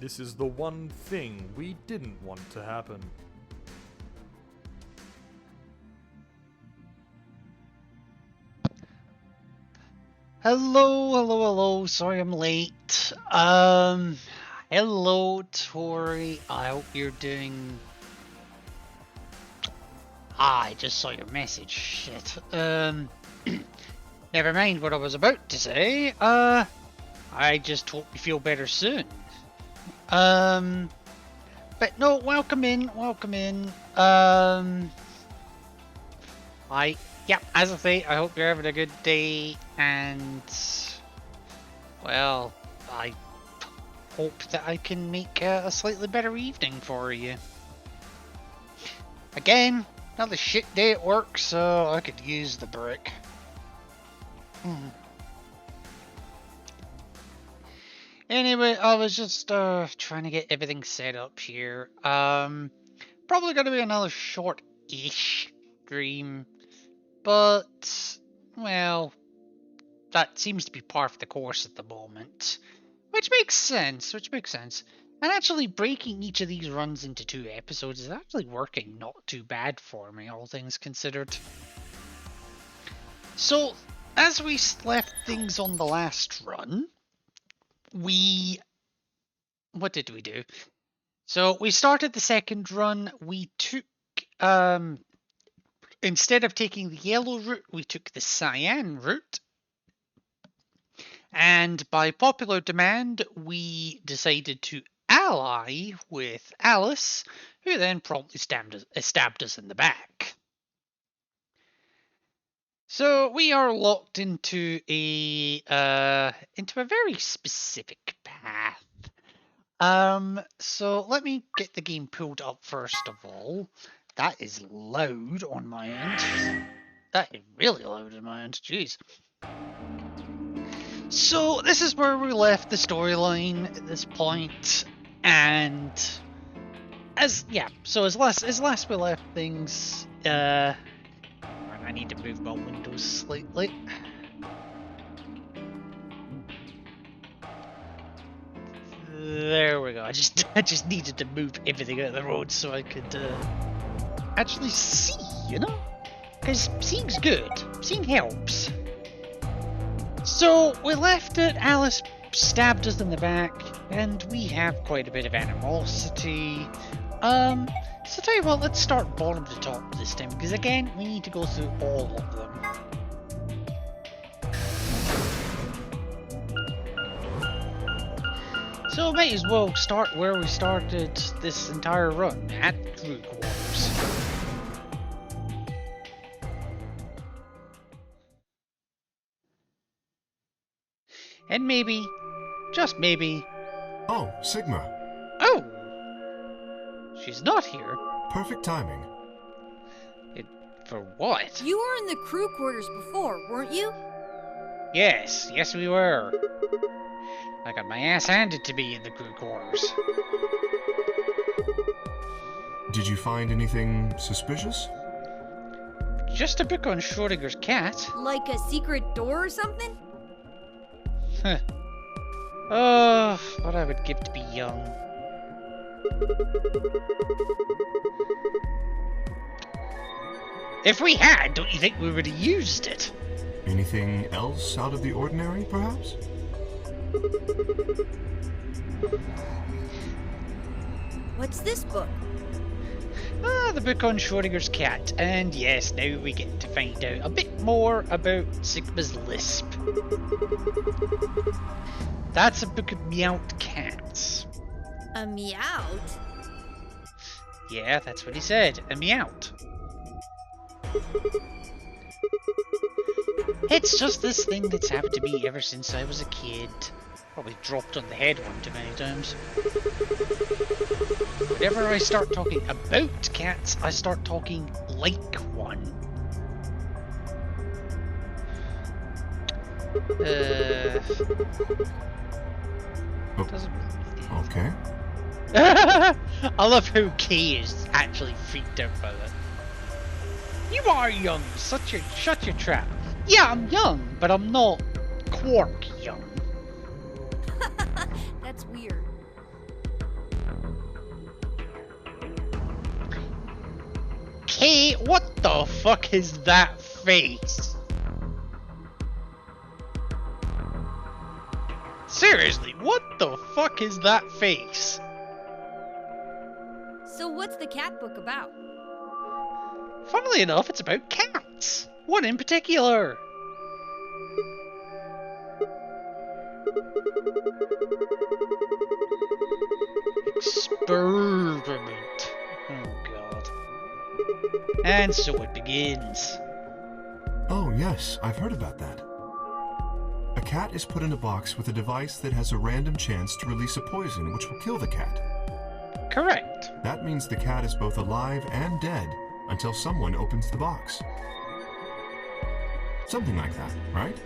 This is the one thing we didn't want to happen. Hello. Sorry I'm late. Hello, Tori. I hope you're doing... I just saw your message. Shit. Never mind what I was about to say. I just hope you feel better soon. But no, welcome in. As I say, I hope you're having a good day, and, well, I hope that I can make a slightly better evening for you. Again, another shit day at work, so I could use the brick. Anyway, I was just trying to get everything set up here. Probably gonna be another short-ish stream. But, well, that seems to be par for the course at the moment. Which makes sense. And actually breaking each of these runs into 2 episodes is actually working not too bad for me, all things considered. So, as we left things on the last run, what did we do? So, we started the second run, we took, instead of taking the yellow route, we took the cyan route. And by popular demand, we decided to ally with Alice, who then promptly stabbed us in the back. So we are locked into a very specific path. So let me get the game pulled up first of all. That is loud on my end. That is really loud on my end, jeez. So this is where we left the storyline at this point, and as last we left things, I need to move my windows slightly. There we go. I just needed to move everything out of the road so I could actually see, you know? Because seeing's good. Seeing helps. So, we left it, Alice stabbed us in the back, and we have quite a bit of animosity. So tell you what, let's start bottom to top this time, because again, we need to go through all of them. So might as well start where we started this entire run, at Crook Wars. And maybe, just maybe... Oh, Sigma. Oh! She's not here. Perfect timing. For what? You were in the crew quarters before, weren't you? Yes we were. I got my ass handed to me in the crew quarters. Did you find anything suspicious? Just a book on Schrodinger's cat. Like a secret door or something? Oh, what I would give to be young. If we had, don't you think we would have used it? Anything else out of the ordinary, perhaps? What's this book? The book on Schrodinger's cat. And yes, now we get to find out a bit more about Sigma's lisp. That's a book of meowed cats. A meowt? Yeah, that's what he said. A meowt. It's just this thing that's happened to me ever since I was a kid. Probably dropped on the head one too many times. Whenever I start talking about cats, I start talking like one. Doesn't really Okay. I love how Kay is actually freaked out by that. You are young, shut your trap. Yeah, I'm young, but I'm not Quark young. That's weird. Hey, what the fuck is that face? Seriously, what the fuck is that face? So what's the cat book about? Funnily enough, it's about cats. One in particular. Experiment. Oh god. And so it begins. Oh, yes, I've heard about that. A cat is put in a box with a device that has a random chance to release a poison which will kill the cat. Correct. That means the cat is both alive and dead until someone opens the box. Something like that, right?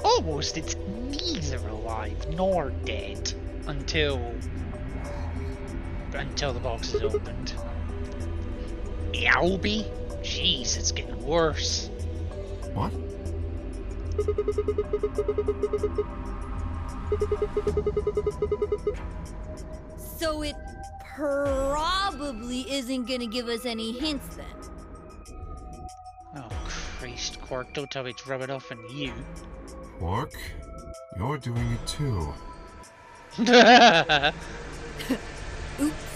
Almost, it's neither alive nor dead until the box is opened. Meowby? Jeez, it's getting worse. What? So it probably isn't gonna give us any hints then. Oh Christ, Quark, don't tell me it's rubbing off on you. Quark, you're doing it too. Oops.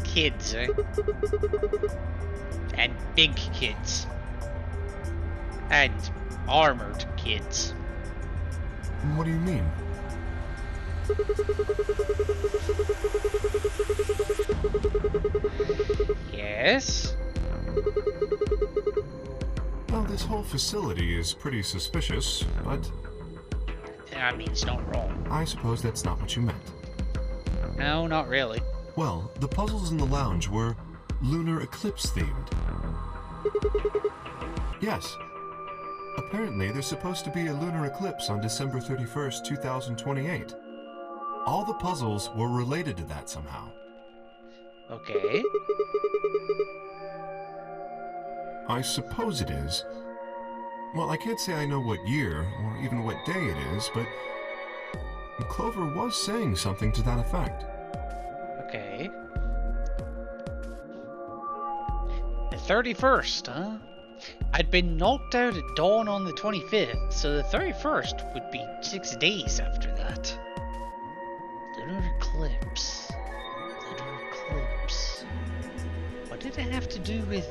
Kids, eh? And big kids. And armored kids. What do you mean? Yes? Well, this whole facility is pretty suspicious, but I mean, it's not wrong. I suppose that's not what you meant. No, not really. Well, the puzzles in the lounge were lunar eclipse themed. Yes. Apparently, there's supposed to be a lunar eclipse on December 31st, 2028. All the puzzles were related to that somehow. Okay. I suppose it is. Well, I can't say I know what year, or even what day it is, but Clover was saying something to that effect. Okay. The 31st, huh? I'd been knocked out at dawn on the 25th, so the 31st would be 6 days after that. Lunar eclipse. Lunar eclipse. What did it have to do with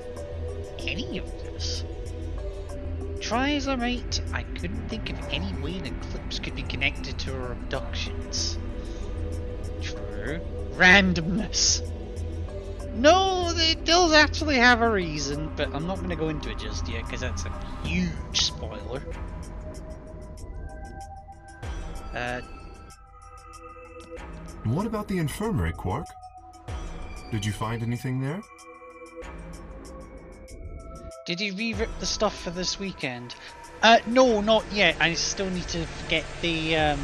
any of this? Try as I might, I couldn't think of any way an eclipse could be connected to our abductions. True. Randomness. No, it does actually have a reason, but I'm not going to go into it just yet, because that's a huge spoiler. What about the infirmary, Quark? Did you find anything there? Did you re-rip the stuff for this weekend? No, not yet. I still need to get the,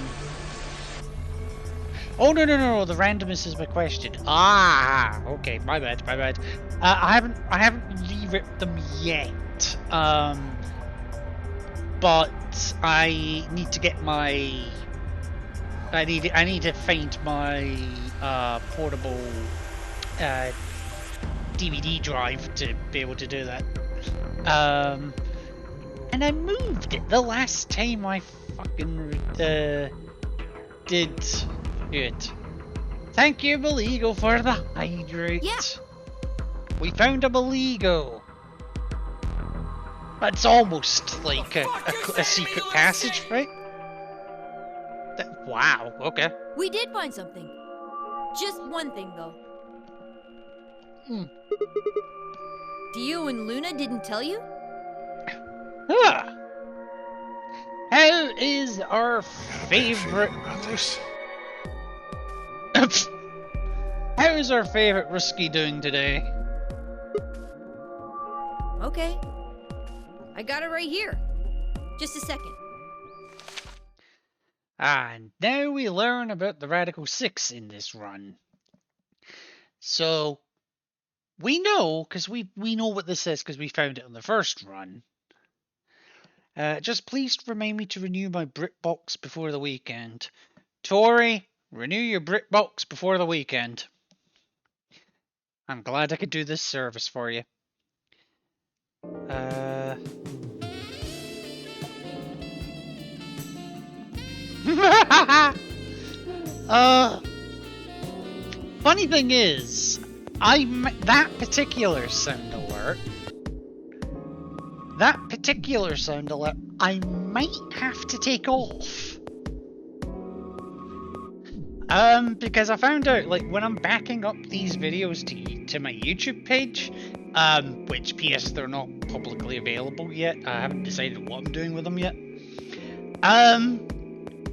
Oh, no, the randomness is my question. Ah, okay, my bad. I haven't re-ripped them yet. But I need to get my... I need to find my, portable, DVD drive to be able to do that. And I moved it the last time I fucking did it. Thank you, Maligo, for the hydrate. Yeah. We found a Maligo. That's almost like a secret passage, right? Wow, okay. We did find something. Just one thing, though. Dio and Luna didn't tell you? Ah. How is our favorite... How is our favorite Risky doing today? Okay. I got it right here. Just a second. And now we learn about the Radical 6 in this run. So, we know, because we know what this is because we found it on the first run. Just please remind me to renew my BritBox before the weekend. Tori, renew your BritBox before the weekend. I'm glad I could do this service for you. Funny thing is, that particular sound alert, I might have to take off. Because I found out, like, when I'm backing up these videos to my YouTube page, which, P.S., they're not publicly available yet. I haven't decided what I'm doing with them yet.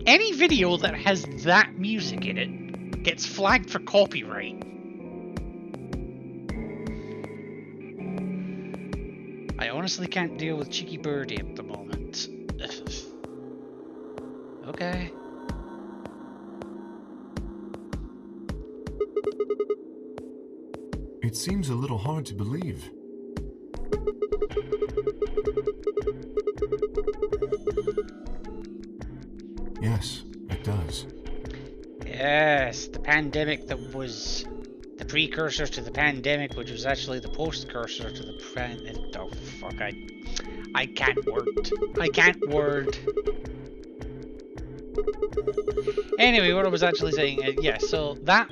Any video that has that music in it gets flagged for copyright. I honestly can't deal with Cheeky Birdie at the moment. Okay. It seems a little hard to believe. Yes, it does. Yes, the pandemic that was the precursor to the pandemic, which was actually the postcursor to the oh fuck, I can't word. Anyway, what I was actually saying is, yeah, so that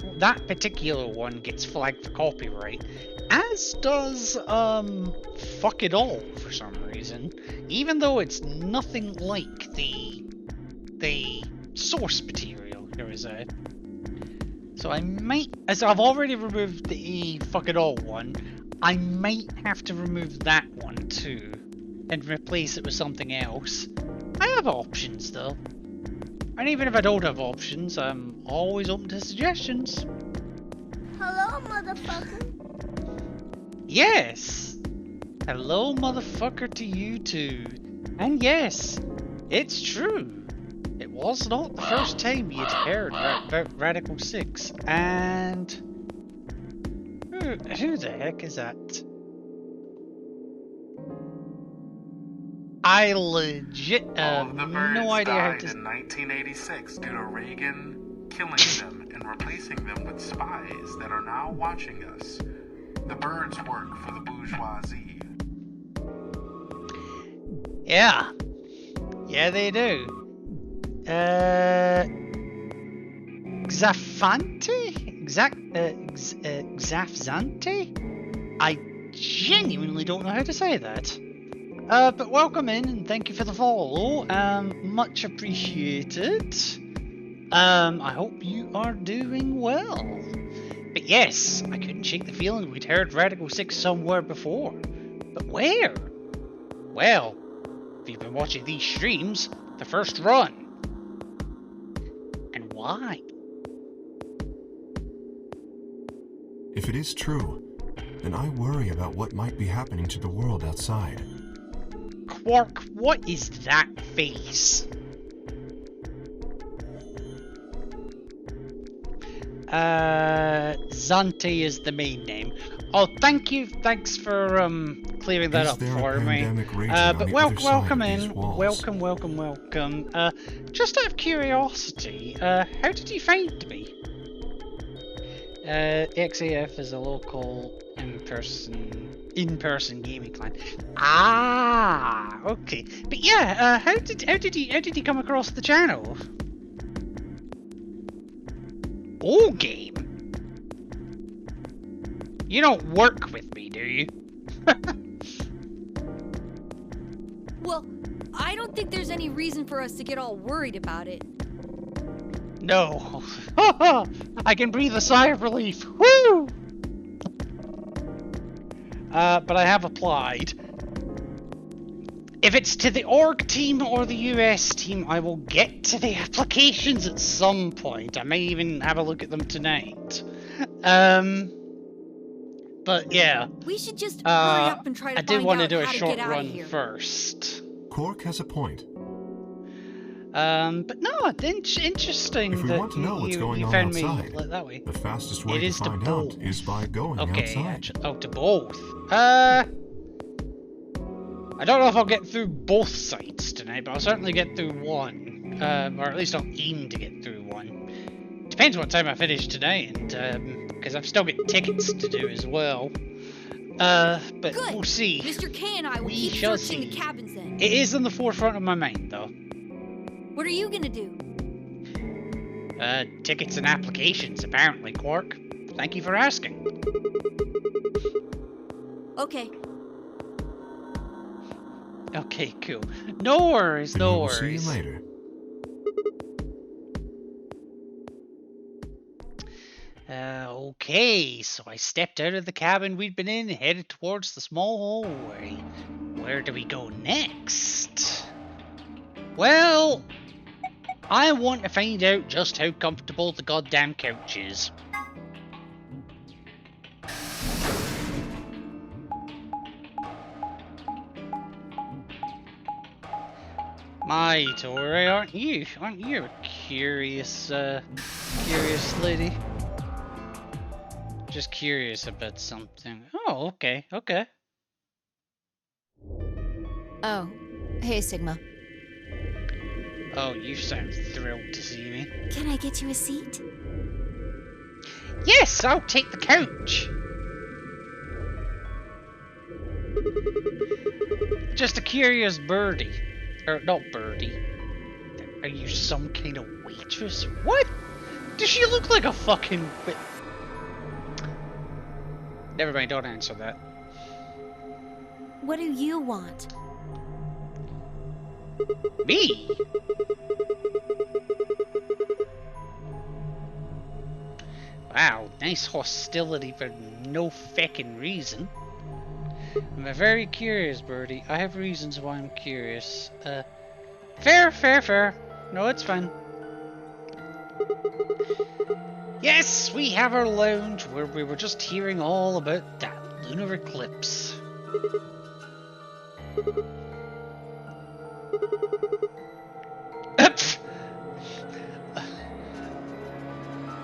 particular one gets flagged for copyright, as does Fuck It All for some reason, even though it's nothing like the source material. So I might, as I've already removed the Fuck It All one, I might have to remove that one too and replace it with something else. I have options though. And even if I don't have options, I'm always open to suggestions. Hello, motherfucker. Yes! Hello, motherfucker, to you too. And yes, it's true. It was not the first time you'd heard about Radical 6. And... Who the heck is that? I legit have no idea how to... in 1986 due to Reagan killing them and replacing them with spies that are now watching us. The birds work for the bourgeoisie. Yeah. Yeah, they do. Xafzante? I genuinely don't know how to say that. But welcome in and thank you for the follow. Much appreciated. I hope you are doing well. But yes, I couldn't shake the feeling we'd heard Radical 6 somewhere before. But where? Well, if you've been watching these streams, the first run. And why? If it is true, then I worry about what might be happening to the world outside. Quark, what is that face? Zante is the main name. Oh, thank you. Thanks for clearing that up for me. But welcome in. Welcome. Just out of curiosity, how did you find me? XAF is a local in-person gaming client. Ah, okay. But yeah, how did you come across the channel? Old game. You don't work with me, do you? Well, I don't think there's any reason for us to get all worried about it. No. I can breathe a sigh of relief. Woo! But I have applied. If it's to the org team or the US team, I will get to the applications at some point. I may even have a look at them tonight. But yeah. We should just hurry up and try to I did find want to out do a how to short get out run of here. first. Quark has a point. But no, it's interesting If we that want to know what's you going on found me outside, like that way. the fastest way It to is to find out both. is by going outside. To both. I don't know if I'll get through both sites tonight, but I'll certainly get through one. Or at least I'll aim to get through one. Depends what time I finish today, and because I've still got tickets to do as well. But Good. we'll see. Mr. K and I will We keep shall searching see. the cabins then. It is on the forefront of my mind, though. What are you gonna do? Tickets and applications, apparently, Quark. Thank you for asking. Okay. Okay, cool. No worries, Then no we will see you worries. later. Okay, so I stepped out of the cabin we'd been in and headed towards the small hallway. Where do we go next? Well, I want to find out just how comfortable the goddamn couch is. My Tori, aren't you? Aren't you a curious lady? Just curious about something. Oh, okay, okay. Oh, hey Sigma. Oh, you sound thrilled to see me. Can I get you a seat? Yes, I'll take the couch. Just a curious birdie. Or, not birdie. Are you some kind of waitress? What? Does she look like a fucking... Never mind, don't answer that. What do you want? Me? Wow, nice hostility for no feckin' reason. I'm a very curious birdie. I have reasons why I'm curious. Fair. No, it's fine. Yes, we have our lounge where we were just hearing all about that lunar eclipse.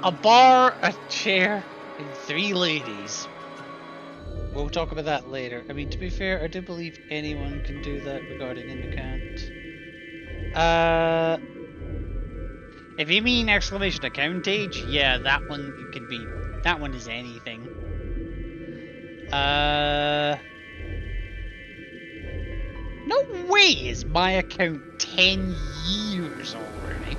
A bar, a chair, and 3 ladies. We'll talk about that later. I mean, to be fair, I do believe anyone can do that regarding an account. If you mean exclamation account age, yeah, that one you can be. That one is anything. No way is my account 10 years already.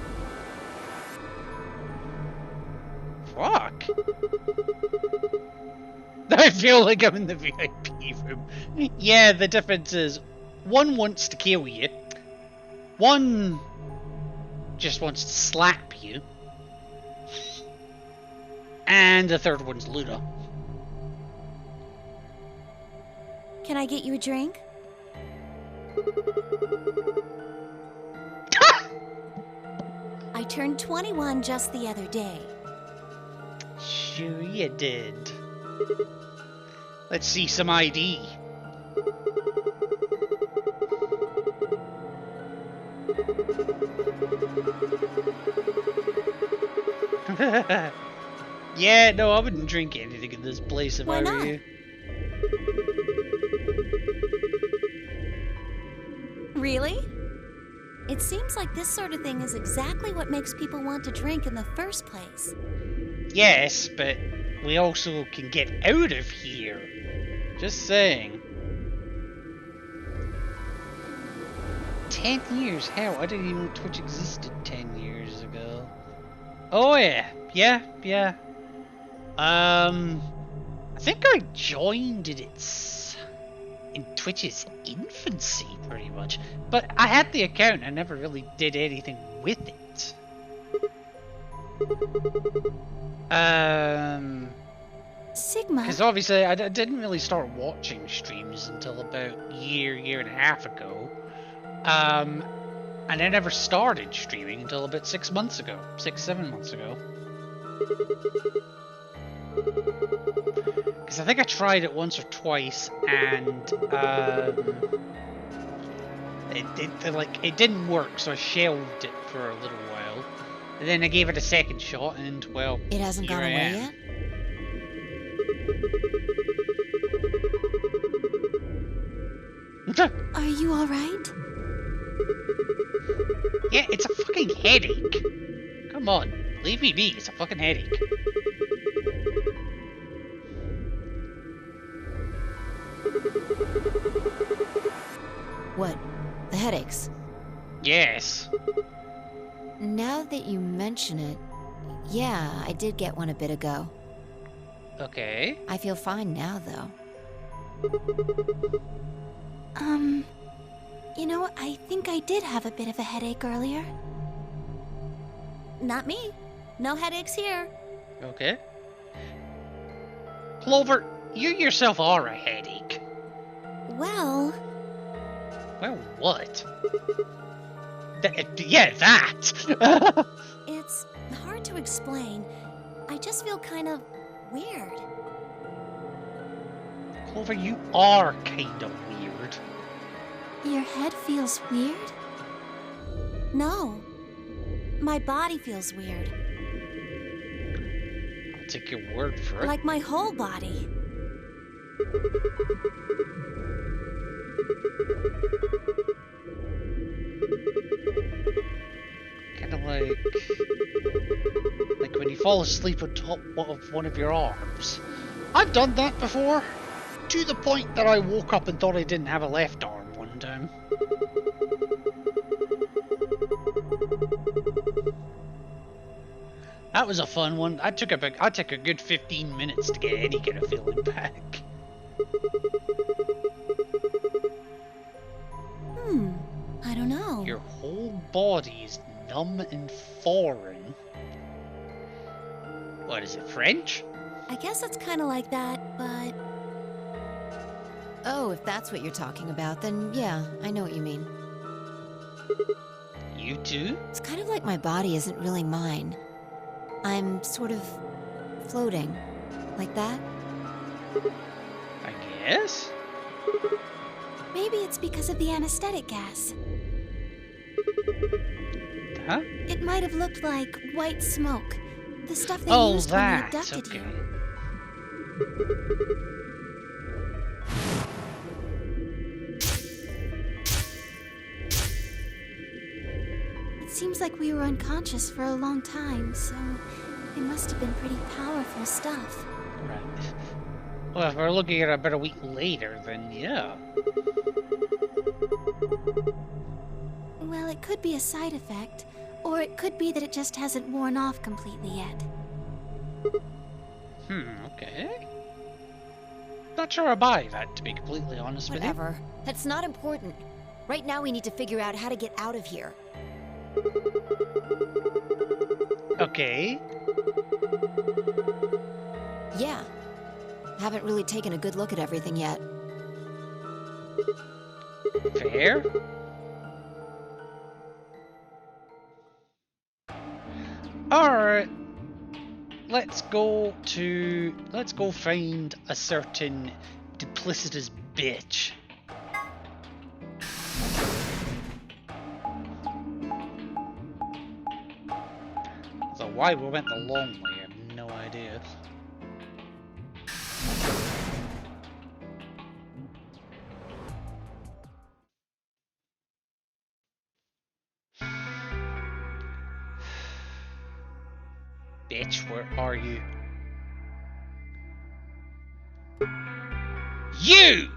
Fuck. I feel like I'm in the VIP room. Yeah, the difference is one wants to kill you, one just wants to slap you, and the third one's Luna. Can I get you a drink? I turned 21 just the other day. Sure you did. Let's see some ID. Yeah, no, I wouldn't drink anything in this place if Why I were not? you. Really? It seems like this sort of thing is exactly what makes people want to drink in the first place. Yes, but we also can get out of here. Just saying. 10 years? Hell, I didn't even know Twitch existed 10 years ago. Oh yeah. Yeah. I think I joined in Twitch's infancy, pretty much. But I had the account, I never really did anything with it. Sigma, Because obviously I didn't really start watching streams until about a year and a half ago. And I never started streaming until about 7 months ago. Because I think I tried it once or twice, and it didn't work, so I shelved it for a little while. And then I gave it a second shot, and well, it hasn't here gone I away am. yet? Are you alright? Yeah, it's a fucking headache. Come on. Leave me be, it's a fucking headache. What? The headaches? Yes. Now that you mention it, yeah, I did get one a bit ago. Okay. I feel fine now, though. You know, I think I did have a bit of a headache earlier. Not me. No headaches here. Okay. Clover, you yourself are a headache. Well, Well, what? Yeah, that! it's hard to explain. I just feel kind of weird. Clover, you are kind of weird. Your head feels weird? No. My body feels weird. I'll take your word for it. Like my whole body. Kind of like when you fall asleep on top of one of your arms. I've done that before, to the point that I woke up and thought I didn't have a left arm one time. That was a fun one. I took a good 15 minutes to get any kind of feeling back. I don't know. Your whole body is numb and foreign. What is it, French? I guess it's kind of like that, but Oh, if that's what you're talking about, then yeah, I know what you mean. You too? It's kind of like my body isn't really mine. I'm sort of floating. Like that? I guess? maybe it's because of the anesthetic gas. Huh? It might have looked like white smoke. The stuff they Oh, used when they that. abducted Okay. you. It seems like we were unconscious for a long time, so it must have been pretty powerful stuff. Right. Well, if we're looking at it about a week later, then yeah. Well, it could be a side effect, or it could be that it just hasn't worn off completely yet. Okay. Not sure I buy that, to be completely honest with you. Whatever. That's not important. Right now we need to figure out how to get out of here. Okay. Yeah. Haven't really taken a good look at everything yet. Fair. Alright. Let's go find a certain duplicitous bitch. So why we went the long way, I have no idea. Bitch, where are you? You!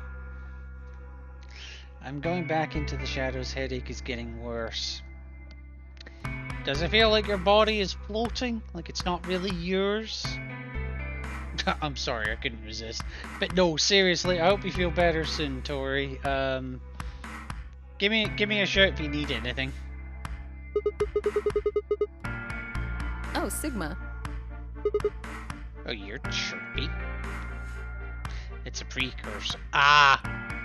I'm going back into the shadows. Headache is getting worse. Does it feel like your body is floating? Like it's not really yours? I'm sorry, I couldn't resist. But no, seriously, I hope you feel better soon, Tori. Give me a shout if you need anything. Oh, Sigma. Oh, you're chirpy. It's a precursor. Ah,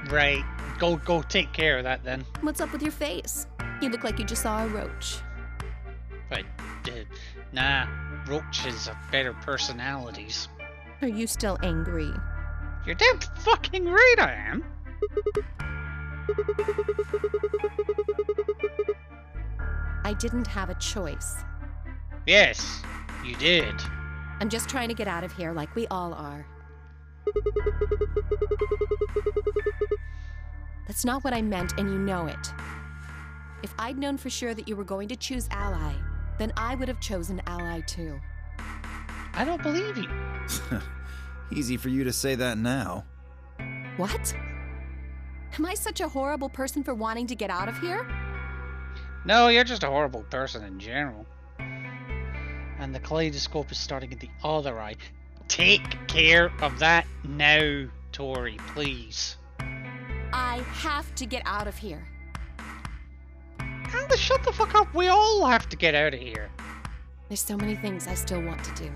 right. Go take care of that then. What's up with your face? You look like you just saw a roach. But, nah, roaches have better personalities. Are you still angry? You're damn fucking right I am. I didn't have a choice. Yes, you did. I'm just trying to get out of here like we all are. That's not what I meant, and you know it. If I'd known for sure that you were going to choose Ally, then I would have chosen ally too. I don't believe you. Easy for you to say that now. What? Am I such a horrible person for wanting to get out of here? No, you're just a horrible person in general. And the kaleidoscope is starting at the other eye. Take care of that now, Tori, please. I have to get out of here. Alice, shut the fuck up. We all have to get out of here. There's so many things I still want to do.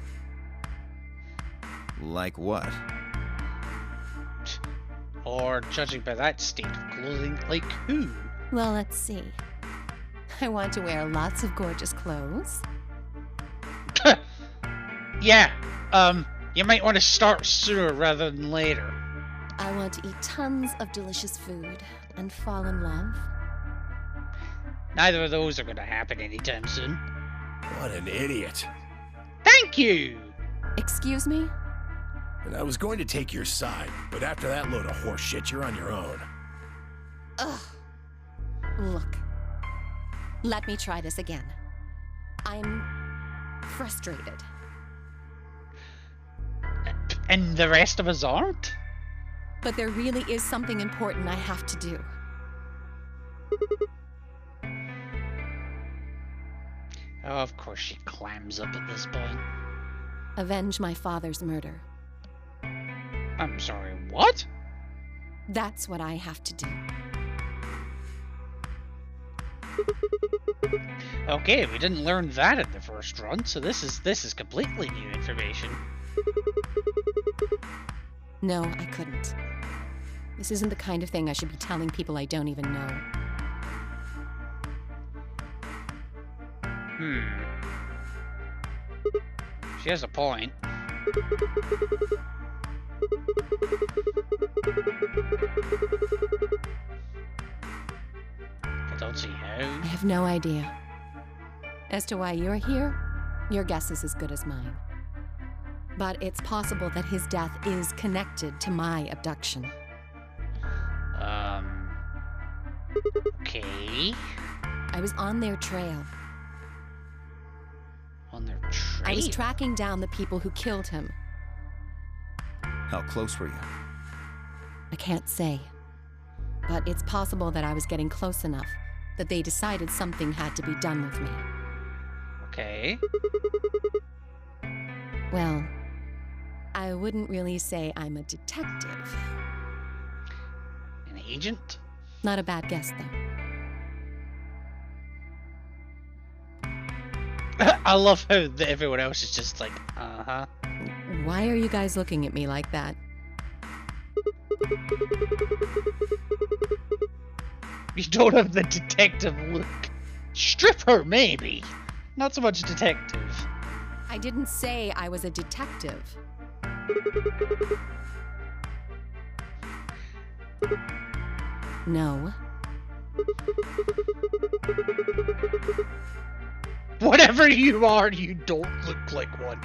Like what? Or, judging by that state of clothing, like who? Well, let's see. I want to wear lots of gorgeous clothes. Yeah, you might want to start sooner rather than later. I want to eat tons of delicious food and fall in love. Neither of those are going to happen anytime soon. What an idiot. Thank you! Excuse me? And I was going to take your side, but after that load of horse shit, you're on your own. Ugh. Look. Let me try this again. I'm frustrated. And the rest of us aren't? But there really is something important I have to do. Oh, of course she clams up at this point. Avenge my father's murder. I'm sorry, what? That's what I have to do. Okay, we didn't learn that in the first run, so this is completely new information. No, I couldn't. This isn't the kind of thing I should be telling people I don't even know. She has a point. I don't see how. I have no idea. As to why you're here, your guess is as good as mine. But it's possible that his death is connected to my abduction. Okay. I was on their trail. On their trail? I was tracking down the people who killed him. How close were you? I can't say. But it's possible that I was getting close enough that they decided something had to be done with me. Okay. Well, I wouldn't really say I'm a detective. An agent? Not a bad guess, though. I love how everyone else is just like, uh-huh. Why are you guys looking at me like that? You don't have the detective look. Stripper, maybe. Not so much detective. I didn't say I was a detective. No. Whatever you are, you don't look like one.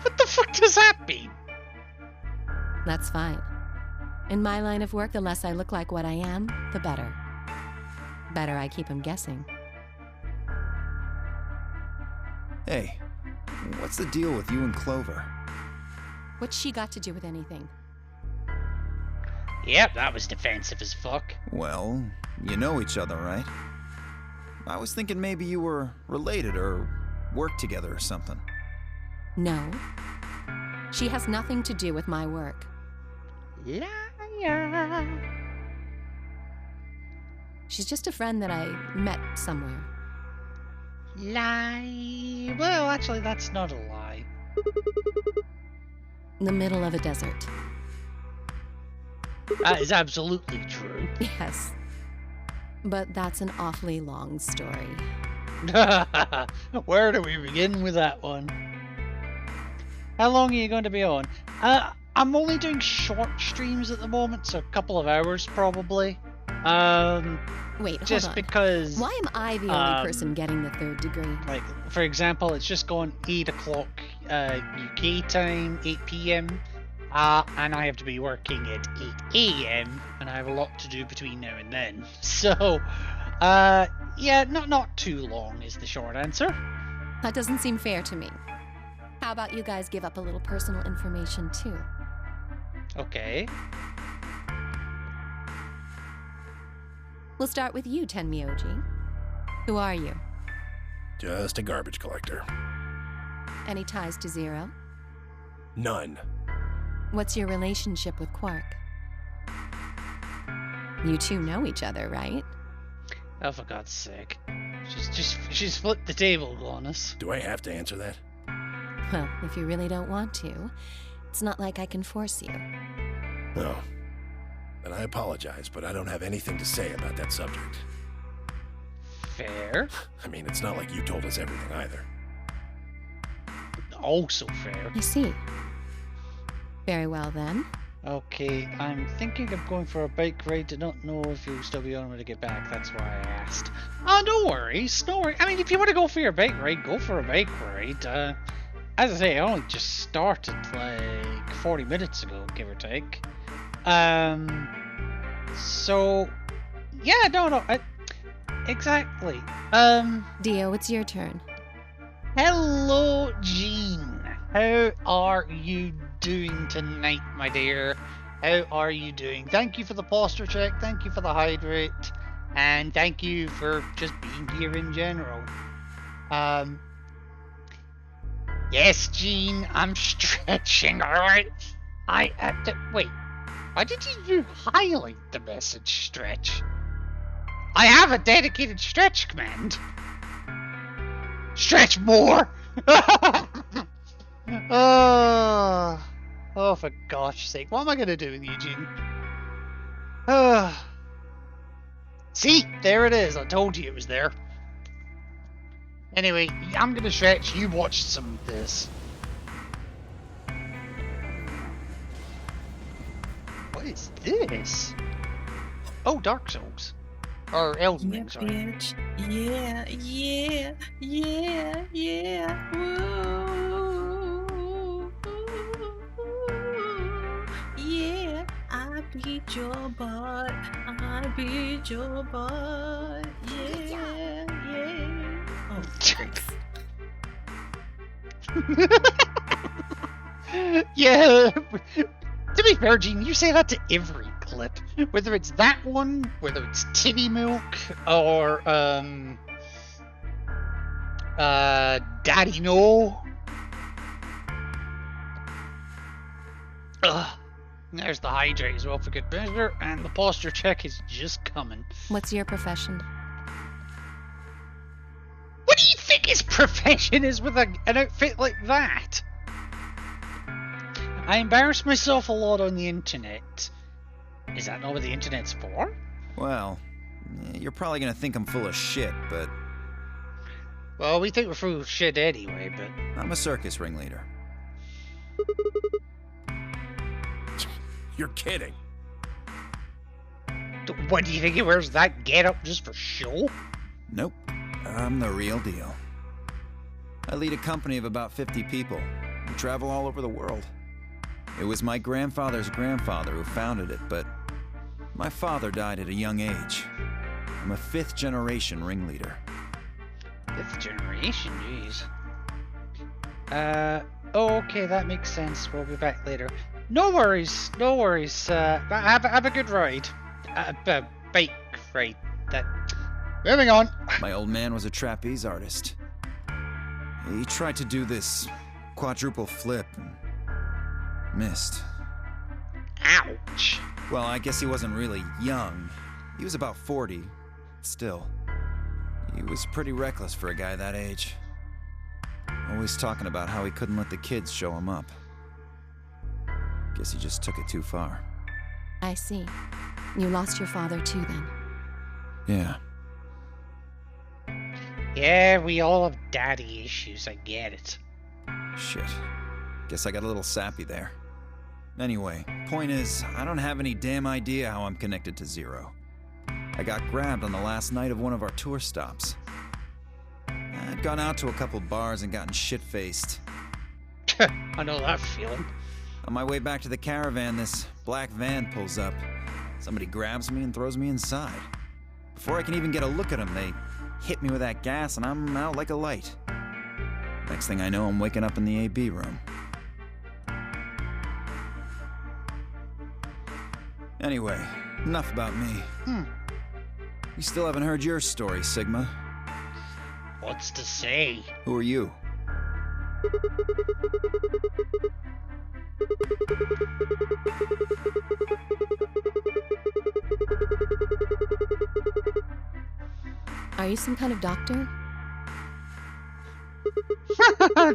What the fuck does that mean? That's fine. In my line of work, the less I look like what I am, the better. Better I keep him guessing. Hey, what's the deal with you and Clover? What's she got to do with anything? Yep, that was defensive as fuck. Well, you know each other, right? I was thinking maybe you were related or worked together or something. No. She has nothing to do with my work. Liar. She's just a friend that I met somewhere. Lie. Well, actually, that's not a lie. In the middle of a desert. That is absolutely true. Yes. But that's an awfully long story. Where do we begin with that one? How long are you going to be on? I'm only doing short streams at the moment, so a couple of hours probably. Wait, just hold on. because. Why am I the only person getting the third degree? Like, for example, it's just going 8 o'clock UK time, 8 p.m. And I have to be working at 8 a.m. and I have a lot to do between now and then. So, yeah, not too long is the short answer. That doesn't seem fair to me. How about you guys give up a little personal information, too? Okay. We'll start with you, Tenmyoji. Who are you? Just a garbage collector. Any ties to Zero? None. What's your relationship with Quark? You two know each other, right? Oh, for God's sake. She's flipped the table on us. Do I have to answer that? Well, if you really don't want to, it's not like I can force you. No. And I apologize, but I don't have anything to say about that subject. Fair. I mean, it's not like you told us everything either. Also fair. I see. Very well, then. Okay, I'm thinking of going for a bike ride. I don't know if you'll still be on when I get back. That's why I asked. Oh, no worries. No worries. I mean, if you want to go for your bike ride, go for a bike ride. As I say, I only just started like 40 minutes ago, give or take. So, yeah, no, exactly. Dio, it's your turn. Hello, Jean. How are you doing tonight, my dear? How are you doing? Thank you for the posture check, thank you for the hydrate, and thank you for just being here in general. Yes, Jean, I'm stretching, alright? I have to... Wait, why did you highlight the message stretch? I have a dedicated stretch command. Stretch more! Oh, for gosh sake. What am I going to do with Eugene? See? There it is. I told you it was there. Anyway, I'm going to stretch. You watch some of this. What is this? Oh, Dark Souls. Or Elden Ring, sorry. Bitch. Yeah, yeah, yeah, yeah. Woo. Yeah, I beat your butt. I beat your butt. Yeah, yeah. Oh, thanks. Yeah. To be fair, Gene, you say that to every clip. Whether it's that one, whether it's Titty Milk, or, Daddy No. Ugh. There's the hydrate as well for good measure, and the posture check is just coming. What's your profession? What do you think his profession is with an outfit like that? I embarrass myself a lot on the internet. Is that not what the internet's for? Well, you're probably gonna think I'm full of shit, but... Well, we think we're full of shit anyway, but... I'm a circus ringleader. You're kidding. What, do you think he wears that getup just for show? Nope. I'm the real deal. I lead a company of about 50 people. We travel all over the world. It was my grandfather's grandfather who founded it, but my father died at a young age. I'm a 5th generation ringleader. 5th generation? Jeez. Okay, that makes sense. We'll be back later. No worries, no worries. Have a good ride. Bike ride. Moving on. My old man was a trapeze artist. He tried to do this quadruple flip and missed. Ouch. Well, I guess he wasn't really young. He was about 40. Still, he was pretty reckless for a guy that age. Always talking about how he couldn't let the kids show him up. Guess he just took it too far. I see. You lost your father too, then? Yeah. Yeah, we all have daddy issues, I get it. Shit. Guess I got a little sappy there. Anyway, point is, I don't have any damn idea how I'm connected to Zero. I got grabbed on the last night of one of our tour stops. I'd gone out to a couple bars and gotten shit-faced. I know that feeling. On my way back to the caravan, this black van pulls up. Somebody grabs me and throws me inside. Before I can even get a look at them, they hit me with that gas and I'm out like a light. Next thing I know, I'm waking up in the AB room. Anyway, enough about me. We still haven't heard your story, Sigma. What's to say? Who are you? Are you some kind of doctor?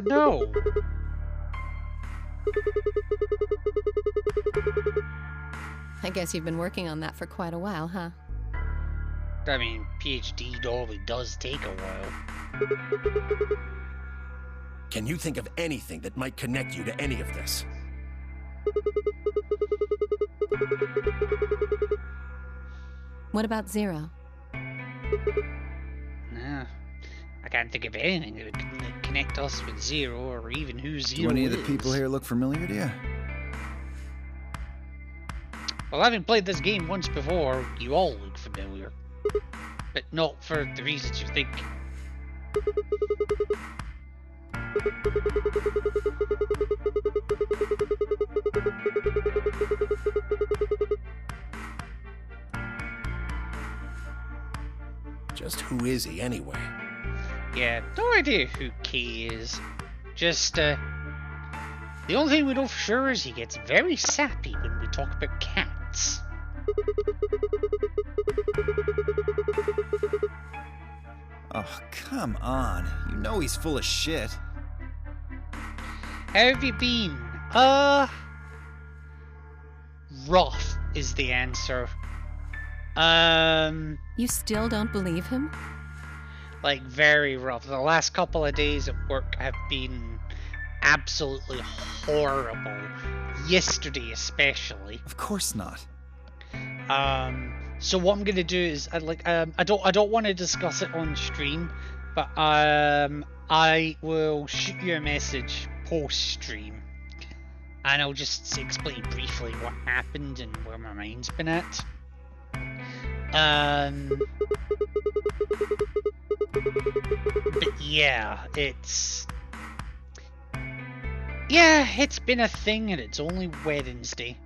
No. I guess you've been working on that for quite a while, huh? I mean, PhD normally does take a while. Can you think of anything that might connect you to any of this? What about Zero? Nah, I can't think of anything that would connect us with Zero, or even who Zero Do any is. of the people here look familiar to you? Well, having played this game once before, you all look familiar. But not for the reasons you think. Just who is he anyway? Yeah, no idea who K is. Just, the only thing we know for sure is he gets very sappy when we talk about cats. Oh, come on. You know he's full of shit. How have you been? Rough is the answer. You still don't believe him? Like, very rough. The last couple of days at work have been absolutely horrible. Yesterday especially. Of course not. So what I'm gonna do is I don't want to discuss it on stream, but I will shoot you a message post stream, and I'll just explain briefly what happened and where my mind's been at. But it's been a thing, and it's only Wednesday.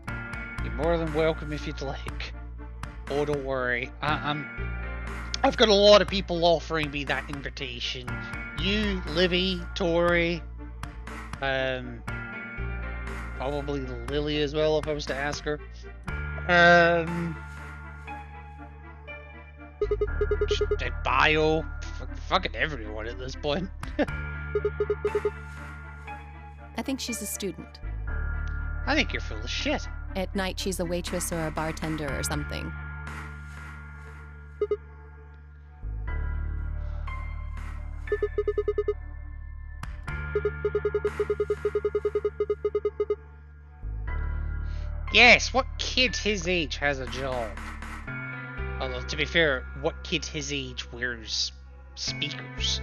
You're more than welcome if you'd like. Oh, don't worry. I've got a lot of people offering me that invitation. You, Libby, Tori, probably Lily as well if I was to ask her. Bio, fucking everyone at this point. I think she's a student. I think you're full of shit. At night, she's a waitress or a bartender or something. Yes, what kid his age has a job? Although, to be fair, what kid his age wears speakers?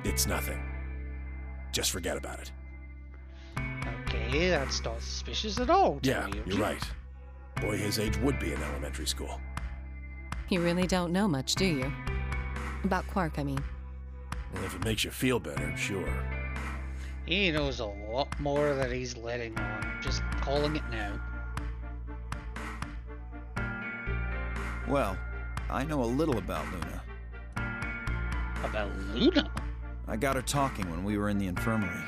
It's nothing. Just forget about it. Okay, that's not suspicious at all. Yeah, you're right. Boy his age would be in elementary school. You really don't know much, do you? About Quark, I mean. Well, if it makes you feel better, sure. He knows a lot more that he's letting on. Just calling it now. Well, I know a little about Luna. About Luna? I got her talking when we were in the infirmary.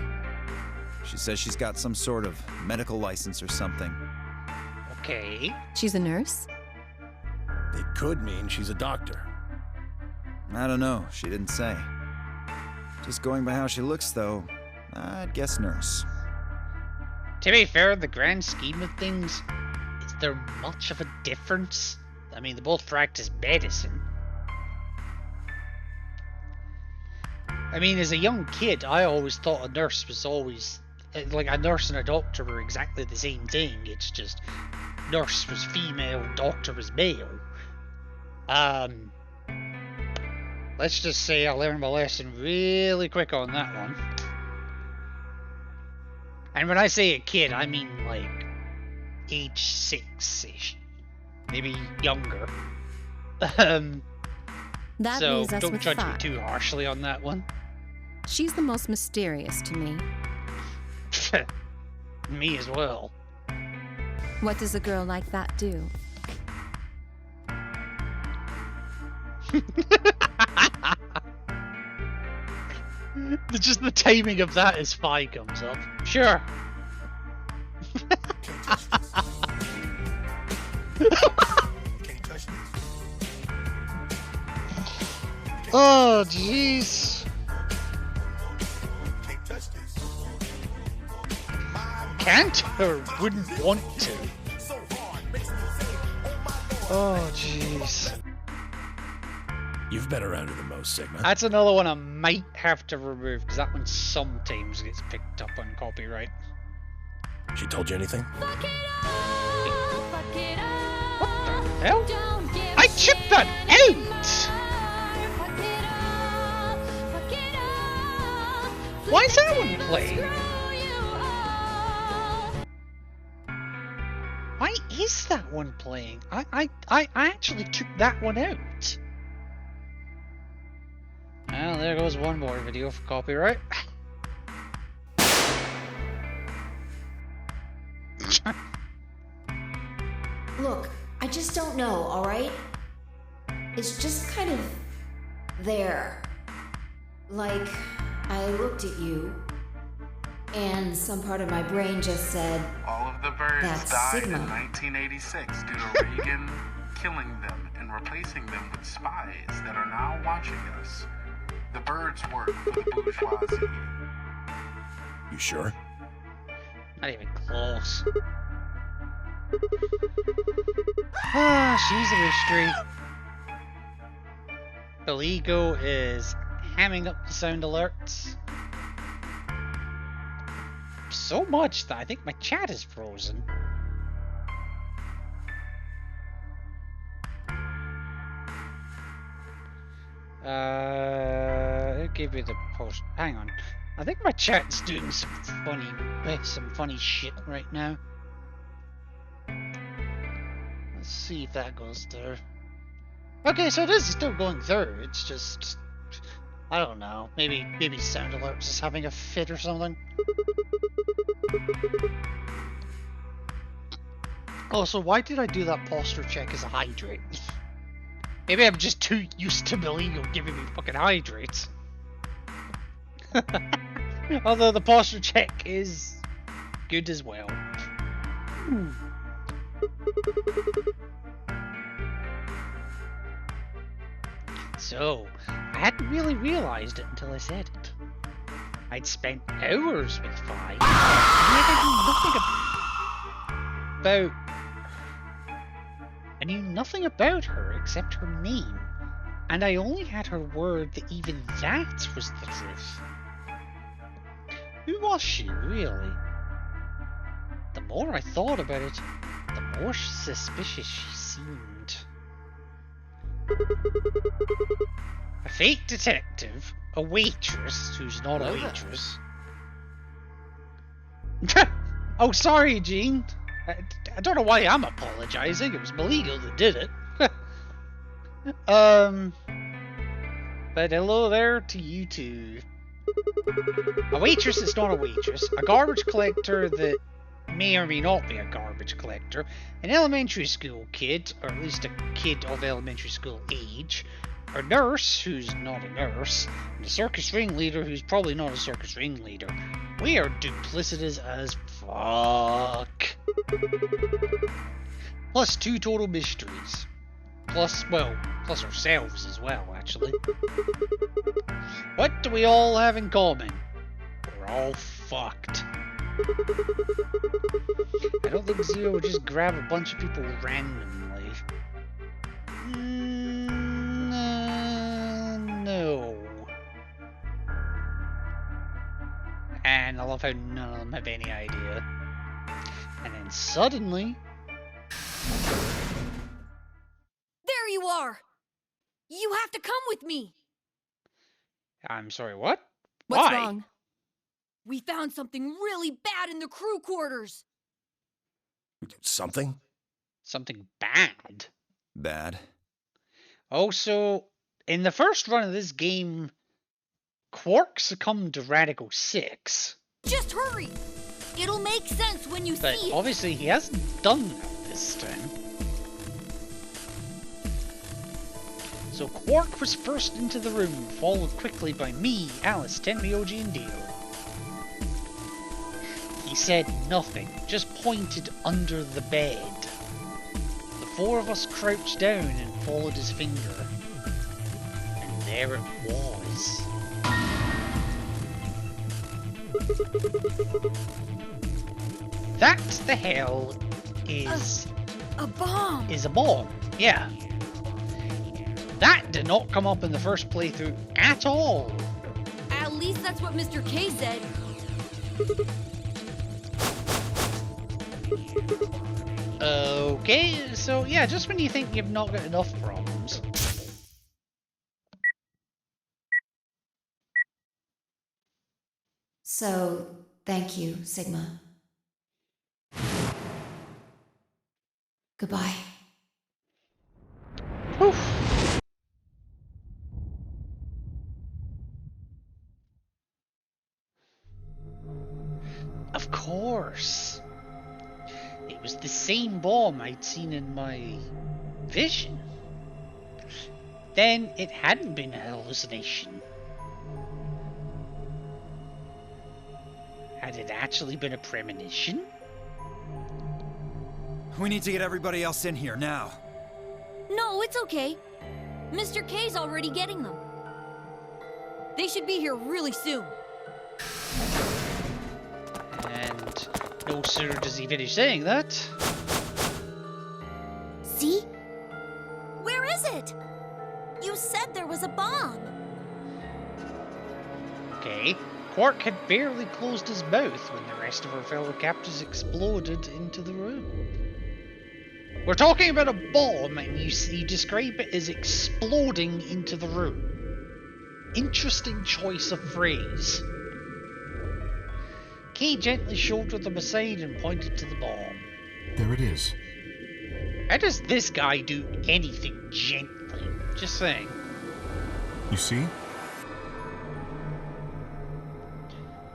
She says she's got some sort of medical license or something. Okay. She's a nurse? It could mean she's a doctor. I don't know. She didn't say. Just going by how she looks, though, I'd guess nurse. To be fair, in the grand scheme of things, is there much of a difference? I mean, they both practice medicine. I mean, as a young kid, I always thought a nurse was always... Like, a nurse and a doctor were exactly the same thing. It's just, nurse was female, doctor was male. Let's just say I learned my lesson really quick on that one. And when I say a kid, I mean, like, age 6-ish. maybe younger. Um, That so leaves us don't with judge me 5. too harshly on that one. She's the most mysterious to me. Me as well. What does a girl like that do? Just the timing of that as Phi comes up. Sure. Oh, jeez. Can't or wouldn't want to. Oh, jeez. You've been around her the most, Sigma. That's another one I might have to remove, because that one sometimes gets picked up on copyright. She told you anything? What the hell? I chipped that out! Why is that one playing? Why is that one playing? I actually took that one out. Well, there goes one more video for copyright. Look, I just don't know, alright? It's just kind of there. Like, I looked at you, and some part of my brain just said, All of the birds That's died Sigma. in 1986 due to Reagan killing them and replacing them with spies that are now watching us. The birds work for the bourgeoisie. You sure? Not even close. Ah, she's a mystery. Illegal is hamming up the sound alerts so much that I think my chat is frozen. Who gave me the post? Hang on. I think my chat's doing some funny shit right now. Let's see if that goes through. Okay, so it is still going through. It's just, I don't know. Maybe Sound Alerts is having a fit or something. Oh, so why did I do that posture check as a hydrate? Maybe I'm just too used to Illegal giving me fucking hydrates. Although the posture check is good as well. So, I hadn't really realised it until I said it. I'd spent hours with Phi, and yet I knew nothing about her except her name, and I only had her word that even that was the truth. Who was she, really? The more I thought about it, the more suspicious she seemed. A fake detective, a waitress who's not a waitress. Oh, sorry, Jean. I don't know why I'm apologizing. It was illegal that did it. But hello there to you too. A waitress is not a waitress. A garbage collector that may or may not be a garbage collector. An elementary school kid, or at least a kid of elementary school age. A nurse who's not a nurse. And a circus ringleader who's probably not a circus ringleader. We are duplicitous as fuck. Plus 2 total mysteries. Plus ourselves as well, actually. What do we all have in common? We're all fucked. I don't think Zero would just grab a bunch of people randomly. No. And I love how none of them have any idea. And then suddenly... There you are! You have to come with me! I'm sorry, what? What's Why? wrong? We found something really bad in the crew quarters. Something? Something bad. Bad? Also, in the first run of this game, Quark succumbed to Radical 6. Just hurry! It'll make sense when you But see it. obviously he hasn't done that this time. So Quark was first into the room, followed quickly by me, Alice, Tenryoji, and Dio. He said nothing, just pointed under the bed. The four of us crouched down and followed his finger. And there it was. That the hell is a bomb. Is a bomb, yeah. That did not come up in the first playthrough at all. At least that's what Mr. K said. Okay, so yeah, just when you think you've not got enough problems. So, thank you, Sigma. Goodbye. Oof. Of course. It was the same bomb I'd seen in my vision. Then it hadn't been a hallucination. Had it actually been a premonition? We need to get everybody else in here now. No, it's okay. Mr. K's already getting them. They should be here really soon. And no sooner does he finish saying that. See? Where is it? You said there was a bomb. Okay, Quark had barely closed his mouth when the rest of our fellow captives exploded into the room. We're talking about a bomb, and you describe it as exploding into the room. Interesting choice of phrase. Kay gently shouldered them aside and pointed to the bomb. There it is. How does this guy do anything gently? Just saying. You see?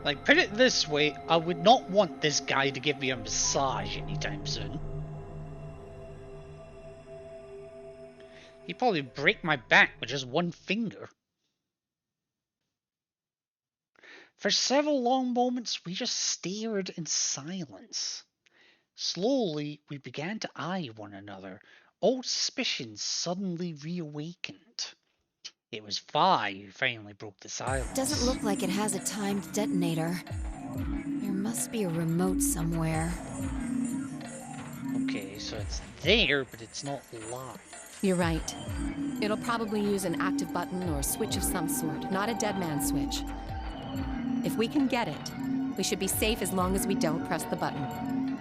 Like, put it this way, I would not want this guy to give me a massage anytime soon. He'd probably break my back with just one finger. For several long moments, we just stared in silence. Slowly, we began to eye one another. All suspicions suddenly reawakened. It was Vi who finally broke the silence. Doesn't look like it has a timed detonator. There must be a remote somewhere. Okay, so it's there, but it's not live. You're right. It'll probably use an active button or switch of some sort, not a dead man switch. If we can get it, we should be safe as long as we don't press the button.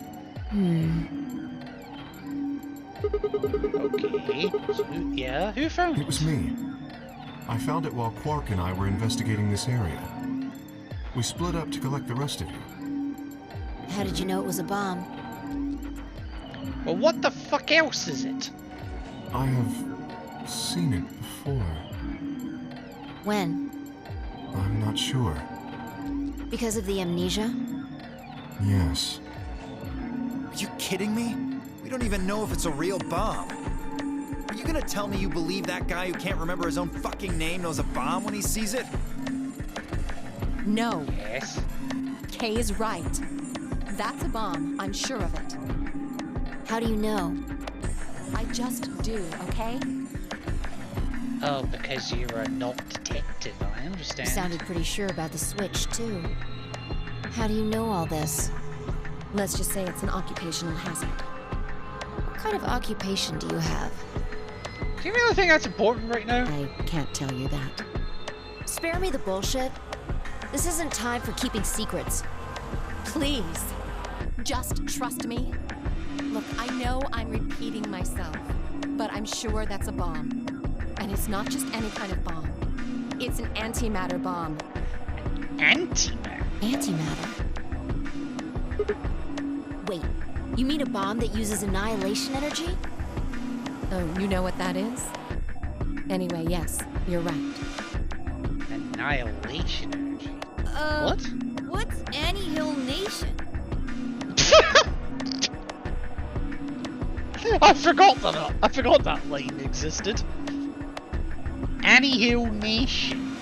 Okay, so yeah, who found it? It was me. I found it while Quark and I were investigating this area. We split up to collect the rest of you. How did you know it was a bomb? Well, what the fuck else is it? I have seen it before. When? I'm not sure. Because of the amnesia? Yes. Are you kidding me? We don't even know if it's a real bomb. Are you gonna tell me you believe that guy who can't remember his own fucking name knows a bomb when he sees it? No. Yes. Kay is right. That's a bomb, I'm sure of it. How do you know? I just do, okay? Oh, because you're not detective, I understand. You sounded pretty sure about the switch, too. How do you know all this? Let's just say it's an occupational hazard. What kind of occupation do you have? Do you really think that's important right now? I can't tell you that. Spare me the bullshit. This isn't time for keeping secrets. Please, just trust me. Look, I know I'm repeating myself, but I'm sure that's a bomb. And it's not just any kind of bomb. It's an antimatter bomb. Antimatter? Antimatter? Wait, You mean a bomb that uses annihilation energy? Oh, you know what that is? Anyway, yes, you're right. Annihilation energy. What? What's Hill Nation? I forgot that line existed. Annie Hill Nation.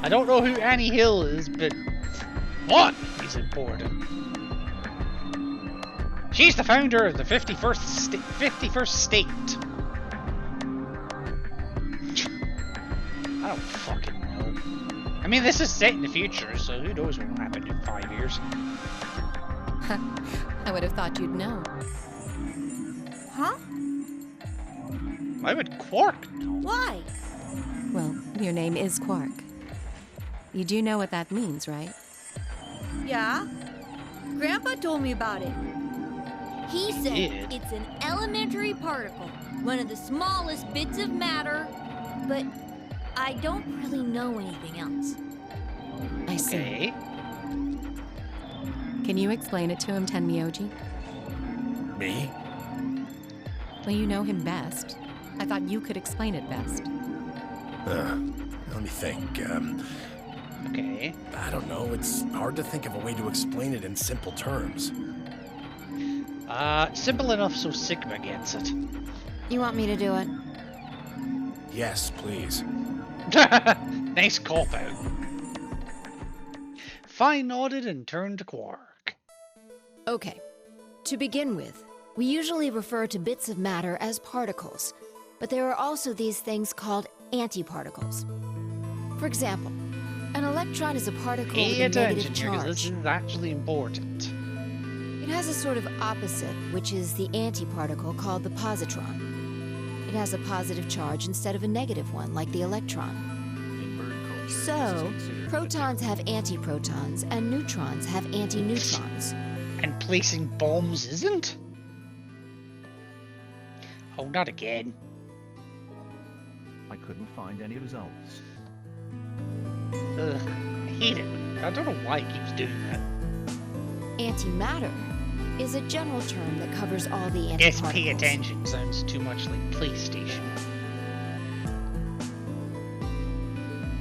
I don't know who Annie Hill is, but what is important? She's the founder of the 51st state. I don't fucking know. I mean, this is set in the future, so who knows what will happen in 5 years. I would have thought you'd know. Huh? Why would Quark know? Why? Well, your name is Quark. You do know what that means, right? Yeah. Grandpa told me about it. He said Did? it's an elementary particle, one of the smallest bits of matter, but I don't really know anything else. I see. Okay. Can you explain it to him, Tenmyoji? Me? Well, you know him best. I thought you could explain it best. Let me think. Okay. I don't know. It's hard to think of a way to explain it in simple terms. Simple enough so Sigma gets it. You want me to do it? Yes, please. Nice cop out. Fine nodded and turned to Quark. Okay. To begin with, we usually refer to bits of matter as particles, but there are also these things called antiparticles. For example, an electron is a particle with Pay a attention negative here, 'cause charge. this is actually important. It has a sort of opposite, which is the antiparticle called the positron. It has a positive charge instead of a negative one, like the electron. So, protons have antiprotons, and neutrons have antineutrons. And placing bombs isn't? Oh, not again. I couldn't find any results. Ugh, I hate it. I don't know why it keeps doing that. Antimatter is a general term that covers all the antiparticles. Yes, pay attention. Sounds too much like PlayStation.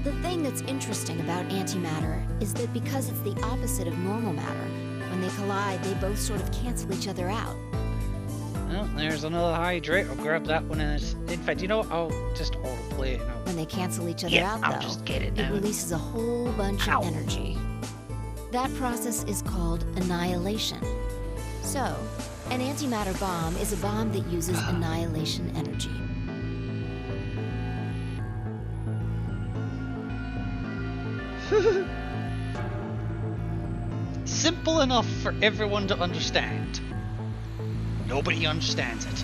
The thing that's interesting about antimatter is that because it's the opposite of normal matter, when they collide, they both sort of cancel each other out. Well, there's another hydrate. I'll grab that one. In fact, you know what? I'll just autoplay it. When they cancel each other Yeah, out, I'll though, just get it now. releases a whole bunch Ow. of energy. That process is called annihilation. So, an antimatter bomb is a bomb that uses annihilation energy. Simple enough for everyone to understand. Nobody understands it.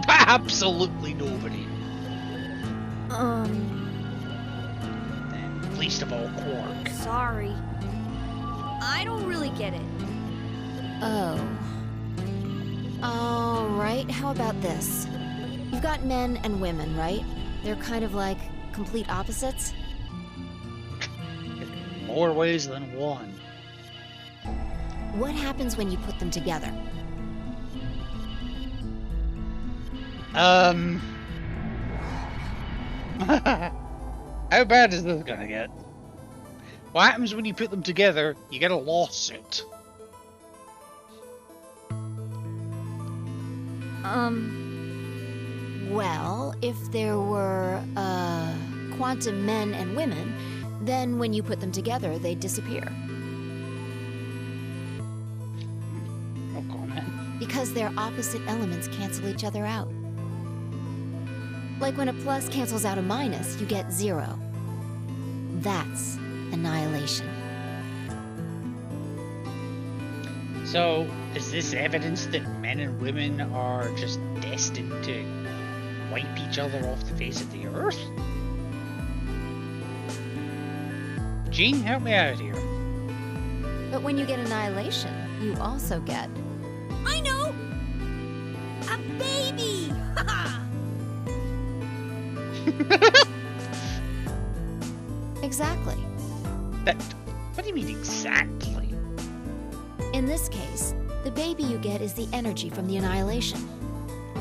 Absolutely nobody. And least of all Quark. Sorry. I don't really get it. Oh. Alright, how about this? You've got men and women, right? They're kind of like complete opposites? More ways than one. What happens when you put them together? How bad is this gonna get? What happens when you put them together? You get a lawsuit. Well, if there were, quantum men and women, then when you put them together, they disappear. No comment. Because their opposite elements cancel each other out. Like when a plus cancels out a minus, you get 0. That's annihilation. So, is this evidence that men and women are just destined to wipe each other off the face of the earth? Gene, help me out here. But when you get annihilation, you also get... I know! A baby! Exactly. What do you mean exactly? In this case, the baby you get is the energy from the annihilation.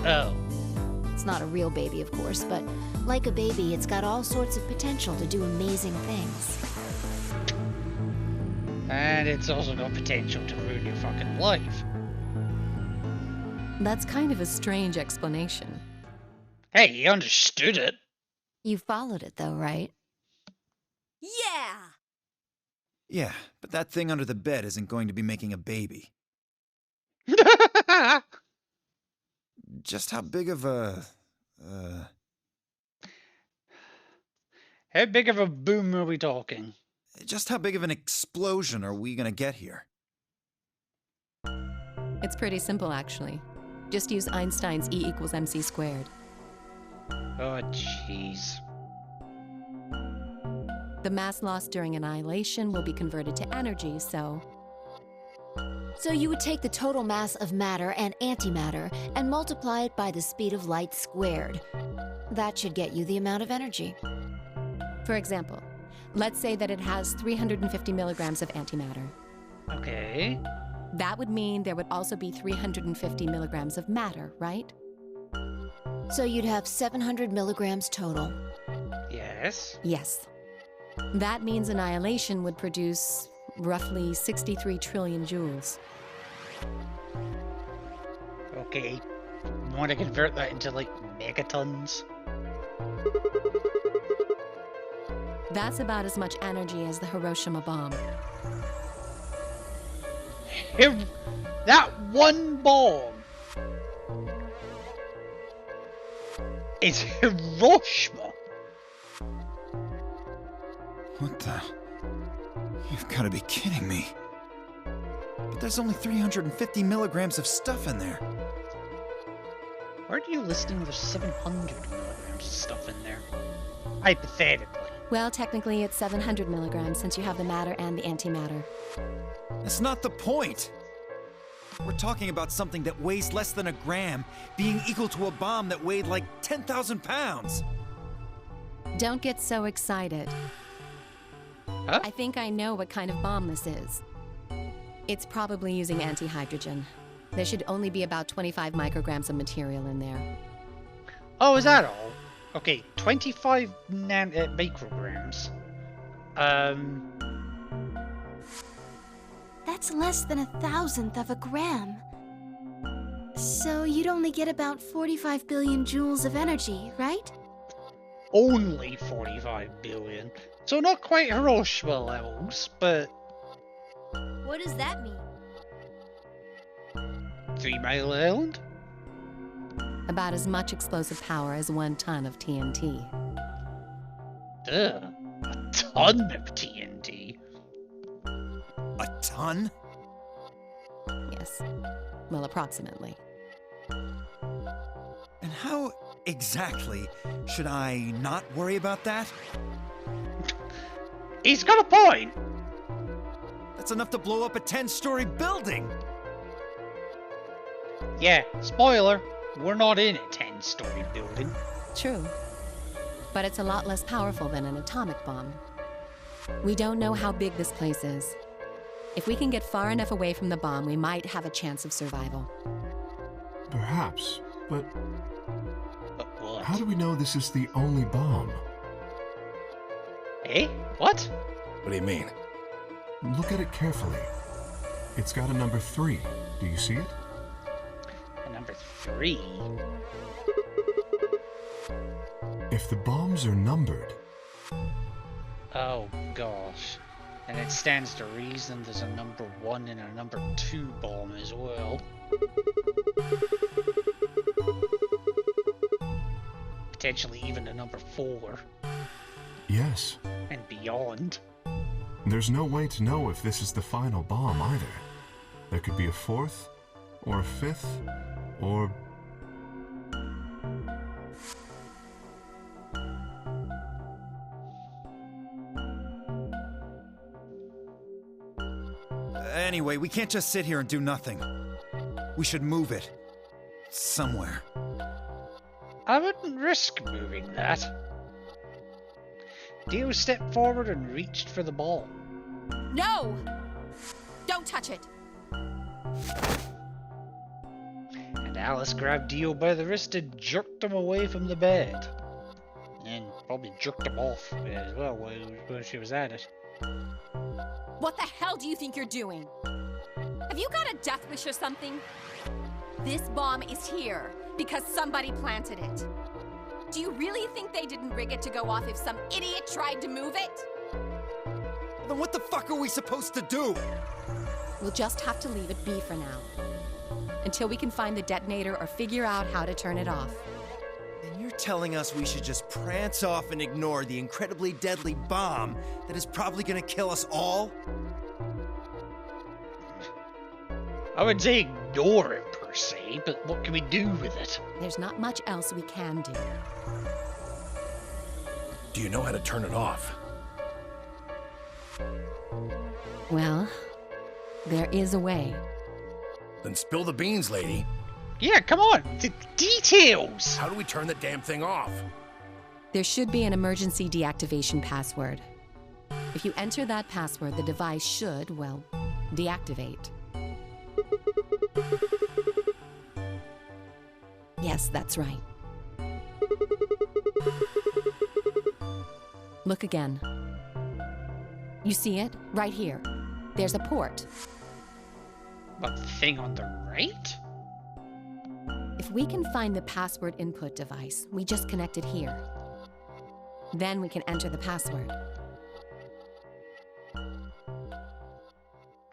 Oh. It's not a real baby, of course, but like a baby, it's got all sorts of potential to do amazing things. And it's also got potential to ruin your fucking life. That's kind of a strange explanation. Hey, you understood it. You followed it, though, right? Yeah! Yeah, but that thing under the bed isn't going to be making a baby. Just how big of a... How big of a boom are we talking? Just how big of an explosion are we gonna get here? It's pretty simple, actually. Just use Einstein's E equals mc squared. Oh, jeez. The mass lost during annihilation will be converted to energy, so... So you would take the total mass of matter and antimatter and multiply it by the speed of light squared. That should get you the amount of energy. For example, let's say that it has 350 milligrams of antimatter. Okay. That would mean there would also be 350 milligrams of matter, right? So you'd have 700 milligrams total. Yes. Yes. That means annihilation would produce roughly 63 trillion joules. Okay. You want to convert that into, like, megatons? That's about as much energy as the Hiroshima bomb. That one bomb is Hiroshima. What the... You've got to be kidding me. But there's only 350 milligrams of stuff in there. Aren't you listening? There's 700 milligrams of stuff in there. Hypothetically. Well, technically it's 700 milligrams since you have the matter and the antimatter. That's not the point. We're talking about something that weighs less than a gram being equal to a bomb that weighed like 10,000 pounds. Don't get so excited. Huh? I think I know what kind of bomb this is. It's probably using antihydrogen. There should only be about 25 micrograms of material in there. Oh, is that all? Okay, 25 micrograms. That's less than 1,000th of a gram. So you'd only get about 45 billion joules of energy, right? Only 45 billion. So not quite Hiroshima levels, but... What does that mean? 3 Mile Island? About as much explosive power as 1 ton of TNT. Duh. A ton of TNT. A ton? Yes. Well, approximately. And how exactly should I not worry about that? He's got a point! That's enough to blow up a 10-story building! Yeah, spoiler. We're not in a 10-story building. True. But it's a lot less powerful than an atomic bomb. We don't know how big this place is. If we can get far enough away from the bomb, we might have a chance of survival. Perhaps, but But what? how do we know this is the only bomb? Eh? What? What do you mean? Look at it carefully. It's got a number 3. Do you see it? Number 3? If the bombs are numbered, Oh gosh. And it stands to reason there's a number 1 and a number 2 bomb as well. Potentially even a number 4. yes. And beyond. There's no way to know if this is the final bomb either. There could be a 4th, or a 5th, or... Anyway, we can't just sit here and do nothing. We should move it. Somewhere. I wouldn't risk moving that. Dio stepped forward and reached for the ball. No! Don't touch it. And Alice grabbed Dio by the wrist and jerked him away from the bed. And probably jerked him off as well when she was at it. What the hell do you think you're doing? Have you got a death wish or something? This bomb is here because somebody planted it. Do you really think they didn't rig it to go off if some idiot tried to move it? Then what the fuck are we supposed to do? We'll just have to leave it be for now. Until we can find the detonator or figure out how to turn it off. And you're telling us we should just prance off and ignore the incredibly deadly bomb that is probably gonna kill us all? I would say ignore it per se, but what can we do with it? There's not much else we can do. Do you know how to turn it off? Well, there is a way. Then spill the beans, lady. Yeah, come on, the details! How do we turn the damn thing off? There should be an emergency deactivation password. If you enter that password, the device should, well, deactivate. Yes, that's right. Look again. You see it? Right here. There's a port. But the thing on the right? If we can find the password input device, we just connect it here. Then we can enter the password.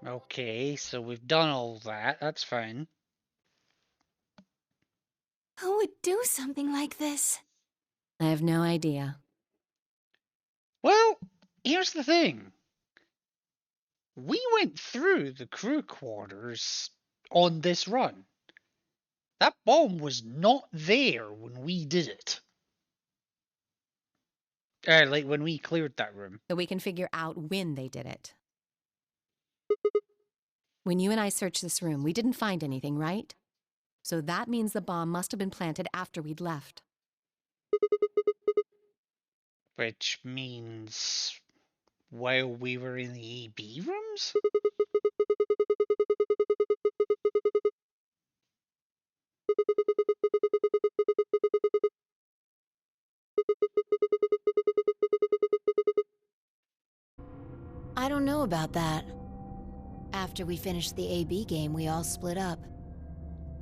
Okay, so we've done all that. That's fine. Who would do something like this? I have no idea. Well, here's the thing. We went through the crew quarters on this run. That bomb was not there when we did it. Like when we cleared that room. So we can figure out when they did it. When you and I searched this room, we didn't find anything, right? So that means the bomb must have been planted after we'd left. Which means while we were in the EB rooms? I don't know about that. After we finished the AB game, we all split up.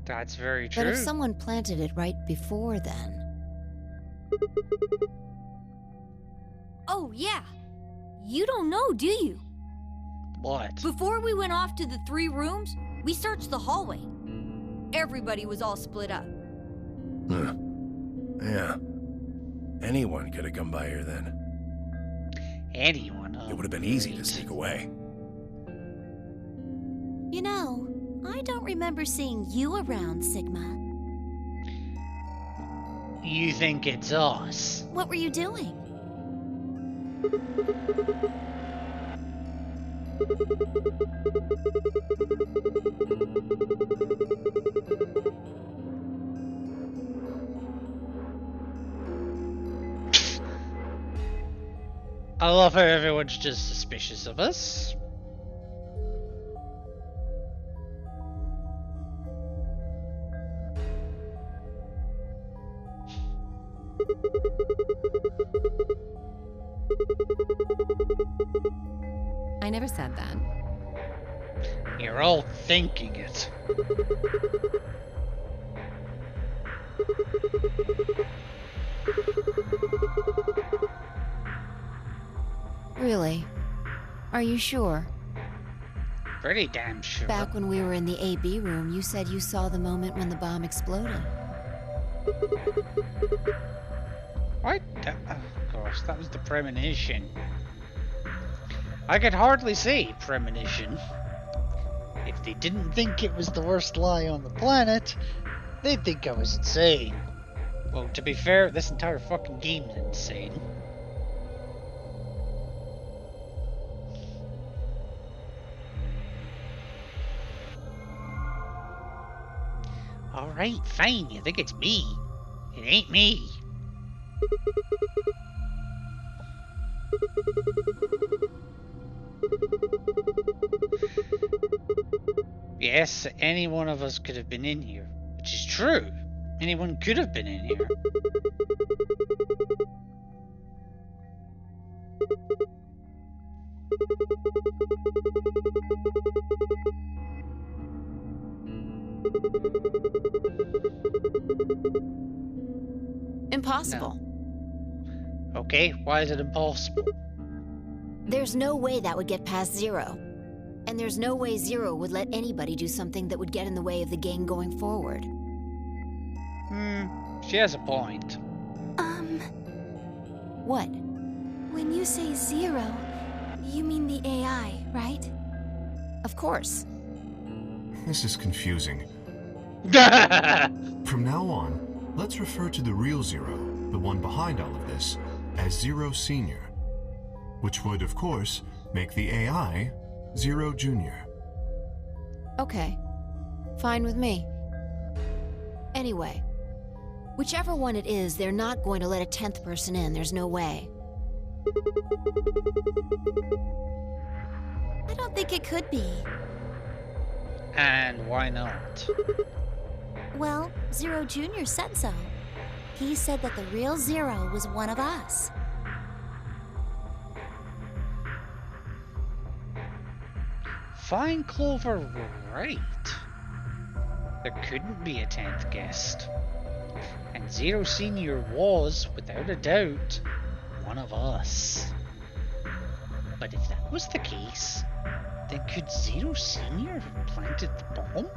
That's very true. But if someone planted it right before then... Oh, yeah. You don't know, do you? What? Before we went off to the 3 rooms, we searched the hallway. Everybody was all split up. Huh. Yeah. Anyone could have come by here then. Anyone? It would have been easy to sneak away. You know, I don't remember seeing you around, Sigma. You think it's us? What were you doing? I love how everyone's just suspicious of us. I never said that. You're all thinking it. Really? Are you sure? Pretty damn sure. Back when we were in the AB room, you said you saw the moment when the bomb exploded. What? Oh gosh, that was the premonition. I could hardly say premonition. If they didn't think it was the worst lie on the planet, they'd think I was insane. Well, to be fair, this entire fucking game's insane. Alright, fine, you think it's me. It ain't me. guess that any one of us could have been in here, which is true. Anyone could have been in here. Impossible. Okay, why is it impossible? There's no way that would get past Zero. And there's no way Zero would let anybody do something that would get in the way of the gang going forward. She has a point. What? When you say Zero, you mean the AI, right? Of course. This is confusing. From now on, let's refer to the real Zero, the one behind all of this, as Zero Senior. Which would, of course, make the AI Zero Junior. Okay. Fine with me. Anyway, whichever one it is, they're not going to let a 10th person in. There's no way. I don't think it could be. And why not? Well, Zero Jr. said so. He said that the real Zero was one of us. Fine Clover were right. There couldn't be a 10th guest. And Zero Senior was, without a doubt, one of us. But if that was the case, then could Zero Senior have planted the bomb?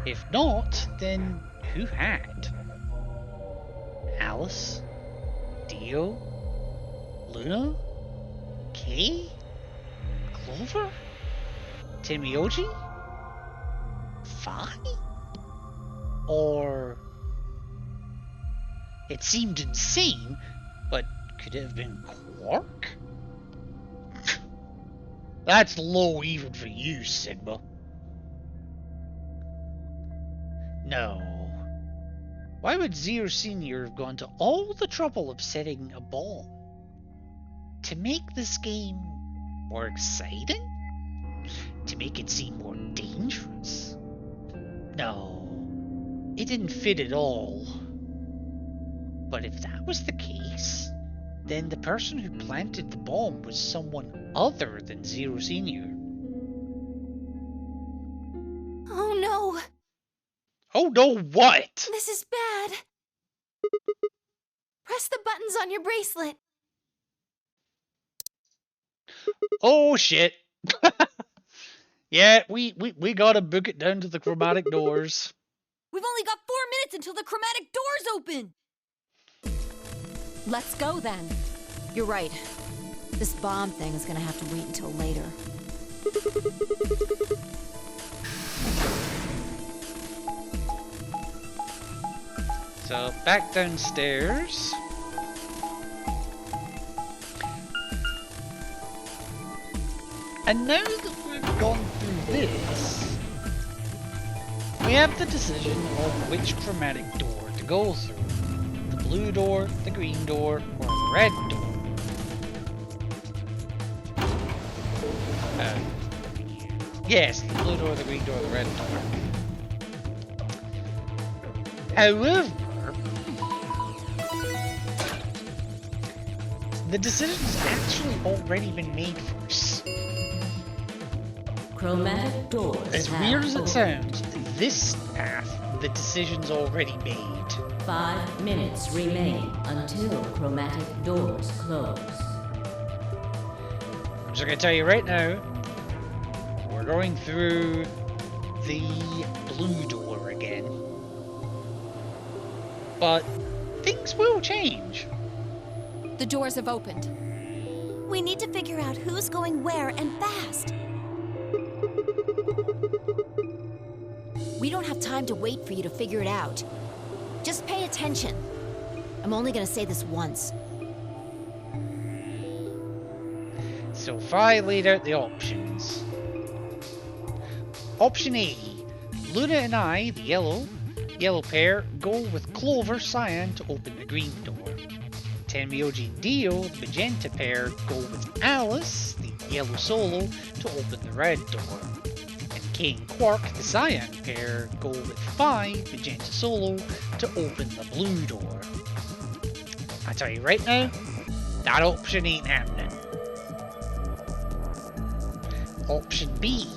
If not, then who had? Alice? Dio? Luna? Kay? Clover? Timioji? Fi? Or... It seemed insane, but could it have been Quark? That's low even for you, Sigma. No. Why would Zero Senior have gone to all the trouble of setting a bomb? To make this game more exciting? To make it seem more dangerous? No. It didn't fit at all. But if that was the case, then the person who planted the bomb was someone other than Zero Senior. Oh no! Oh no, what? This is bad. Press the buttons on your bracelet. Oh shit. Yeah, we gotta book it down to the chromatic doors. We've only got 4 minutes until the chromatic doors open. Let's go then. You're right. This bomb thing is gonna have to wait until later. So, back downstairs. And now that we've gone through this, we have the decision of which chromatic door to go through. The blue door, the green door, or the red door. Yes, the blue door, the green door, the red door. However, the decision's actually already been made for us. Chromatic doors. As weird as it sounds, this path, the decision's already made. 5 minutes remain until chromatic doors close. I'm just gonna tell you right now, we're going through the blue door again. But things will change. The doors have opened. We need to figure out who's going where and fast. We don't have time to wait for you to figure it out. Just pay attention. I'm only gonna say this once. So Fi laid out the options. Option A, Luna and I, the yellow pair, go with Clover Cyan to open the green door. Tenmyoji and Dio, the magenta pair, go with Alice, the yellow solo, to open the red door. And Kay and Quark, the cyan pair, go with Phi, Magenta Solo, to open the blue door. I tell you right now, that option ain't happening. Option B.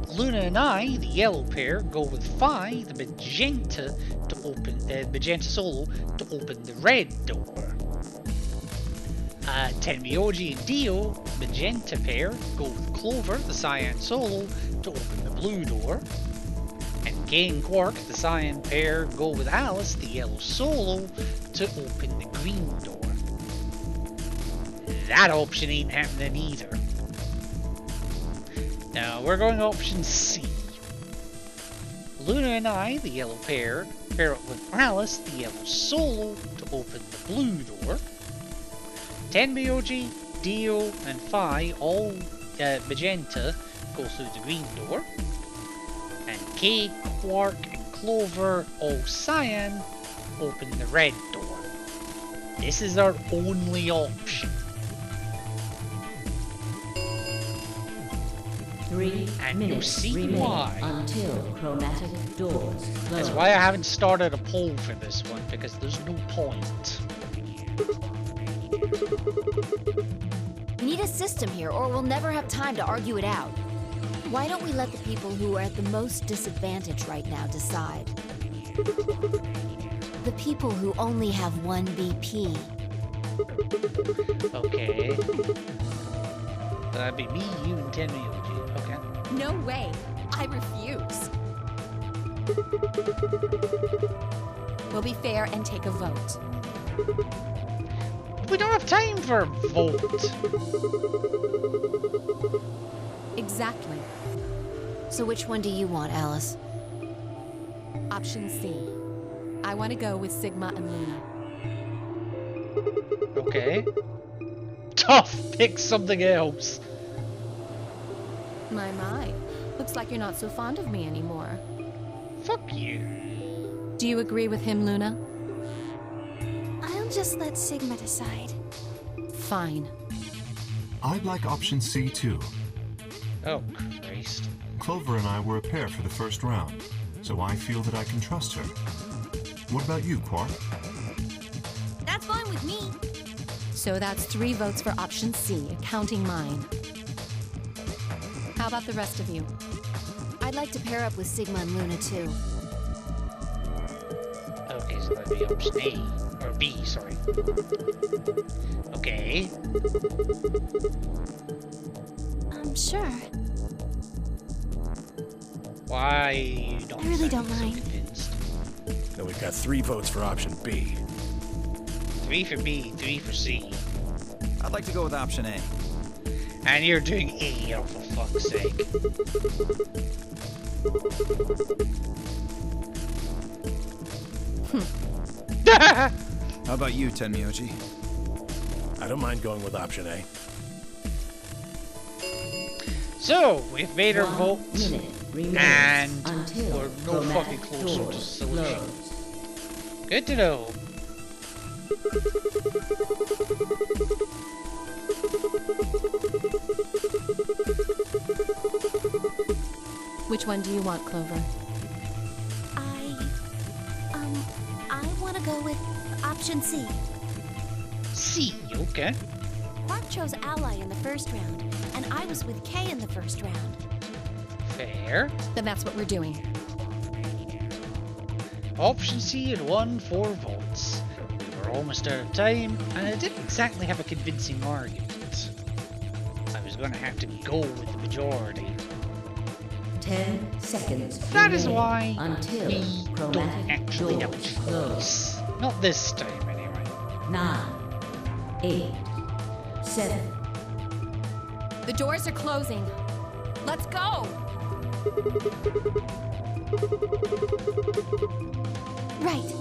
Luna and I, the yellow pair, go with Phi, the magenta, to open Magenta Solo, to open the red door. Tenmyoji and Dio, magenta pair, go with Clover, the cyan Solo, to open the blue door. And Kay and Quark, the cyan pair, go with Alice, the yellow Solo, to open the green door. That option ain't happening either. Now we're going option C. Luna and I, the yellow pair up with Alice, the yellow Solo, to open the blue door. Tenmyoji, Dio, and Phi, all magenta, go through the green door. And Kay, Quark, and Clover, all cyan, open the red door. This is our only option. 3 and you'll minutes see remain why. Until chromatic doors close. That's why I haven't started a poll for this one, because there's no point. We need a system here, or we'll never have time to argue it out. Why don't we let the people who are at the most disadvantage right now decide? The people who only have 1 BP. Okay. That'd be me, you, and Tenmyoji. Okay. No way. I refuse. We'll be fair and take a vote. We don't have time for a vote. Exactly. So which one do you want, Alice? Option C. I want to go with Sigma and Luna. Okay. Tough. Pick something else. My. Looks like you're not so fond of me anymore. Fuck you. Do you agree with him, Luna? I'll just let Sigma decide. Fine. I'd like option C too. Oh, Christ. Clover and I were a pair for the first round, so I feel that I can trust her. What about you, Quark? That's fine with me. So that's 3 votes for option C, counting mine. How about the rest of you? I'd like to pair up with Sigma and Luna too. Okay, so that'd be option A. Or B, sorry. Okay. Sure. Why don't I really don't so mind. convinced? Now we've got 3 votes for option B. 3 for B, 3 for C. I'd like to go with option A. And you're doing A, oh for fuck's sake. How about you, Tenmyoji? I don't mind going with option A. So, we've made our vote, and until we're no fucking closer to solution. Good to know. Which one do you want, Clover? I want to go with option C. C, okay. Quark chose Ally in the first round, and I was with Kay in the first round. Fair. Then that's what we're doing. Option C had won 4 votes. We were almost out of time, and I didn't exactly have a convincing argument. I was going to have to go with the majority. 10 seconds. That is why until we don't chromatic actually have a doors choice. Not this time, anyway. 9, 8, 7. The doors are closing. Let's go! Right.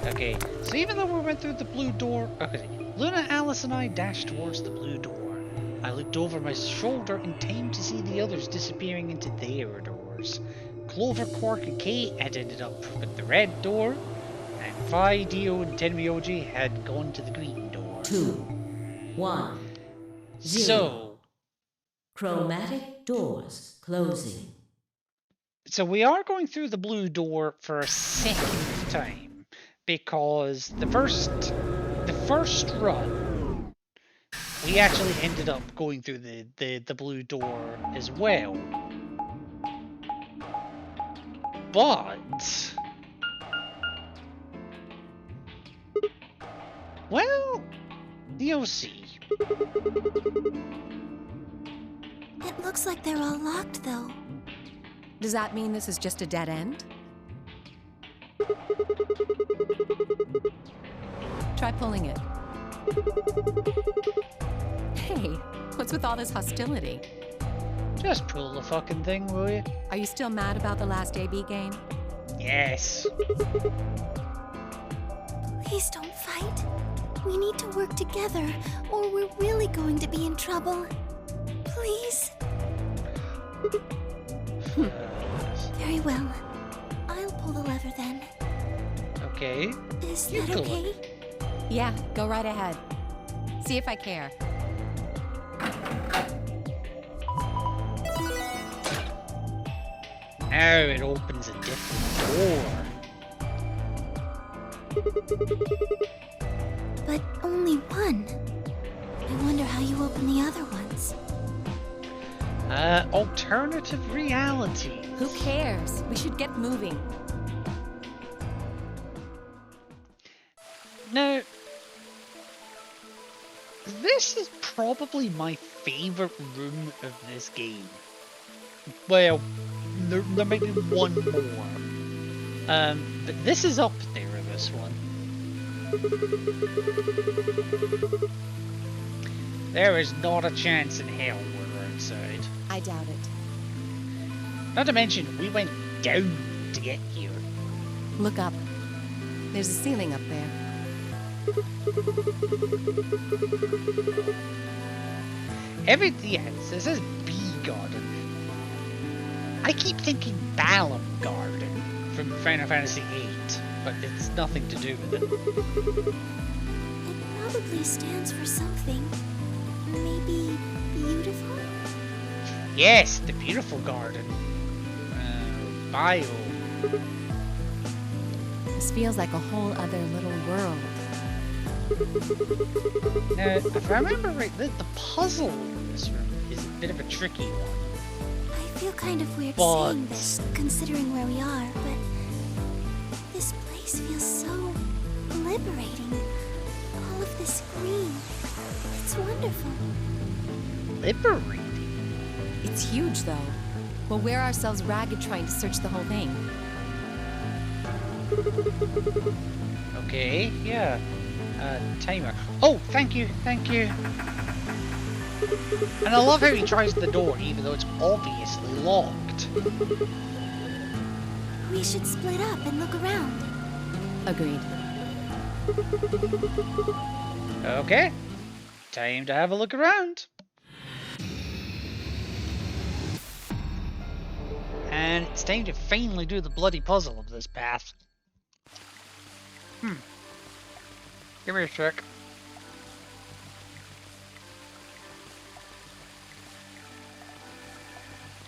Okay, so even though we went through the blue door... Okay, Luna, Alice, and I dashed towards the blue door. I looked over my shoulder in time to see the others disappearing into their doors. Clover, Quark, and Kay had ended up at the red door, and Phi, Dio, and Tenmyoji had gone to the green door. 2, 1, 0. So, Chromatic doors closing. So we are going through the blue door for a second time because the first run we actually ended up going through the blue door as well. But well, you'll see. It looks like they're all locked, though. Does that mean this is just a dead end? Try pulling it. Hey, what's with all this hostility? Just pull the fucking thing, will you? Are you still mad about the last AB game? Yes. Please don't fight. We need to work together, or we're really going to be in trouble. Please. Very well. I'll pull the lever then. Okay. Is You that go. okay? Yeah, go right ahead. See if I care. Now it opens a different door. But only one. I wonder how you open the other ones. Alternative reality. Who cares? We should get moving. Now, this is probably my favorite room of this game. Well, there may be one more. But this is up there, this one. There is not a chance in hell we're outside. I doubt it. Not to mention, we went down to get here. Look up. There's a ceiling up there. Yes, this is Bee Garden. I keep thinking Balam Garden from Final Fantasy VIII, but it's nothing to do with it. It probably stands for something. Maybe beautiful? Yes, the beautiful garden. Bio. This feels like a whole other little world. Now, if I remember right, the puzzle in this room is a bit of a tricky one. I feel kind of weird But- saying this, considering where we are, but this place feels so liberating. All of this green. It's wonderful. Liberating? It's huge, though. We'll wear ourselves ragged trying to search the whole thing. Okay, yeah. Timer. Oh, thank you, thank you. And I love how he tries the door, even though it's obviously locked. We should split up and look around. Agreed. Okay. Time to have a look around. And it's time to finally do the bloody puzzle of this path. Give me a sec.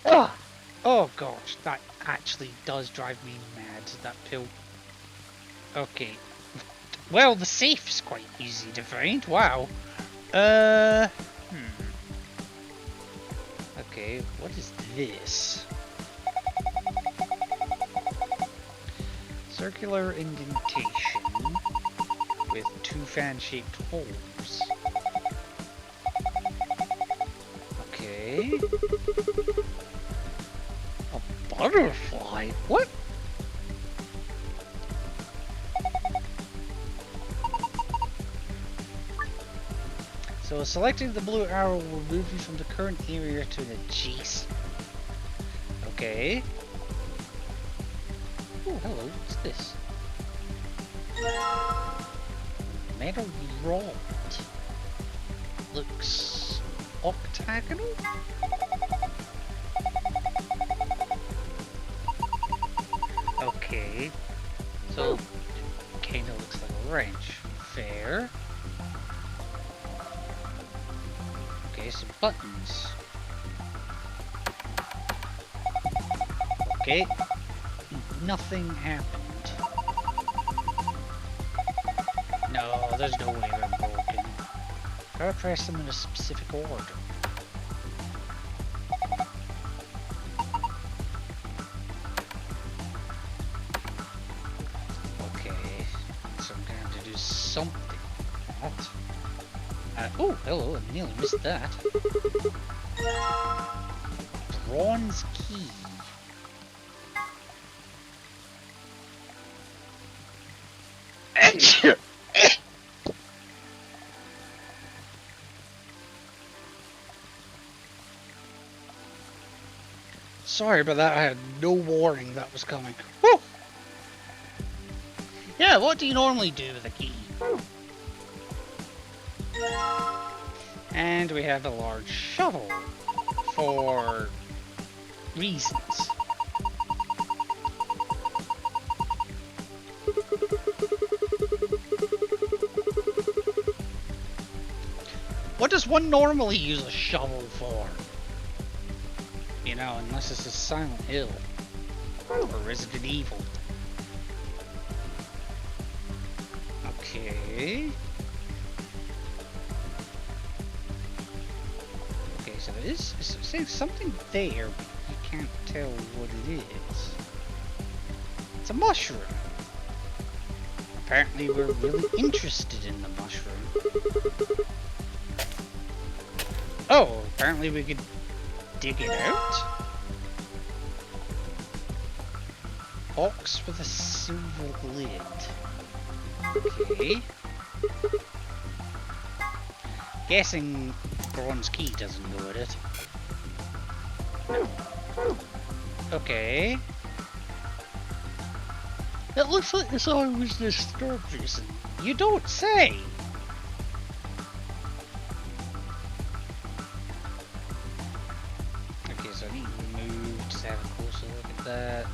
Oh! Oh gosh, that actually does drive me mad, that pill. Okay. Well, the safe's quite easy to find, wow. Okay, what is this? Circular indentation with two fan-shaped holes. Okay. A butterfly? What? So selecting the blue arrow will move you from the current area to an adjacent. Okay. Oh, hello, what's this? Metal rod. Looks octagonal? Okay. So, kinda looks like a wrench. Fair. Okay, some buttons. Okay. Nothing happened. No, there's no way they're broken. Gotta press them in a specific order. Okay, so I'm gonna have to do something like that. Oh, hello, I nearly missed that. Bronze key. Sorry about that, I had no warning that was coming. Woo! Yeah, what do you normally do with a key? And we have a large shovel for reasons. What does one normally use a shovel for? You know, unless this is Silent Hill or Resident Evil. Okay. Okay, so there is something there, but you can't tell what it is. It's a mushroom. Apparently we're really interested in the mushroom. Oh, apparently we could dig it out? Box with a silver lid. Okay. Guessing bronze key doesn't go with it. No. Okay. It looks like this eye was disturbed recently. You don't say! Okay, so I need to move, just have a closer look at that.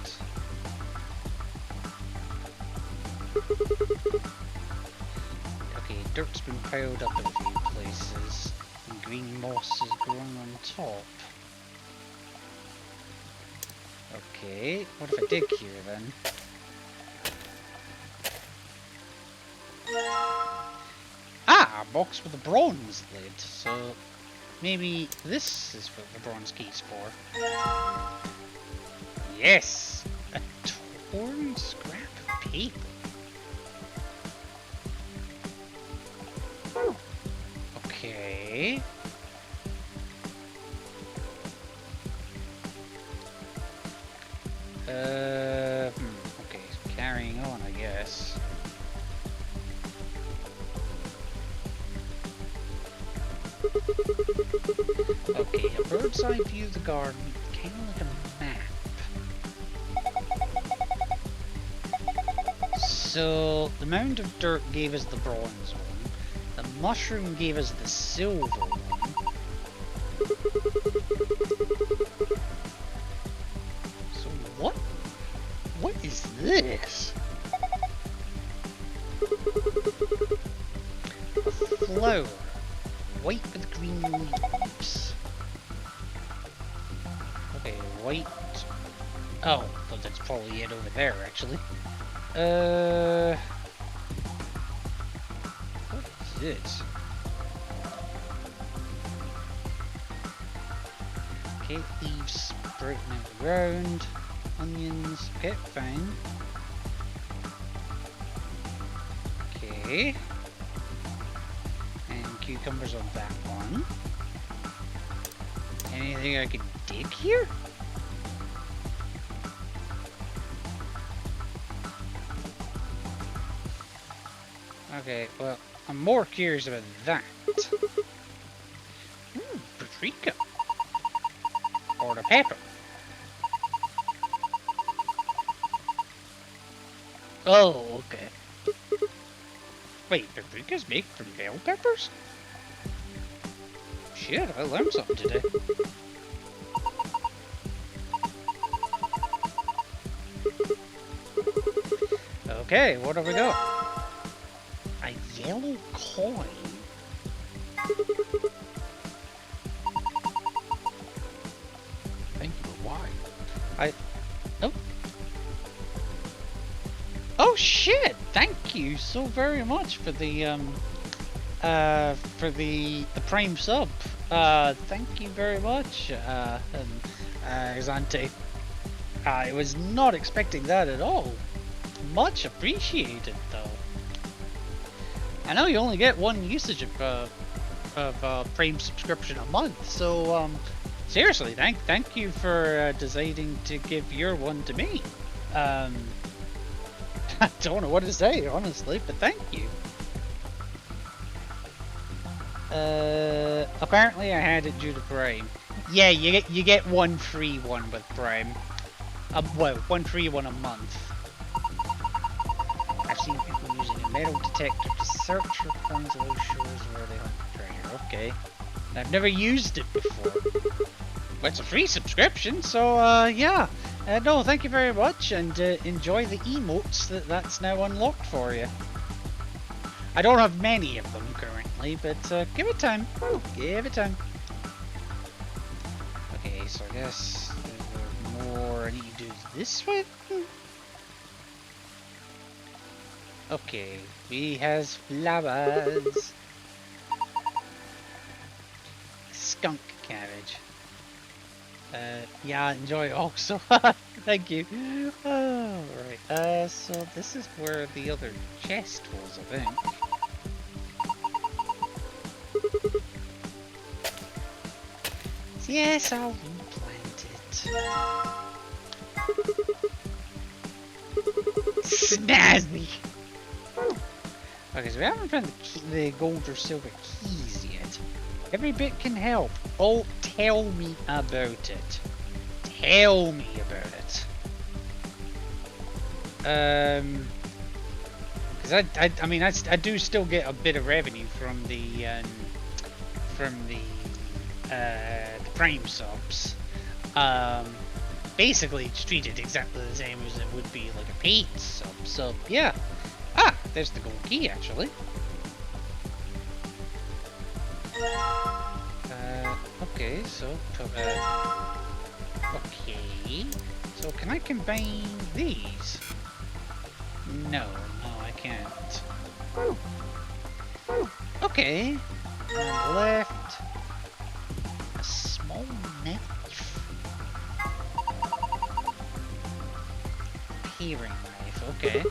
Okay, dirt's been piled up in a few places, and green moss is growing on top. Okay, what if I dig here then? Ah, a box with a bronze lid, so maybe this is what the bronze key's for. Yes! A torn scrap of paper. Okay. Okay, carrying on, I guess. Okay, a bird's eye view of the garden, kind of like a map. So, the mound of dirt gave us the bronze one, the mushroom gave us the silver one. So what is this? A flower, white with green leaves. Okay, white. Oh, well, that's probably it over there, actually. What is it? Okay, leaves sprouting out the ground. Onions. Okay, fine. Okay. And cucumbers on that one. Anything I can dig here? Okay, well, I'm more curious about that. Ooh, paprika. Or the pepper. Oh, okay. Wait, paprika's made from bell peppers? Shit, I learned something today. Okay, what have we got? A yellow coin. Thank you. Why? yeah, thank you so very much for the Prime sub. Thank you very much, Xante. I was not expecting that at all. Much appreciated, though. I know you only get one usage of Prime subscription a month, so seriously, thank you for deciding to give your one to me. I don't know what to say, honestly, but thank you. Apparently I had it due to Prime. Yeah, you get one free one with Prime. Well, one free one a month. I've seen people using a metal detector to search for coins of those shows where they hunt treasure. Okay. I've never used it before. But it's a free subscription, so yeah. No, thank you very much, and enjoy the emotes that's now unlocked for you. I don't have many of them currently, but give it time. Give it time. Okay, so I guess there's more I need to do this with. Okay, he has flowers. Skunk cabbage. Yeah, enjoy also. Thank you. Alright, so this is where the other chest was, I think. Yes, I'll replant it. Snazzy! Okay, so we haven't found the gold or silver keys yet. Every bit can help. Oh, tell me about it. Tell me about it. Because I mean, I do still get a bit of revenue from the Prime subs. Basically, it's treated exactly the same as it would be like a paid sub. So yeah. Ah, there's the gold key actually. Okay, so okay. So can I combine these? No, I can't. Okay. And left a small knife. Paring knife, okay.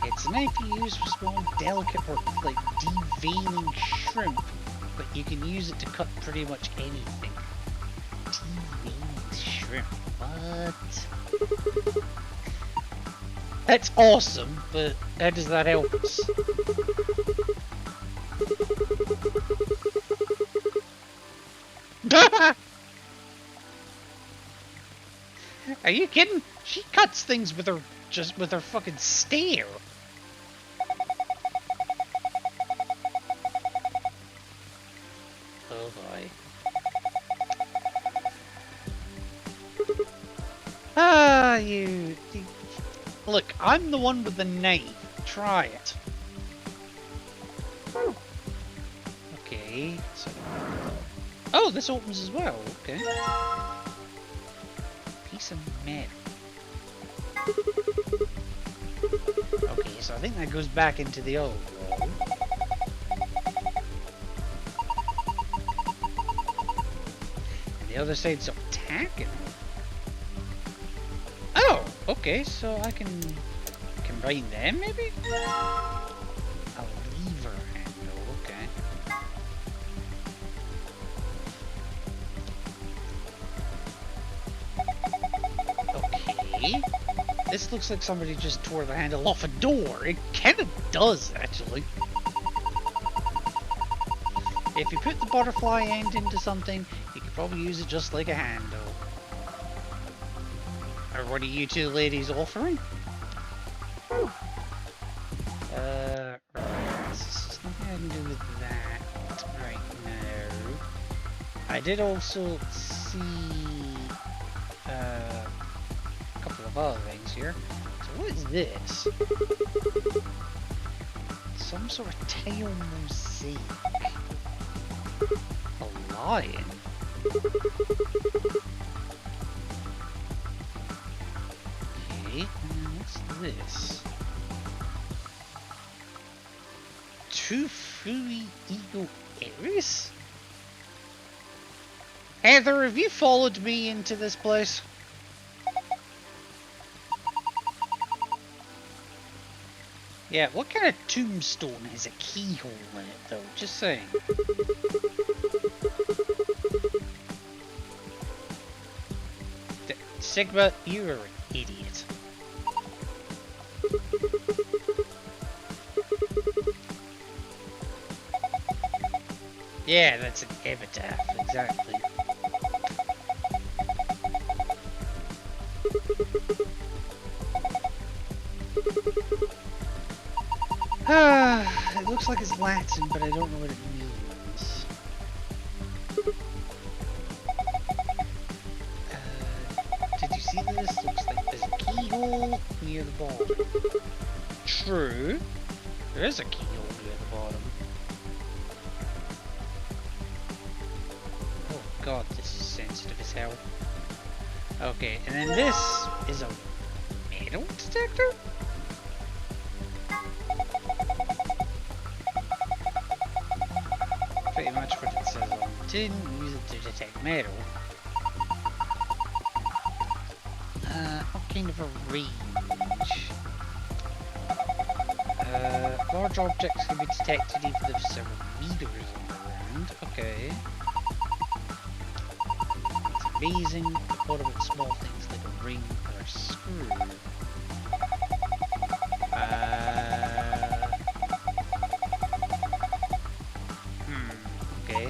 It's a knife you use for small, delicate work like deveining shrimp, but you can use it to cut pretty much anything. Deveining shrimp, what? That's awesome, but how does that help us? Are you kidding? She cuts things with her, just with her fucking stare. Oh boy. Ah, you... Look, I'm the one with the knife. Try it. Okay, so... Oh, this opens as well. Okay. Piece of metal. Okay, so I think that goes back into the old wall. And the other side's attacking. Oh, okay, so I can combine them maybe? A lever handle, okay. Okay. This looks like somebody just tore the handle off a door. It kind of does, actually. If you put the butterfly end into something, you could probably use it just like a handle. Or what are you two ladies offering? Right. There's nothing I can do with that right now. I did also see a couple of other things here. So what is this? Some sort of tail mosaic. A lion? Okay, and what's this? Two Fui Eagle Aries? Heather, have you followed me into this place? Yeah, what kind of tombstone has a keyhole in it, though? Just saying. Sigma, you're an idiot. Yeah, that's an epitaph, exactly. It looks like it's Latin, but I don't know what it means. Did you see this? Looks like there's a keyhole near the bottom. True. There is a keyhole near the bottom. Oh god, this is sensitive as hell. Okay, and then this is a metal detector? Pretty much what it says on the tin. Use it to detect metal. What kind of a range? Large objects can be detected even if several meters on the ground. Okay. It's amazing. What about small things like a ring or a screw? Okay.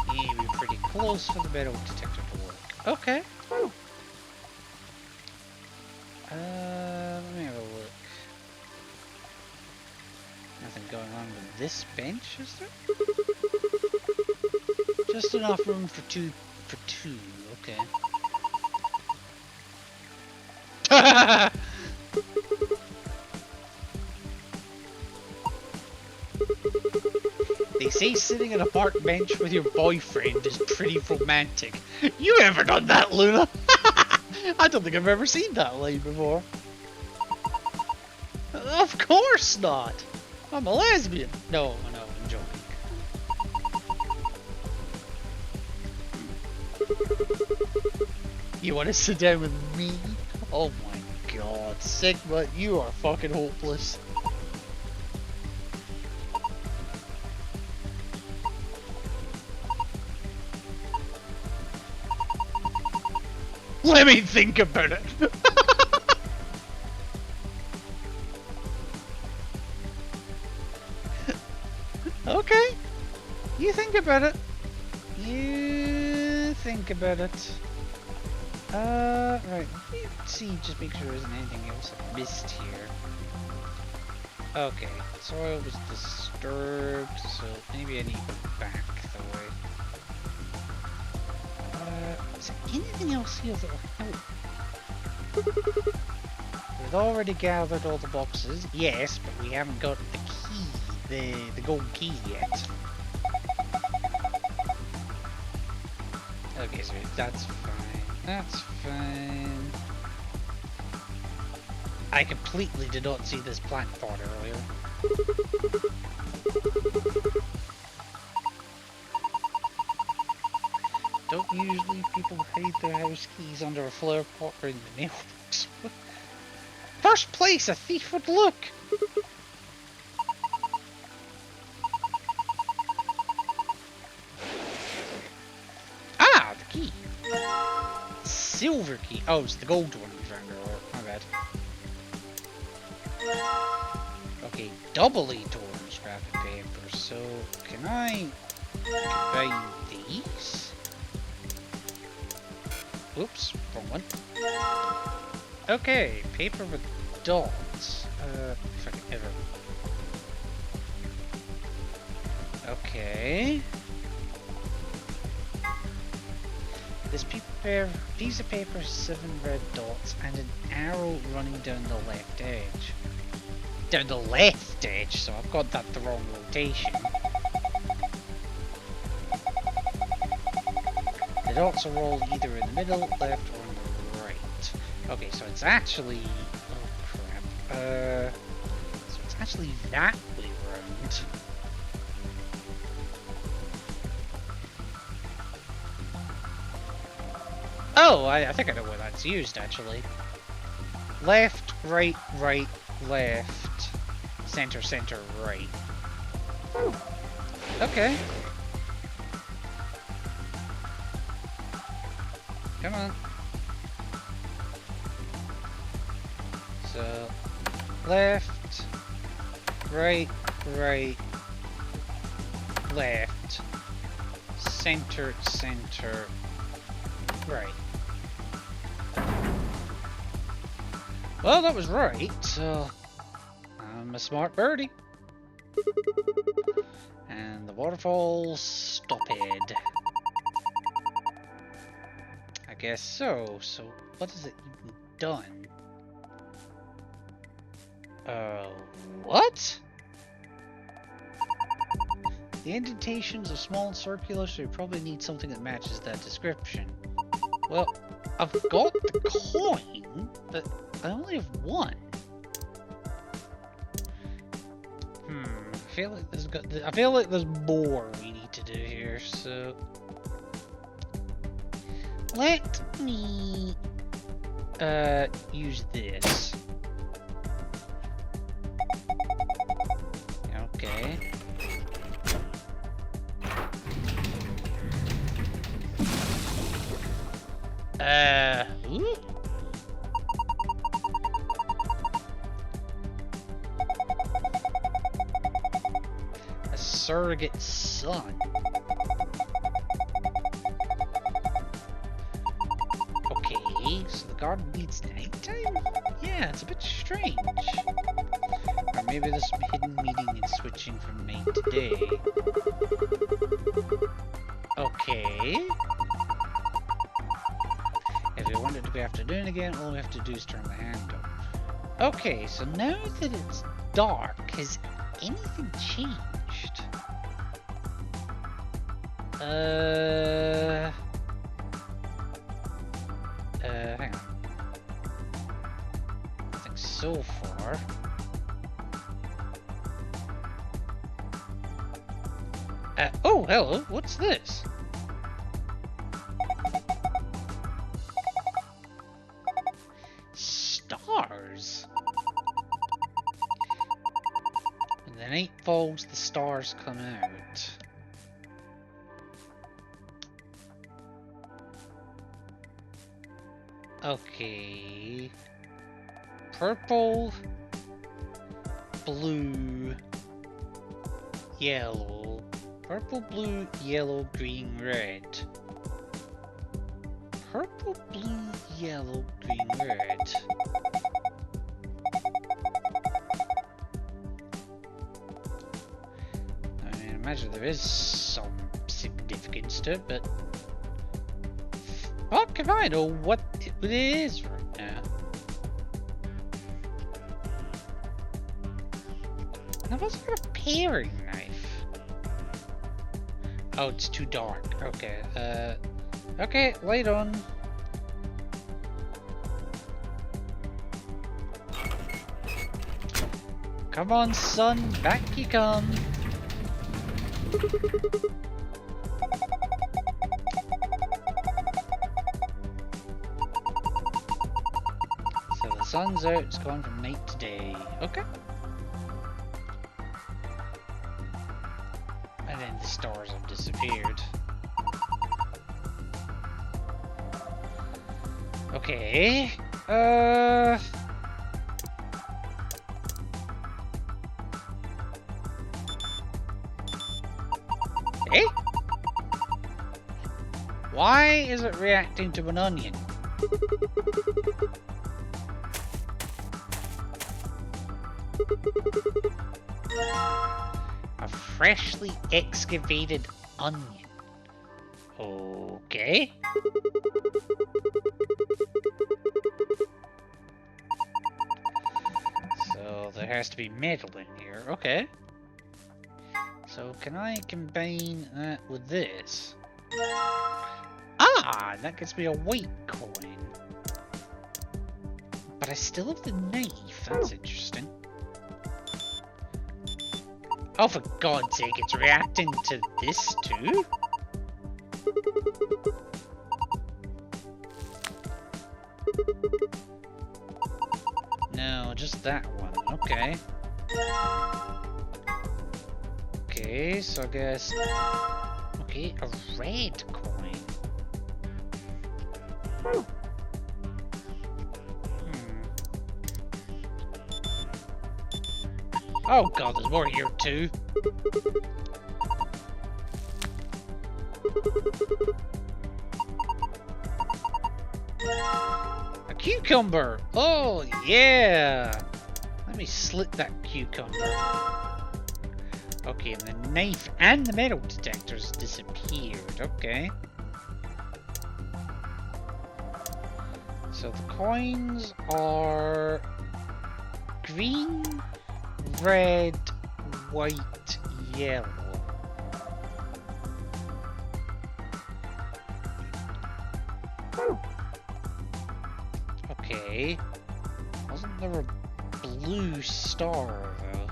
You need to be pretty close for the metal detector to work. Okay. Oh. Let me have a look. Nothing going on with this bench, is there? Just enough room for two. Okay. They say sitting on a park bench with your boyfriend is pretty romantic. You ever done that, Luna? I don't think I've ever seen that line before. Of course not. I'm a lesbian. No, I'm joking. You want to sit down with me? Oh my god, Sigma, you are fucking hopeless. Let me think about it. Okay. You think about it. You think about it. Right. Let's see, just make sure there isn't anything else I missed here. Okay. Soil was disturbed, so maybe I need to go back the way. Is there anything else here that will help? We've already gathered all the boxes, yes, but we haven't got the key, the gold key yet. Okay, so that's fine. That's fine. I completely did not see this plant pot earlier. Don't usually people hide their house keys under a flower pot or in the mailbox. First place a thief would look! Ah, the key! Silver key. Oh, it's the gold one we found earlier. My bad. Okay, doubly towards wrapping paper. So, can I buy these? Oops, wrong one. Okay, paper with dots. If I can ever. Okay. This piece of paper has 7 red dots and an arrow running down the left edge. Down the left edge, so I've got that the wrong rotation. The dots are all either in the middle, left, or on the right. Okay, so it's actually... Oh, crap. So it's actually that way around. Oh, I think I know where that's used, actually. Left, right, right, left. Center, center, right. Okay. Come on. So, left, right, right, left, center, center, right. Well, that was right, so I'm a smart birdie. And the waterfall stopped. I guess so. So, what has it even done? What? The indentations are small and circular, so you probably need something that matches that description. Well, I've got the coin, but I only have one. I feel like there's more we need to do here, so let me use this. Okay. Ooh. A surrogate son. Okay, so the garden needs nighttime? Yeah, it's a bit strange. Or maybe there's some hidden meaning in switching from night to day. Okay. If we want it to be afternoon again, all we have to do is turn the handle. Okay, so now that it's dark, has anything changed? Hang on. Nothing so far. Oh, hello, what's this? Stars? When the night falls, the stars come out. Okay. Purple, blue, yellow. Purple, blue, yellow, green, red. Purple, blue, yellow, green, red. I mean, I imagine there is some significance to it, but fuck if I know what it is right now. Now what's got a paring knife? Oh, it's too dark. Okay, okay, light on. Come on, son, back you come. So the sun's out, it's gone from night to day. Okay. And then the stars have disappeared. Okay. Eh? Why is it reacting to an onion? A freshly excavated onion. Okay. So there has to be metal in here. Okay. So can I combine that with this? Ah, that gets me a white coin. But I still have the knife. That's interesting. Oh, for God's sake, it's reacting to this too? No, just that one. Okay. Okay, so I guess... Okay, a red coin. Oh God, there's more here too. A cucumber! Oh yeah! Let me slit that cucumber. Okay, and the knife and the metal detectors disappeared. Okay. So the coins are green, red, white, yellow. Okay. Wasn't there a blue star though?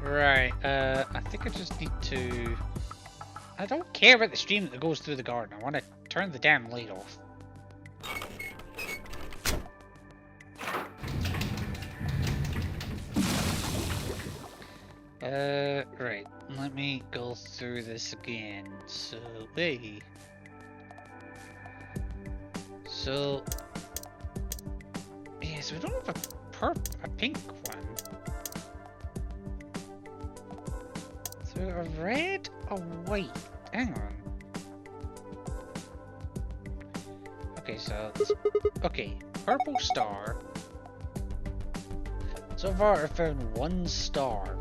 Right, I think I just need to... I don't care about the stream that goes through the garden. I want to turn the damn light off. Right. Let me go through this again. So, hey. So... Yeah, so we don't have a pink one. So a red, a white. Hang on. Okay, so okay, purple star. So far I found one star.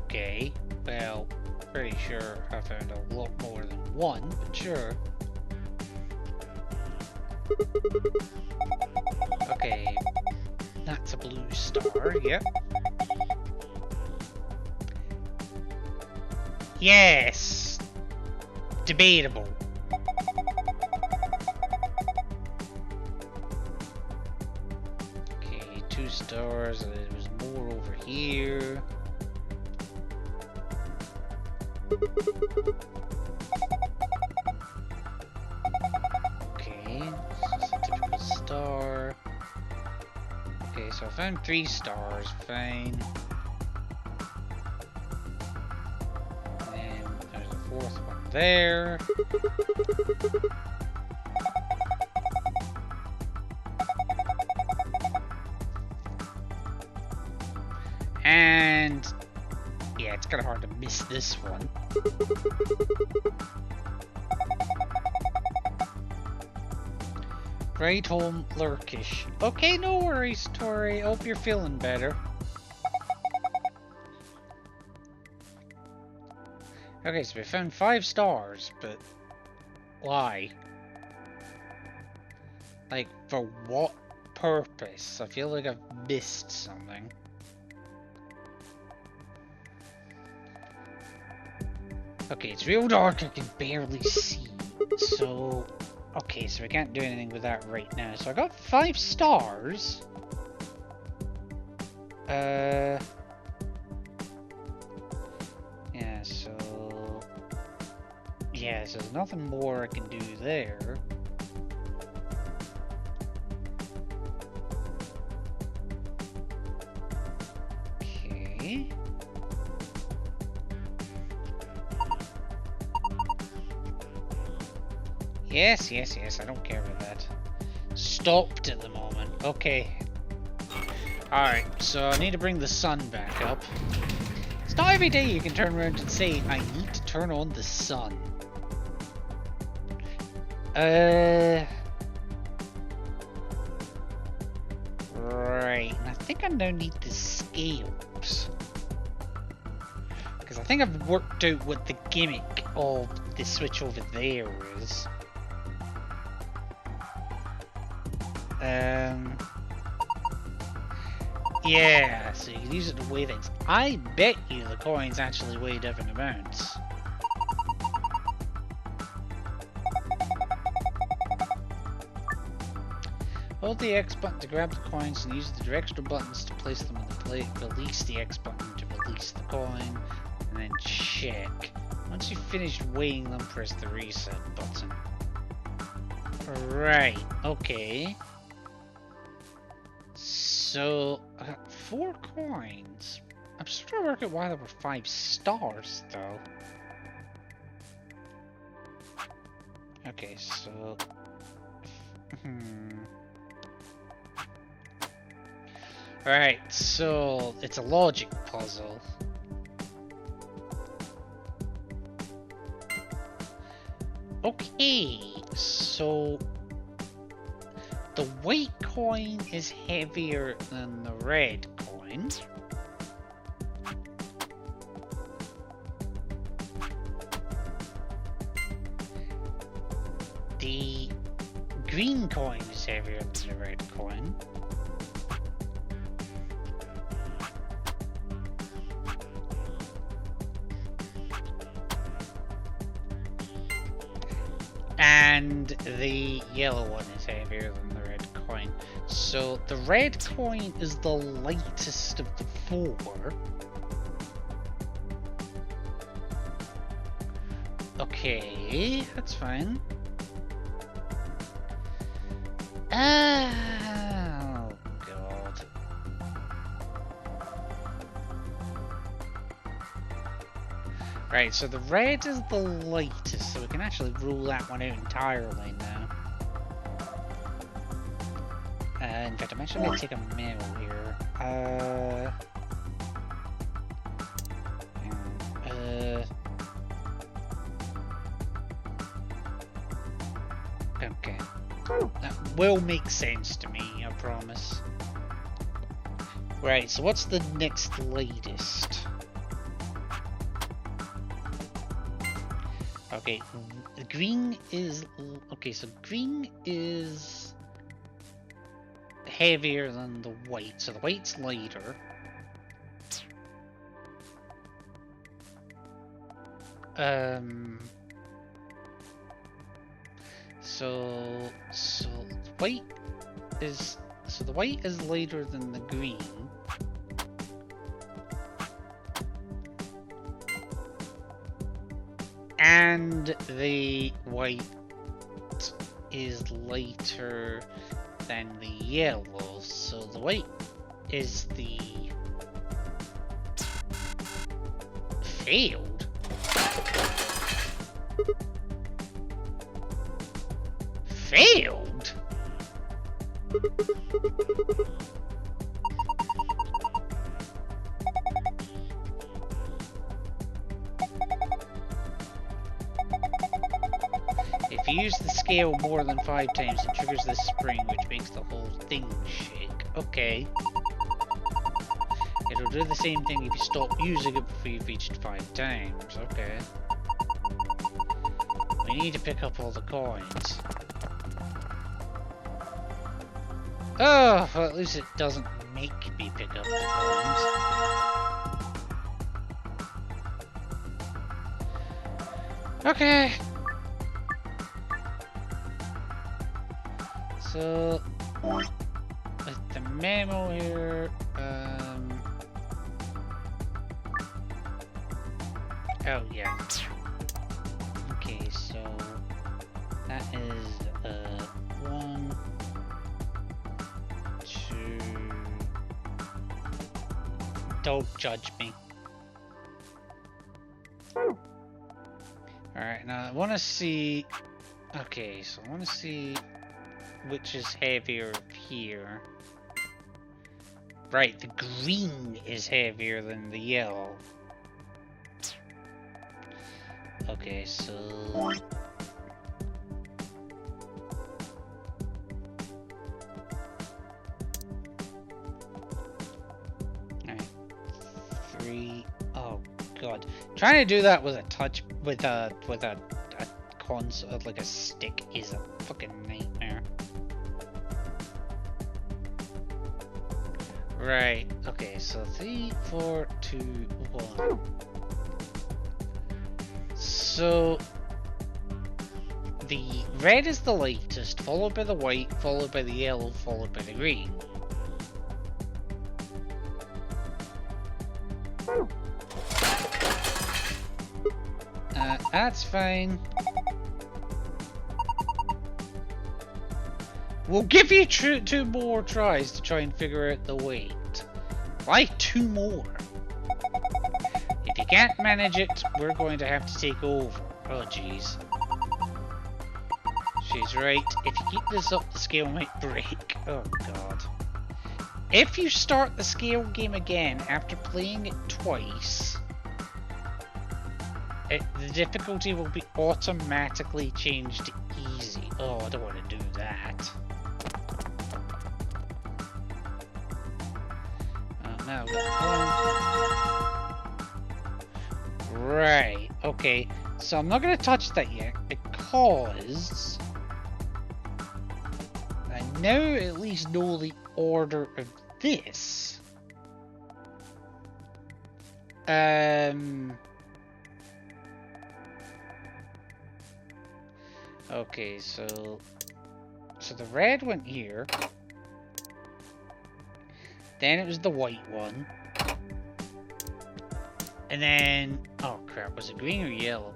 Okay, well, pretty sure I found a lot more than one, but sure. Okay, that's a blue star, yep. Yes! Debatable. Okay, 2 stars, there was more over here. Okay, this is a typical star. Okay, so I found 3 stars, fine. Fourth one there. And yeah, it's kind of hard to miss this one. Right home lurkish. Okay, no worries, Tori. Hope you're feeling better. Okay, so we found 5 stars, but why? Like, for what purpose? I feel like I've missed something. Okay, it's real dark, I can barely see. So, okay, so we can't do anything with that right now. So I got 5 stars. Yeah, so... Yeah, so there's nothing more I can do there. Okay. Yes, yes, yes, I don't care about that. Stopped at the moment. Okay. Alright, so I need to bring the sun back up. It's not every day you can turn around and say, I need to turn on the sun. Right, and I think I now need the scales. Because I think I've worked out what the gimmick of the switch over there is. Yeah, so you can use it to weigh things. I bet you the coins actually weigh different amounts. Hold the X button to grab the coins and use the directional buttons to place them in the plate. Release the X button to release the coin, and then check. Once you've finished weighing them, press the reset button. Right, okay. So, I got 4 coins. I'm still trying to work out why there were 5 stars, though. Okay, so... Alright, so it's a logic puzzle. Okay, so the white coin is heavier than the red coin. The green coin is heavier than the red coin. And the yellow one is heavier than the red coin. So the red coin is the lightest of the 4. Okay, that's fine. Oh, God. Right, so the red is the lightest, so we can actually rule that one out entirely now. In fact, I'm actually going to take a memo here. Okay. That will make sense to me, I promise. Right, so what's the next latest? Okay, green is... Okay, so green is heavier than the white, so the white's lighter. So the white is lighter than the green. And the white is lighter than the yellow, so the white is the failed. Failed? If you use the scale more than 5 times, it triggers this spring, which makes the whole thing shake. Okay. It'll do the same thing if you stop using it before you've reached 5 times. Okay. We need to pick up all the coins. Oh, well, at least it doesn't make me pick up the coins. Okay. So, with the memo here, oh yeah. Okay, so that is 1, 2. Don't judge me. Alright, now I want to see. Okay, so I want to see which is heavier here. Right, the green is heavier than the yellow. Okay, so... Alright. 3... Oh, God. Trying to do that with a touch... with a console, like a stick, is a fucking nightmare. Right. Okay, so 3, 4, 2, 1. So the red is the lightest, followed by the white, followed by the yellow, followed by the green. That's fine. We'll give you two more tries to try and figure out the weight. Why 2 more? If you can't manage it, we're going to have to take over. Oh jeez. She's right. If you keep this up, the scale might break. Oh god. If you start the scale game again after playing it twice, the difficulty will be automatically changed to easy. Oh, I don't want to do that. Now right. Okay. So I'm not going to touch that yet because I now at least know the order of this. Okay, so the red went here. Then it was the white one. And then, oh crap, was it green or yellow?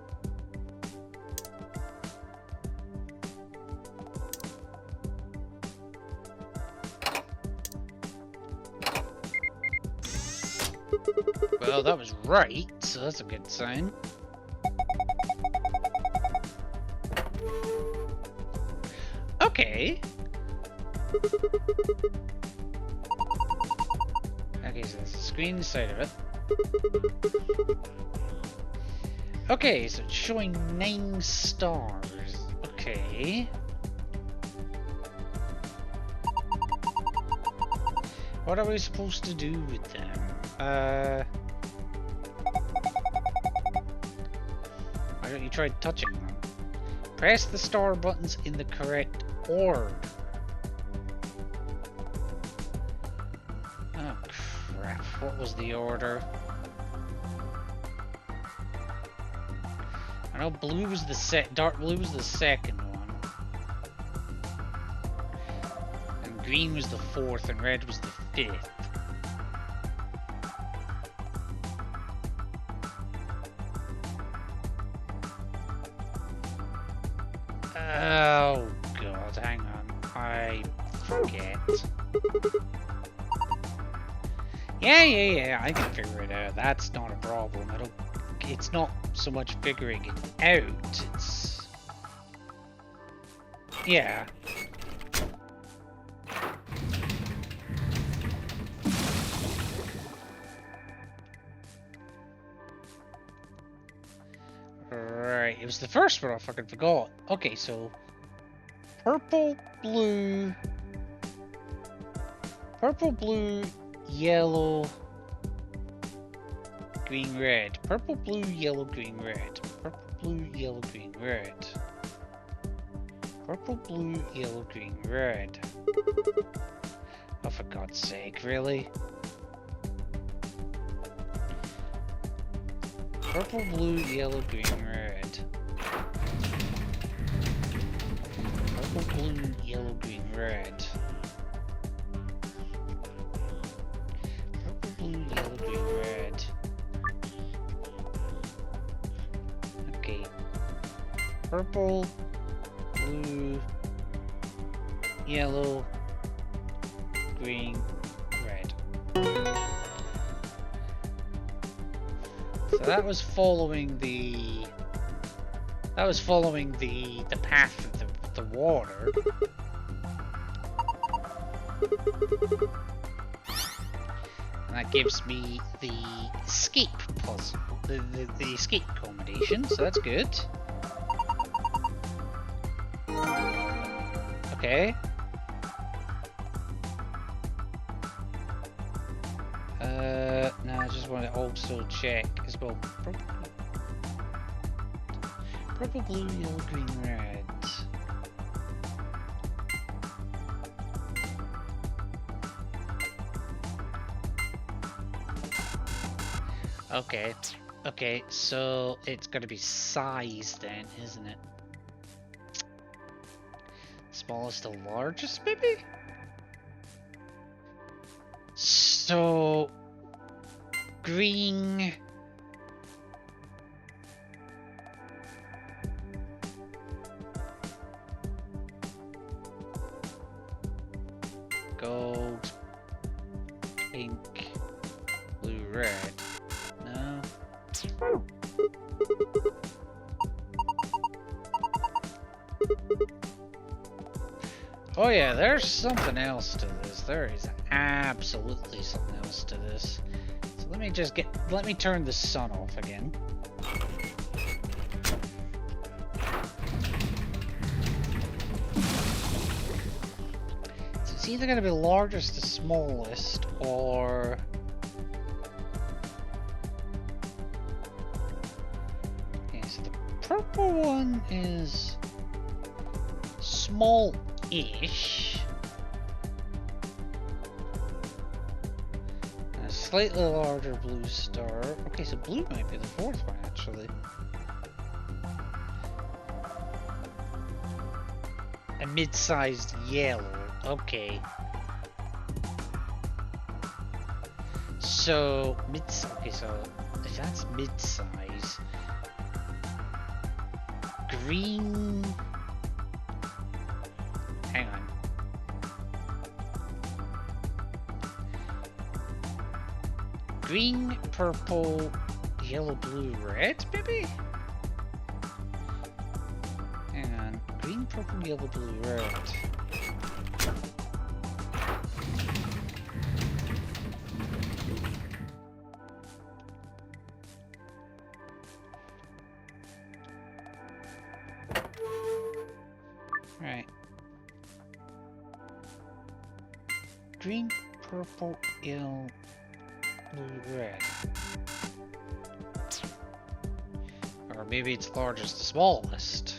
Well, that was right, so that's a good sign. Okay. Okay, so there's a screen inside of it. Okay, so it's showing 9 stars. Okay. What are we supposed to do with them? Why don't you try touching them? Press the star buttons in the correct order. Oh crap, what was the order? I know blue was the dark blue was the second one. And green was the 4th and red was the 5th. Oh god, hang on. I forget. Yeah, I can figure it out. That's not a problem. It's not so much figuring it out, it's... Yeah. Right, it was the first one I fucking forgot. Okay, so... Purple, blue, yellow, green, red. Purple, blue, yellow, green, red. Purple, blue, yellow, green, red. Purple, blue, yellow, green, red. Oh, for God's sake, really? Purple, blue, yellow, green, red. Purple, blue, yellow, green, red. Purple, blue, yellow, green, red. Okay. Purple, blue, yellow, green, red. So that was following the path of the water. And that gives me the escape puzzle, the escape combination, so that's good. Okay. No, I just want to also check as well. Purple, blue, yellow, green, red. Okay. Okay, so it's gotta be size then, isn't it? Smallest to largest, maybe? So... green... gold... pink... blue, red. No? Oh yeah, there's something else to this. There is absolutely something else to this. So let me turn the sun off again. So it's either gonna be largest to smallest, or... okay, so the purple one is small-ish. And a slightly larger blue star. Okay, so blue might be the fourth one, actually. A mid-sized yellow. Okay. So, okay, so if that's mid-size, green... hang on. Green, purple, yellow, blue, red, maybe? Hang on. Green, purple, yellow, blue, red. Right. Green, purple, yellow, blue, red. Or maybe it's largest to smallest.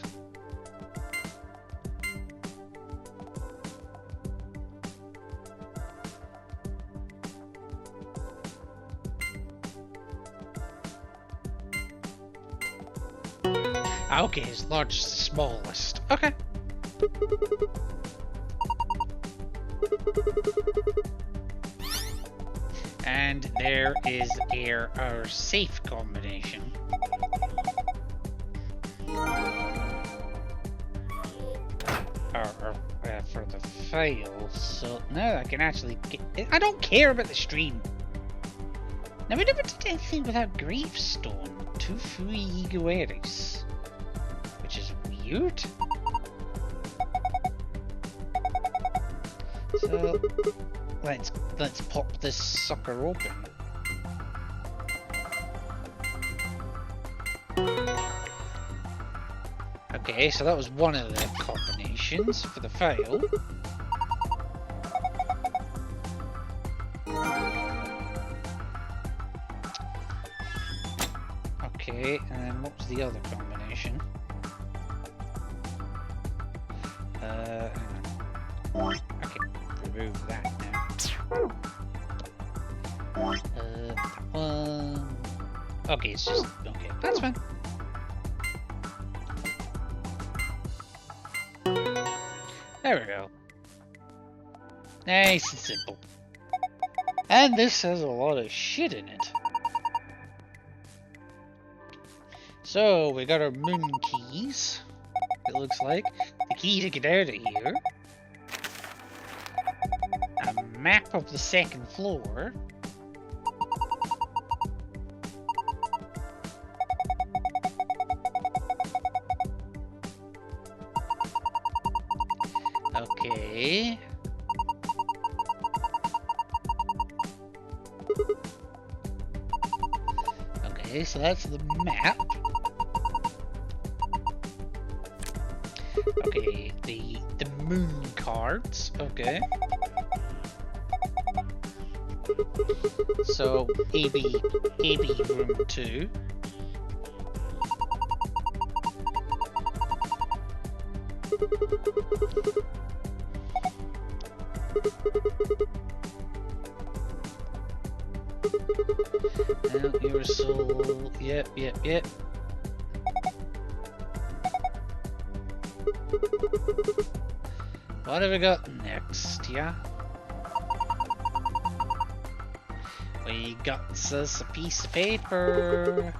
Okay, it's largest to smallest. Okay. And there is our safe combination. For the fail, so now I can actually get... I don't care about the stream. Now we never did anything without gravestone. 2 free Igueris. Which is weird. So let's pop this sucker open. Okay, so that was one of the combinations for the fail. Okay, and then what was the other combination? Hang on. Okay, remove that now. That one. Okay, it's just okay. That's fine. There we go. Nice and simple. And this has a lot of shit in it. So we got our moon keys. It looks like the key to get out of here. A map of the second floor. Okay. Okay, so that's the map. Okay, the moon cards. Okay. So AB room 2. Now you're so Yep. What have we got next, yeah? We got us a piece of paper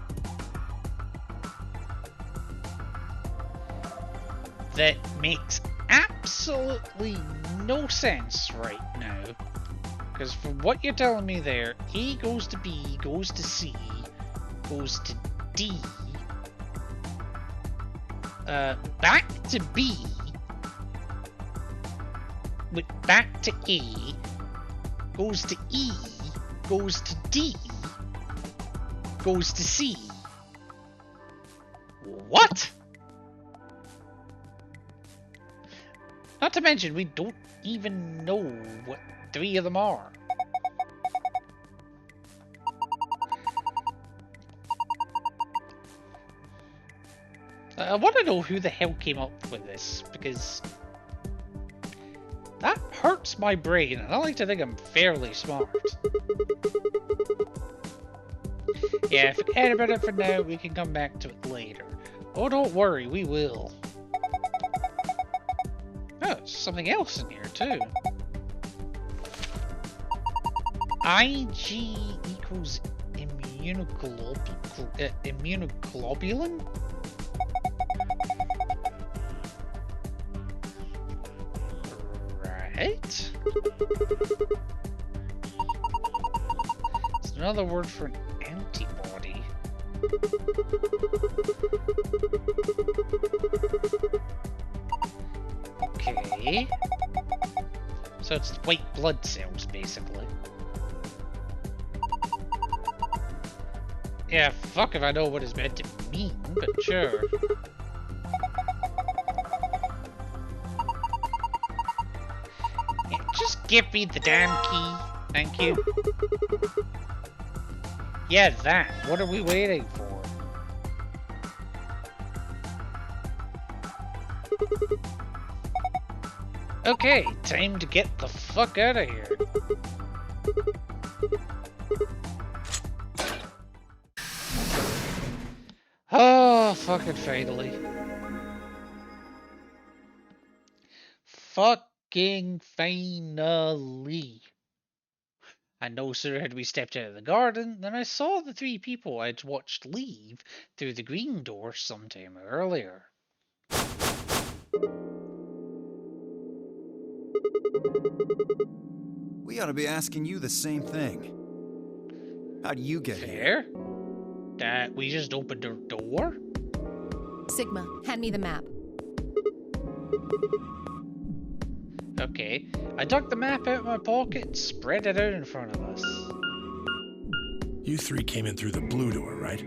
that makes absolutely no sense right now. Because from what you're telling me there, A goes to B, goes to C, goes to D, back to B, with back to A, goes to E, goes to D, goes to C. What? Not to mention, we don't even know what 3 of them are. I want to know who the hell came up with this, because that hurts my brain, and I like to think I'm fairly smart. Yeah, forget about it for now, we can come back to it later. Oh, don't worry, we will. Oh, there's something else in here, too. IG equals immunoglobulin? Right? It's another word for an antibody. Okay. So it's white blood cells, basically. Yeah, fuck if I know what it's meant to mean, but sure. Yeah, just give me the damn key. Thank you. Yeah, that. What are we waiting for? Okay, time to get the fuck out of here. Oh, fucking finally. Fucking finally. And no sooner had we stepped out of the garden than I saw the 3 people I'd watched leave through the green door sometime earlier. We ought to be asking you the same thing. How'd you get here? That we just opened a door? Sigma, hand me the map. Okay, I took the map out of my pocket and spread it out in front of us. You 3 came in through the blue door, right?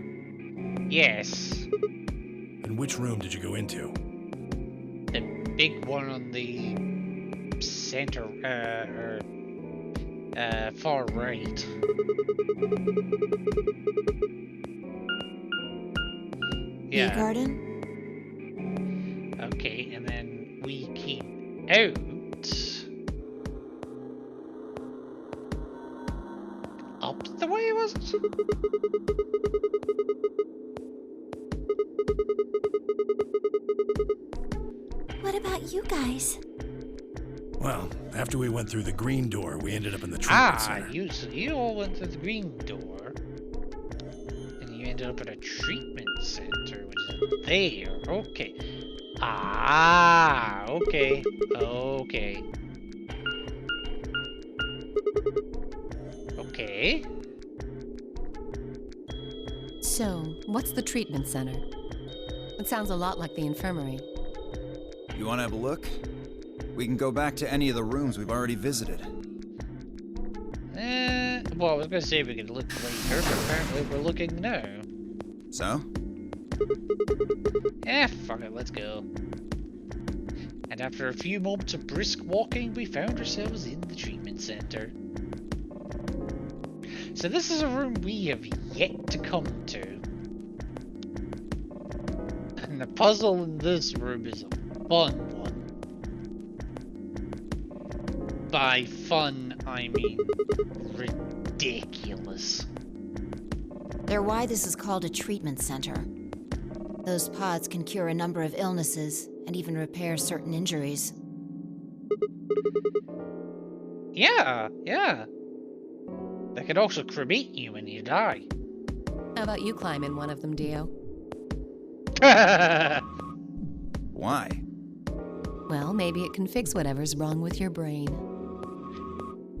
Yes. And which room did you go into? The big one on the center, far right. Yeah. Garden? Okay, and then we came out. Up the way, was it? What about you guys? Well, after we went through the green door, we ended up in the treatment center. You all went through the green door, and you ended up at a treatment center, which is there. Okay. Ah, okay. Okay. Okay. So, what's the treatment center? It sounds a lot like the infirmary. You want to have a look? We can go back to any of the rooms we've already visited. Well, I was gonna say we could look later, but apparently we're looking now. So? Fuck it, let's go. And after a few moments of brisk walking, we found ourselves in the treatment center. So this is a room we have yet to come to. And the puzzle in this room is a fun one. By fun, I mean ridiculous. They're why this is called a treatment center. Those pods can cure a number of illnesses and even repair certain injuries. Yeah. They could also cremate you when you die. How about you climb in one of them, Dio? Why? Well, maybe it can fix whatever's wrong with your brain.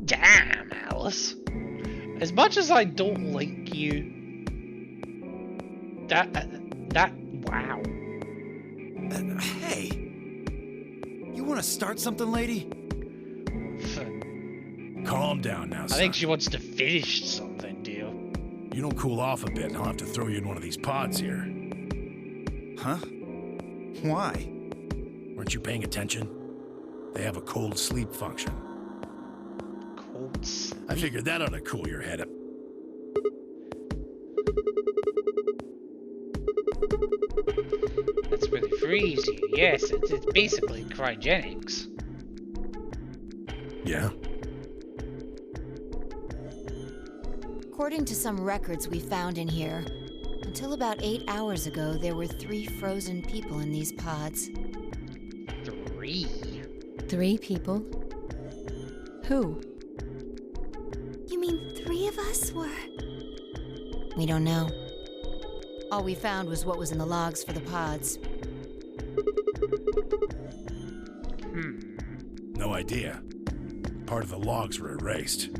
Damn, Alice. As much as I don't like you, wow. Hey! You want to start something, lady? Calm down now, I son. think she wants to finish something, Dio. You don't cool off a bit, I'll have to throw you in one of these pods here. Huh? Why? Weren't you paying attention? They have a cold sleep function. Cold sleep? I figured that ought to cool your head up. That's where they freeze you. Yes, it's basically cryogenics. Yeah? According to some records we found in here, until about 8 hours ago, there were 3 frozen people in these pods. 3? 3 people? Who? You mean 3 of us were... We don't know. All we found was what was in the logs for the pods. No idea. Part of the logs were erased.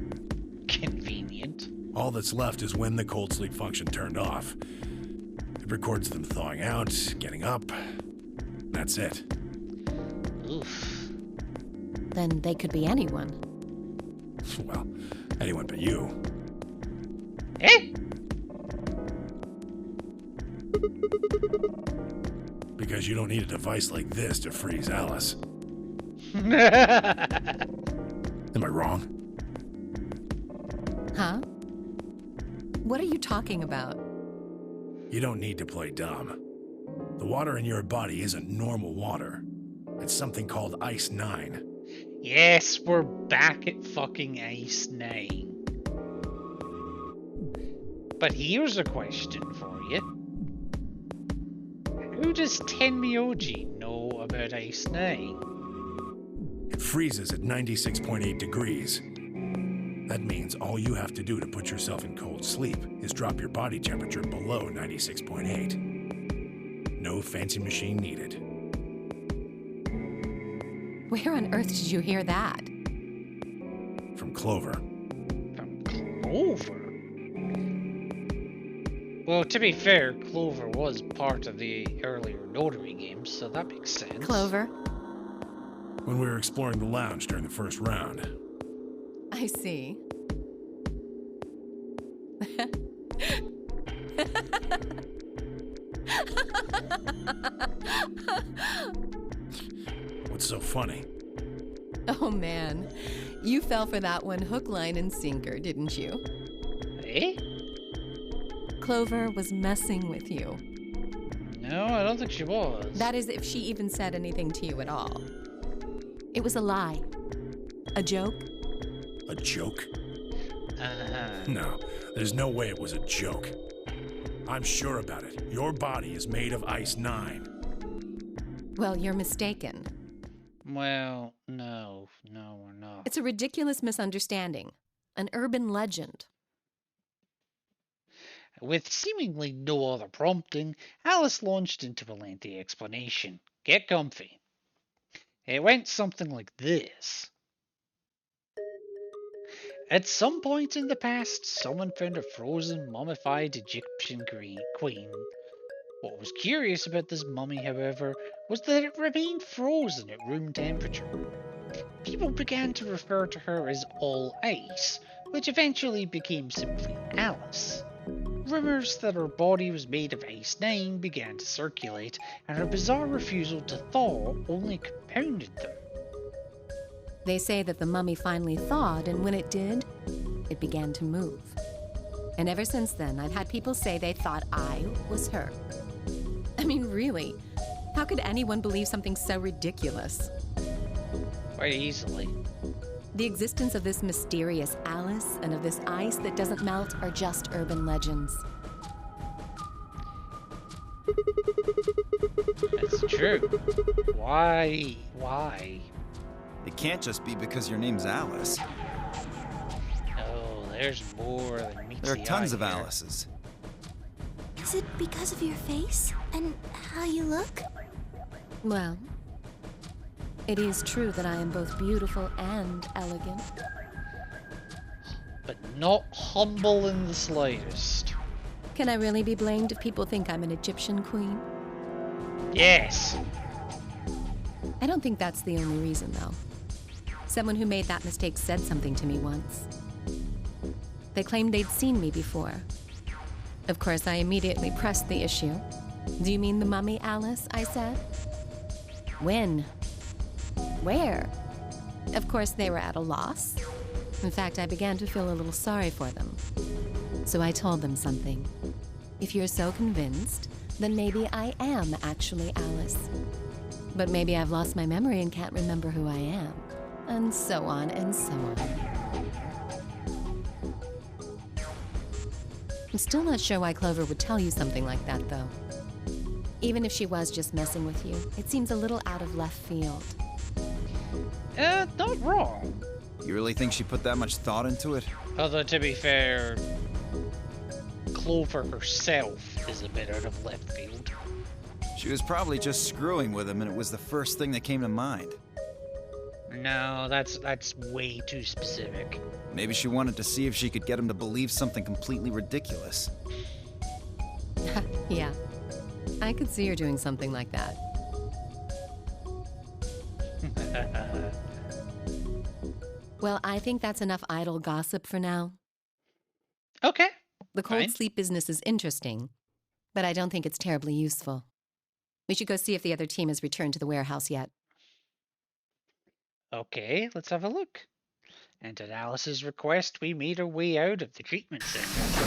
Convenient. All that's left is when the cold sleep function turned off. It records them thawing out, getting up. That's it. Oof. Then they could be anyone. Well, anyone but you. Eh? Because you don't need a device like this to freeze Alice. Am I wrong? Huh? What are you talking about? You don't need to play dumb. The water in your body isn't normal water. It's something called Ice 9. Yes, we're back at fucking Ice 9. But here's a question for you. Who does Tenmyoji know about Ice 9? It freezes at 96.8 degrees. That means all you have to do to put yourself in cold sleep is drop your body temperature below 96.8. No fancy machine needed. Where on earth did you hear that? From Clover. From Clover? Well, to be fair, Clover was part of the earlier Notary games, so that makes sense. Clover? When we were exploring the lounge during the first round. I see. What's so funny? Oh man, you fell for that one hook, line, and sinker, didn't you? Eh? Clover was messing with you. No, I don't think she was. That is, if she even said anything to you at all. It was a lie. A joke. A joke? Uh-huh. No, there's no way it was a joke. I'm sure about it. Your body is made of Ice 9. Well, you're mistaken. Well, no, we're not. It's a ridiculous misunderstanding. An urban legend. With seemingly no other prompting, Alice launched into a lengthy explanation. Get comfy. It went something like this. At some point in the past, someone found a frozen, mummified Egyptian queen. What was curious about this mummy, however, was that it remained frozen at room temperature. People began to refer to her as All Ice, which eventually became simply Alice. Rumours that her body was made of Ice 9 began to circulate, and her bizarre refusal to thaw only compounded them. They say that the mummy finally thawed, and when it did, it began to move. And ever since then, I've had people say they thought I was her. I mean, really, how could anyone believe something so ridiculous? Quite easily. The existence of this mysterious Alice and of this ice that doesn't melt are just urban legends. That's true. Why? Why? It can't just be because your name's Alice. No, there's more than meets There are the tons eye of here. Alices. Is it because of your face and how you look? Well, it is true that I am both beautiful and elegant. But not humble in the slightest. Can I really be blamed if people think I'm an Egyptian queen? Yes. I don't think that's the only reason, though. Someone who made that mistake said something to me once. They claimed they'd seen me before. Of course, I immediately pressed the issue. Do you mean the mummy, Alice? I said. When? Where? Of course, they were at a loss. In fact, I began to feel a little sorry for them. So I told them something. If you're so convinced, then maybe I am actually Alice. But maybe I've lost my memory and can't remember who I am. And so on and so on. I'm still not sure why Clover would tell you something like that, though. Even if she was just messing with you, it seems a little out of left field. Not wrong. You really think she put that much thought into it? Although, to be fair, Clover herself is a bit out of left field. She was probably just screwing with him, and it was the first thing that came to mind. No, that's way too specific. Maybe she wanted to see if she could get him to believe something completely ridiculous. Yeah, I could see her doing something like that. Well, I think that's enough idle gossip for now. Okay. The cold Fine. sleep business is interesting, but I don't think it's terribly useful. We should go see if the other team has returned to the warehouse yet. Okay, let's have a look. And at Alice's request, we made our way out of the treatment center.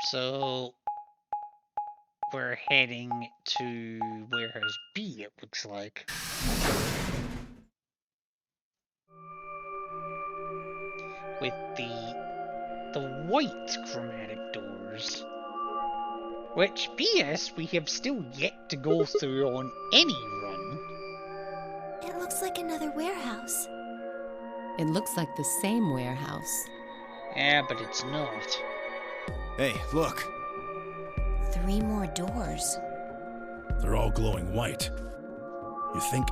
So, we're heading to Warehouse B, it looks like. With the white chromatic doors. Which, PS, we have still yet to go through on any run. It looks like another warehouse. It looks like the same warehouse. Yeah, but it's not. Hey, look. 3 more doors. They're all glowing white. You think?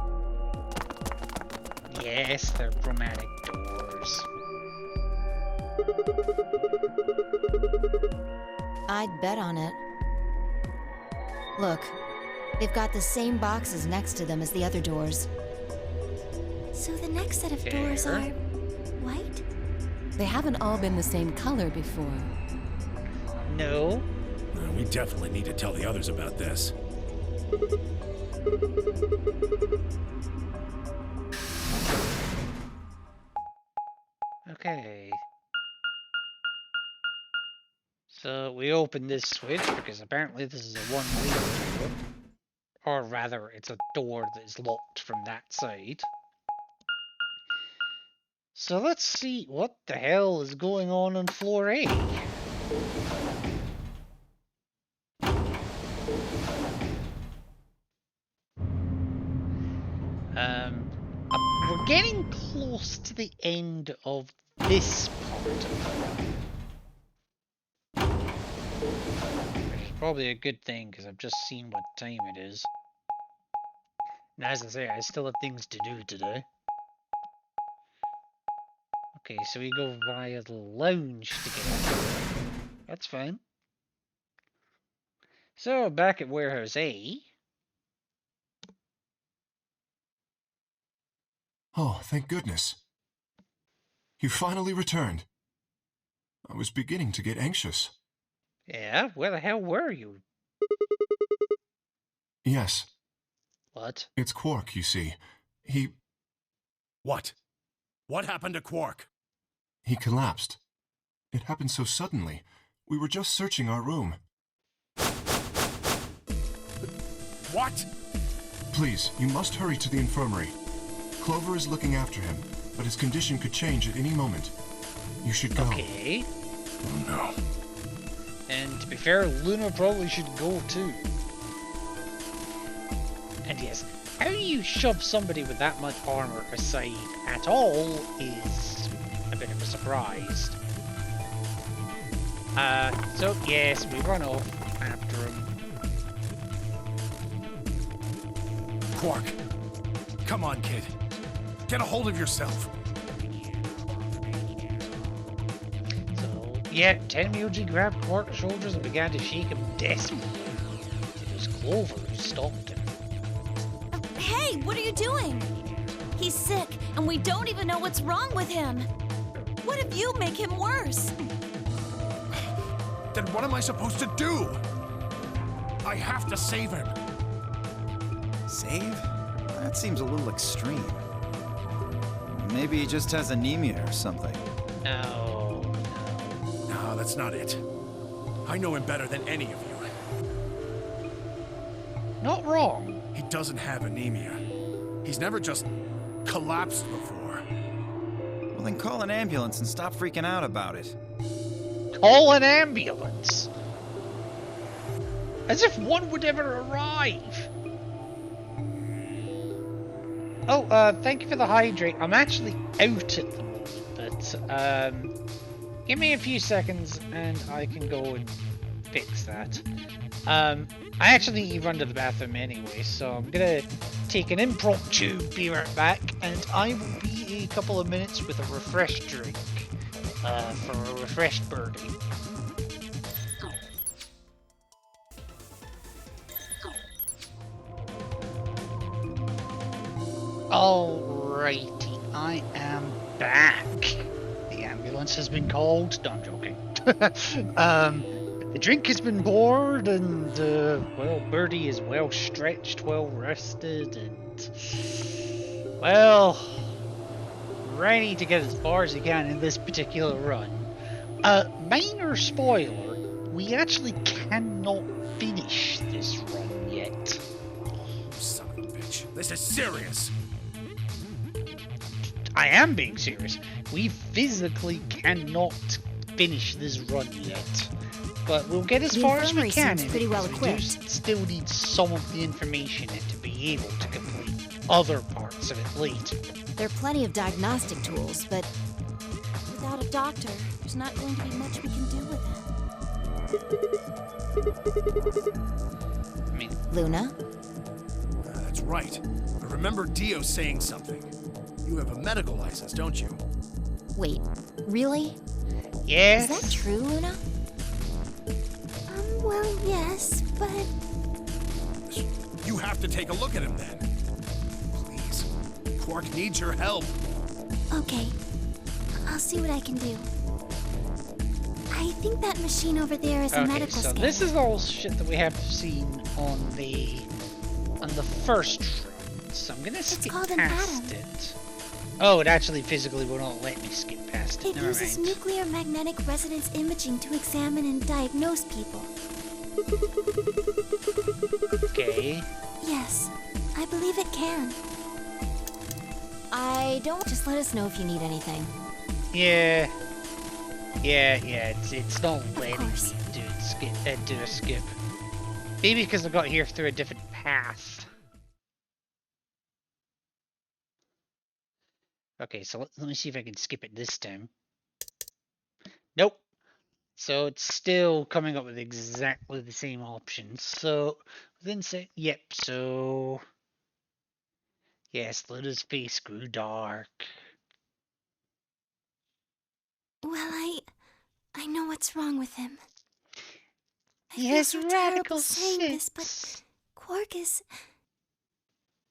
Yes, they're chromatic doors. I'd bet on it. Look, they've got the same boxes next to them as the other doors. So the next set of doors Fair. are white? They haven't all been the same color before. No. We definitely need to tell the others about this. Okay. So we open this switch because apparently this is a one-way door. Or rather, it's a door that is locked from that side. So let's see what the hell is going on floor A. We're getting close to the end of this part of the run. Which is probably a good thing, because I've just seen what time it is. And as I say, I still have things to do today. Okay, so we go via the lounge to get out. That's fine. So, back at Warehouse A. Oh, thank goodness. You finally returned. I was beginning to get anxious. Yeah, where the hell were you? Yes. What? It's Quark, you see. He What? What happened to Quark? collapsed. It happened so suddenly. We were just searching our room. What? Please, you must hurry to the infirmary. Clover is looking after him, but his condition could change at any moment. You should go. Okay. Oh no. And to be fair, Luna probably should go too. And yes, how you shove somebody with that much armor aside at all is a bit of a surprise. So yes, we run off after him. Quark, come on, kid. Get a hold of yourself. Yeah, Tenmyoji grabbed Quark's shoulders and began to shake him desperately. It was Clover who stopped him. Hey, what are you doing? He's sick, and we don't even know what's wrong with him. What if you make him worse? Then what am I supposed to do? I have to save him. Save? That seems a little extreme. Maybe he just has anemia or something. No. No, that's not it. I know him better than any of you. Not wrong. He doesn't have anemia. He's never just collapsed before. Well, then call an ambulance and stop freaking out about it. Call an ambulance? As if one would ever arrive. Oh, thank you for the hydrate. I'm actually out at the moment, but give me a few seconds and I can go and fix that. I actually need to run to the bathroom anyway, so I'm gonna take an impromptu be right back, and I will be a couple of minutes with a refresh drink for a refreshed birdie. Alrighty, I am back. The ambulance has been called. No, I'm joking. The drink has been poured, and well, Birdie is well stretched, well rested, and well, ready to get as far as he can in this particular run. Minor spoiler: we actually cannot finish this run yet. Son of a bitch. This is serious. I am being serious. We physically cannot finish this run yet. But we'll get as far as we can. Pretty well we do equipped. still need some of the information and to be able to complete other parts of it later. There are plenty of diagnostic tools, but Without a doctor, there's not going to be much we can do with him. I mean, Luna? That's right. I remember Dio saying something. You have a medical license, don't you? Wait, really? yes. Is that true, Luna? Well, yes, but... You have to take a look at him then. Please. Quark needs your help. Okay. I'll see what I can do. I think that machine over there is a Okay, medical so scanner. this is all shit that we have seen on the first run. So I'm gonna skip called an past atom. it. Oh, it actually physically will not let me skip past it. It Never uses mind. nuclear magnetic resonance imaging to examine and diagnose people. Okay. Yes, I believe it can. I don't. Just let us know if you need anything. Yeah. It's not letting me course. do a skip. Maybe because I got here through a different path. Okay, so let me see if I can skip it this time. Nope. So it's still coming up with exactly the same options. So then say, yep. So yes, Luna's face grew dark. Well, I know what's wrong with him. I He feel has so radical terrible saying this, 6. but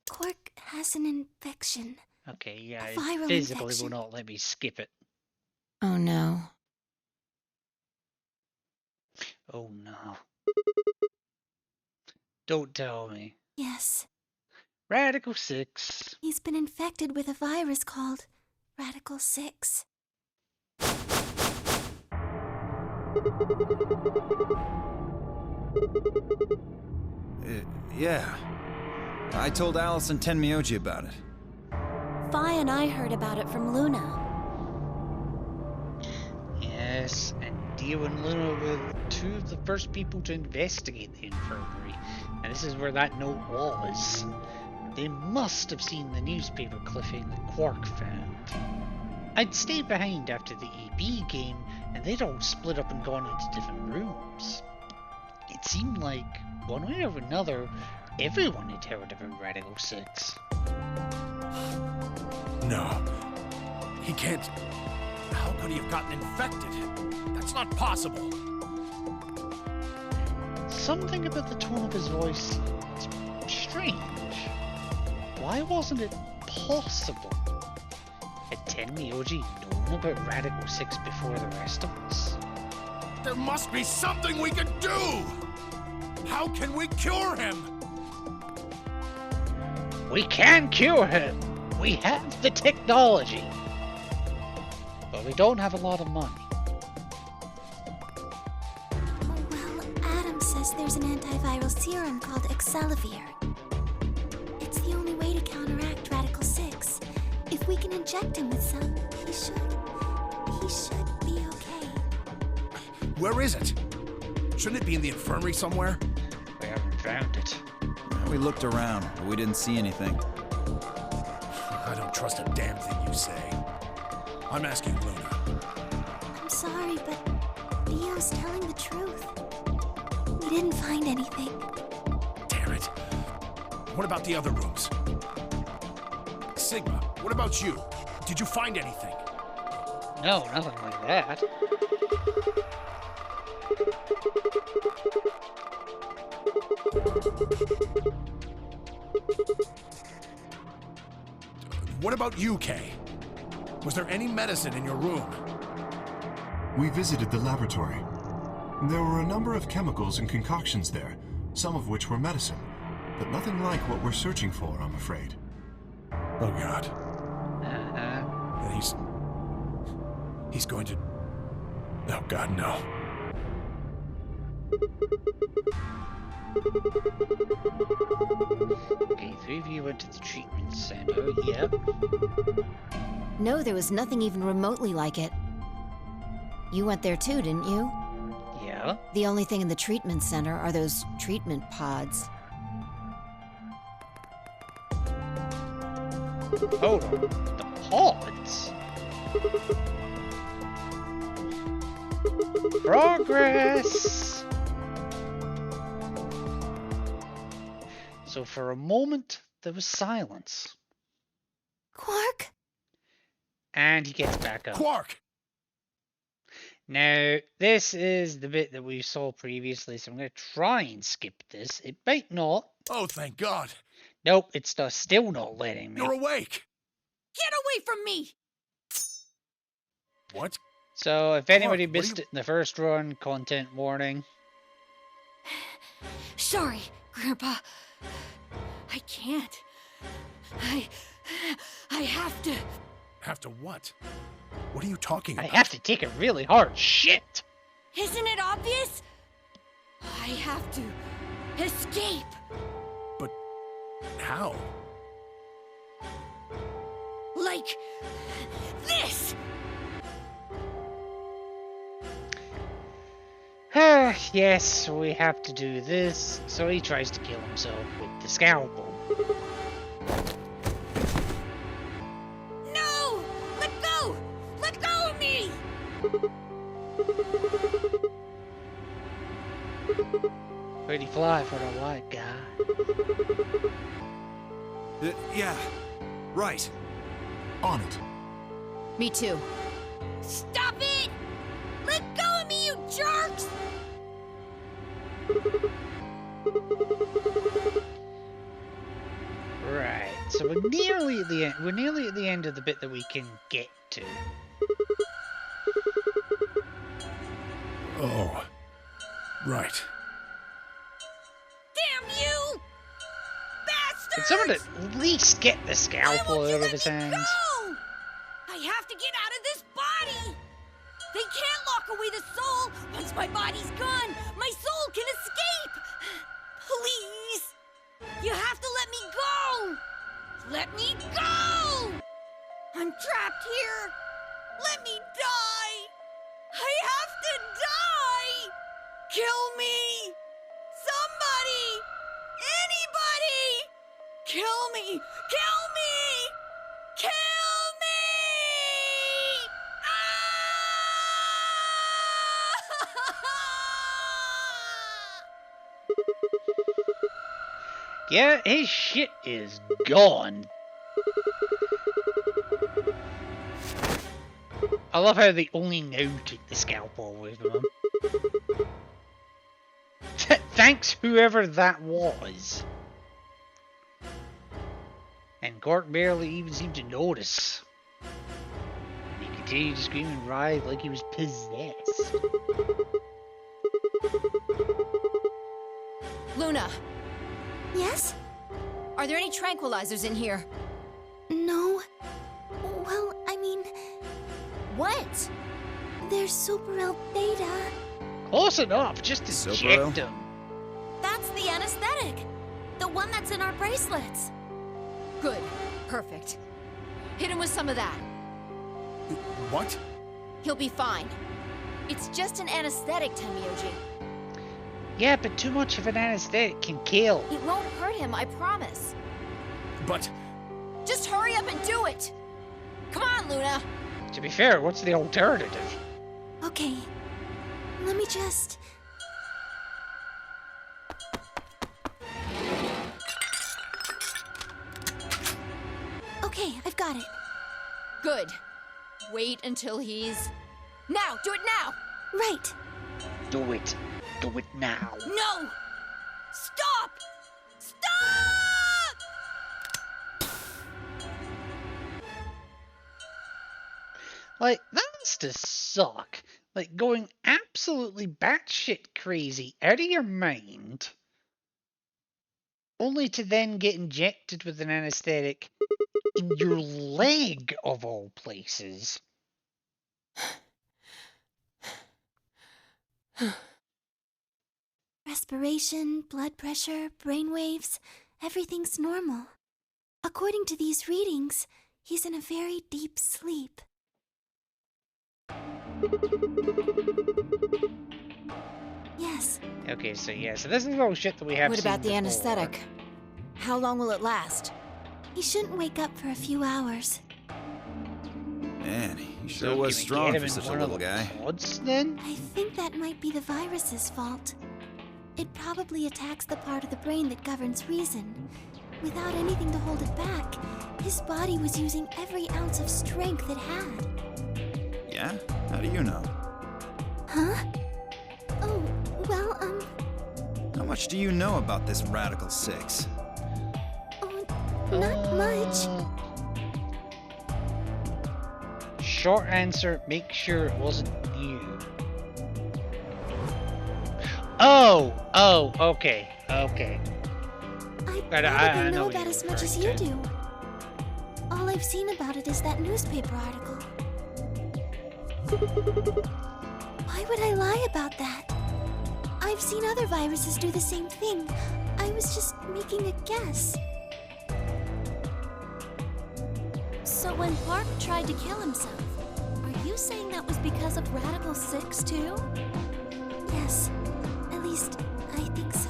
Quark has an infection. Okay, yeah, A it viral physically infection. will not let me skip it. Oh no. Oh no. Don't tell me. Yes, Radical 6. he's been infected with a virus called Radical 6. Yeah. I told Alice and Tenmyoji about it. Fi and I heard about it from Luna. Progress and Dio and Luna were two of the first people to investigate the infirmary, and this is where that note was. They must have seen the newspaper clipping that Quark found. I'd stayed behind after the EB game, and they'd all split up and gone into different rooms. It seemed like, one way or another, everyone had heard about Radical 6. No. He can't... How could he have gotten infected? That's not possible. Something about the tone of his voice seemed strange. Why wasn't it possible? Had Tenmyoji known about Radical 6 before the rest of us? There must be something we can do! How can we cure him? We can cure him! We have the technology! But we don't have a lot of money. Well, Adam says there's an antiviral serum called Excelivir. It's the only way to counteract Radical 6. If we can inject him with some, he should be okay. Where is it? Shouldn't it be in the infirmary somewhere? We haven't found it. We looked around, but we didn't see anything. I don't trust a damn thing you say. I'm asking Luna. I'm sorry, but Dio's telling the truth. We didn't find anything. Damn it. What about the other rooms? Sigma, what about you? Did you find anything? No, nothing like that. What about you, Kay? Was there any medicine in your room? We visited the laboratory. There were a number of chemicals and concoctions there, some of which were medicine, but nothing like what we're searching for, I'm afraid. Oh, God. He's going to... Oh, God, no. Okay, 3 of you went to the treatment center, yep. No, there was nothing even remotely like it. You went there too, didn't you? Yeah. The only thing in the treatment center are those treatment pods. Hold on. The pods? Progress! So for a moment, there was silence. Quark? And he gets back up. Quark! Now, this is the bit that we saw previously, so I'm going to try and skip this. It might not. Oh, thank God. Nope, it's still not letting me. You're awake. Get away from me! What? So, if anybody Quark, missed it in the first run, content warning. Sorry, Grandpa. I can't. I have to. Have to what? What are you talking about? I have to take a really hard shit. Isn't it obvious? I have to escape. But how? Like this. Yes, we have to do this. So he tries to kill himself with the scalpel. No! Let go! Let go of me! Pretty fly for a white guy. Yeah, right. On it. Me too. Stop it! Let go of me, you jerks! Right, so we're nearly at the end. We're nearly at the end of the bit that we can get to. Oh, right. Damn you! Bastard! Can someone at least get the scalpel out of his hands? Go! I have to get out of this body! They can't lock away the soul! Once my body's gone, my soul can escape! Please! You have to let me go! Let me go! I'm trapped here! Let me die! I have Kill me! Somebody! Anybody! Kill me! Kill me! Kill me! Yeah, his shit is gone. I love how they only now took the scalpel away from him. Thanks, whoever that was. And Gork barely even seemed to notice. And he continued to scream and writhe like he was possessed. Luna, Yes? are there any tranquilizers in here? No. Well, I mean, What? there's Super L Beta. Close enough, just to Super check L? them. That's the anesthetic. The one that's in our bracelets. Good. Perfect. Hit him with some of that. What? He'll be fine. It's just an anesthetic, Temioji. Yeah, but too much of an anesthetic can kill. It won't hurt him, I promise. But Just hurry up and do it! Come on, Luna! To be fair, what's the alternative? Okay. Let me just... Okay, I've got it. Good. Wait until he's... Now! Do it now! Right. Do it. Do it now. No! Stop! Stop! Like, that has to suck. Like, going absolutely batshit crazy out of your mind, only to then get injected with an anesthetic in your leg, of all places. Respiration, blood pressure, brain waves, everything's normal. According to these readings, he's in a very deep sleep. Yes. Okay, so yeah, so this is all shit that we have What seen about the before. anesthetic? How long will it last? He shouldn't wake up for a few hours. Man, he sure So was can we strong get him for in such a one of little the guy. pods, then? I think that might be the virus's fault. It probably attacks the part of the brain that governs reason. Without anything to hold it back, his body was using every ounce of strength it had. Yeah? How do you know? Huh? Oh, well, How much do you know about this Radical 6? not much. Short answer, make sure it wasn't you. Oh, okay. I But probably know know what about you're as much as you referring to. do. All I've seen about it is that newspaper article. Why would I lie about that? I've seen other viruses do the same thing. I was just making a guess. So when Park tried to kill himself, are you saying that was because of Radical 6 too? Yes. At least, I think so.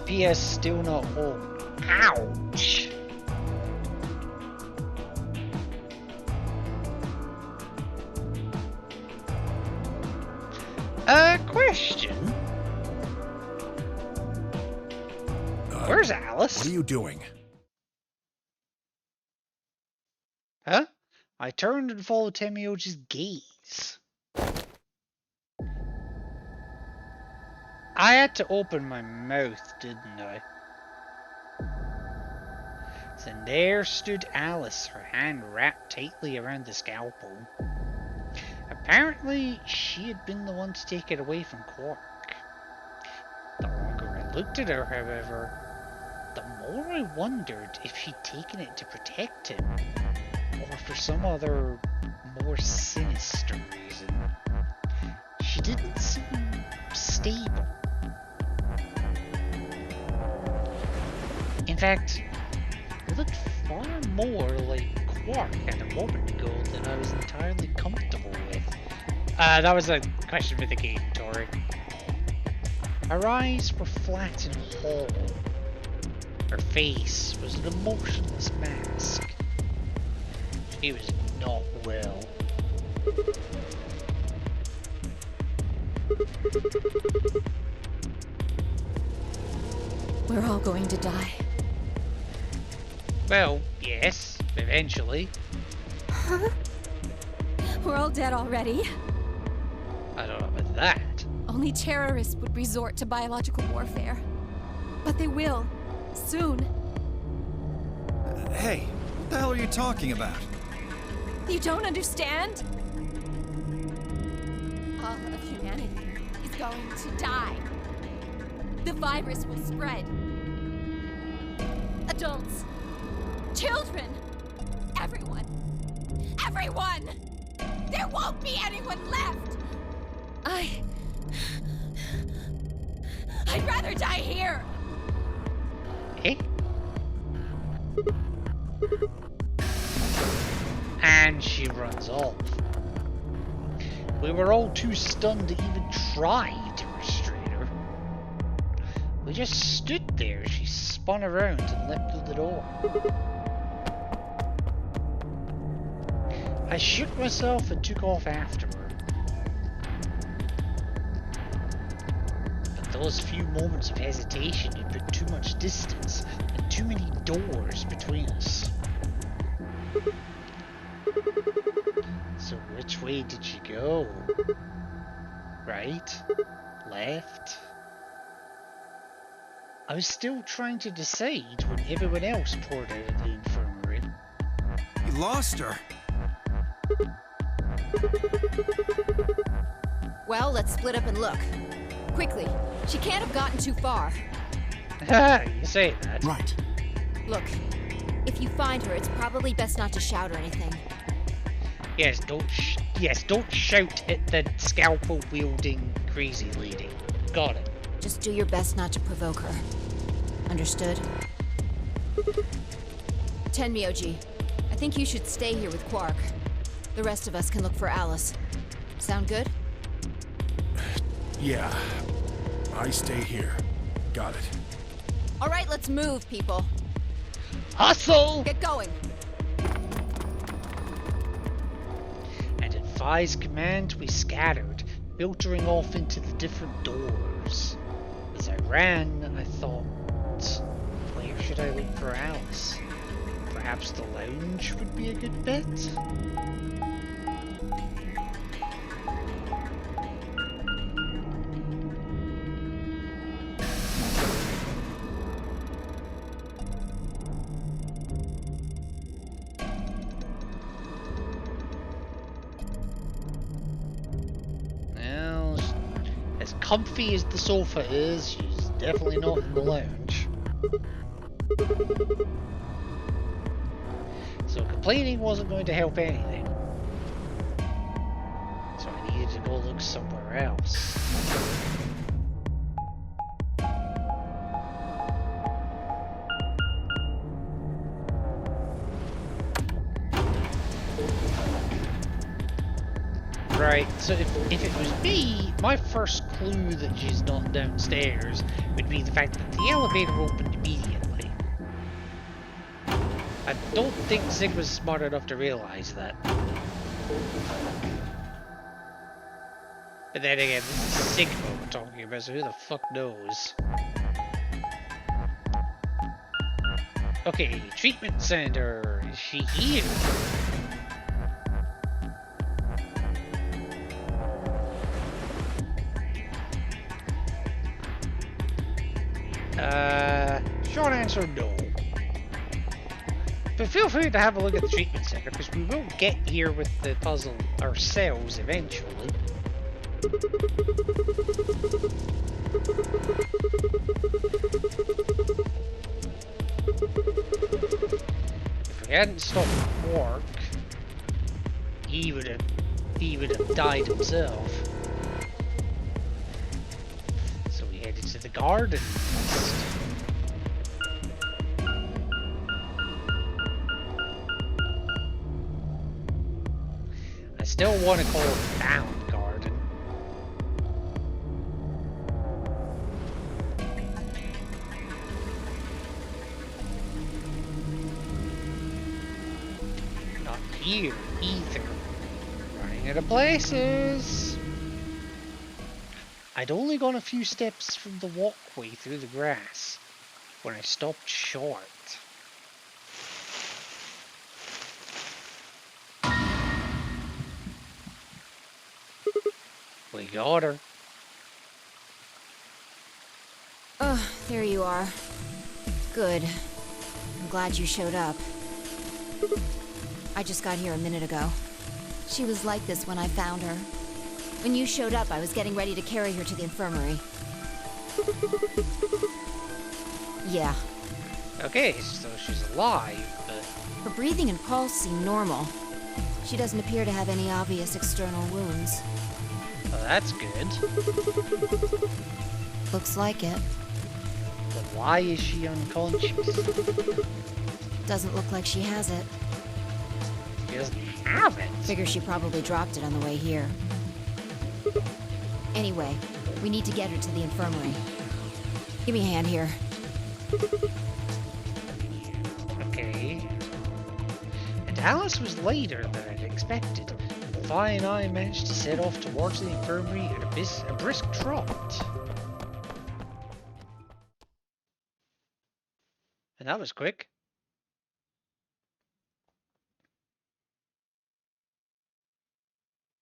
P.S. still not home. Ouch! Question. Where's Alice? What are you doing? Huh? I turned and followed Temioji's gaze. I had to open my mouth, didn't I? So there stood Alice, her hand wrapped tightly around the scalpel. Apparently, she had been the one to take it away from Quark. The longer I looked at her, however, the more I wondered if she'd taken it to protect him, or for some other, more sinister reason. She didn't seem stable. In fact, it looked far more like Quark had a moment ago than I was entirely comfortable with. That was a question for the game, Tori. Her eyes were flat and hollow. Her face was an emotionless mask. She was not well. We're all going to die. Well, yes, eventually. Huh? We're all dead already. I don't know about that. Only terrorists would resort to biological warfare. But they will. Soon. Hey, what the hell are you talking about? You don't understand? All of humanity is going to die. The virus will spread. Adults, children, everyone. Everyone! There won't be anyone left! I'd rather die here! Eh? And she runs off. We were all too stunned to even try to restrain her. We just stood there as she spun around and leapt through the door. I shook myself and took off after her. But those few moments of hesitation had put too much distance and too many doors between us. So which way did she go? Right? Left? I was still trying to decide when everyone else poured out of the infirmary. You lost her. Well, let's split up and look. Quickly. She can't have gotten too far. You say that. Right. Look, if you find her, it's probably best not to shout or anything. Yes, don't shout at the scalpel-wielding crazy lady. Got it. Just do your best not to provoke her. Understood? Tenmyoji, I think you should stay here with Quark. The rest of us can look for Alice. Sound good? Yeah. I stay here. Got it. All right, let's move, people. Hustle! Get going. And at Vi's command, we scattered, filtering off into the different doors. As I ran, I thought, where should I look for Alice? Perhaps the lounge would be a good bet? Well, as comfy as the sofa is, she's definitely not in the lounge. So complaining wasn't going to help anything. So I needed to go look somewhere else. Right, so if it was me, my first clue that she's not downstairs would be the fact that the elevator opened immediately. I don't think Zig was smart enough to realize that. But then again, this is Sigma we're talking about, so who the fuck knows? Okay, treatment center. Is she here? Short answer, no. But feel free to have a look at the treatment center, because we will get here with the puzzle ourselves eventually. If we hadn't stopped Quark, he would have died himself. So we headed to the garden next. I still want to call it Bound Garden. here either. Running out of places. I'd only gone a few steps from the walkway through the grass when I stopped short. We got her. Oh, there you are. Good. I'm glad you showed up. I just got here a minute ago. She was like this when I found her. When you showed up, I was getting ready to carry her to the infirmary. Yeah. Okay, so she's alive, but... Her breathing and pulse seem normal. She doesn't appear to have any obvious external wounds. Well, that's good. Looks like it. But why is she unconscious? Doesn't look like she has it. She doesn't have it? Figure she probably dropped it on the way here. Anyway, we need to get her to the infirmary. Give me a hand here. Okay. And Alice was later than I'd expected. Vi and I managed to set off towards the infirmary at a brisk trot. And that was quick.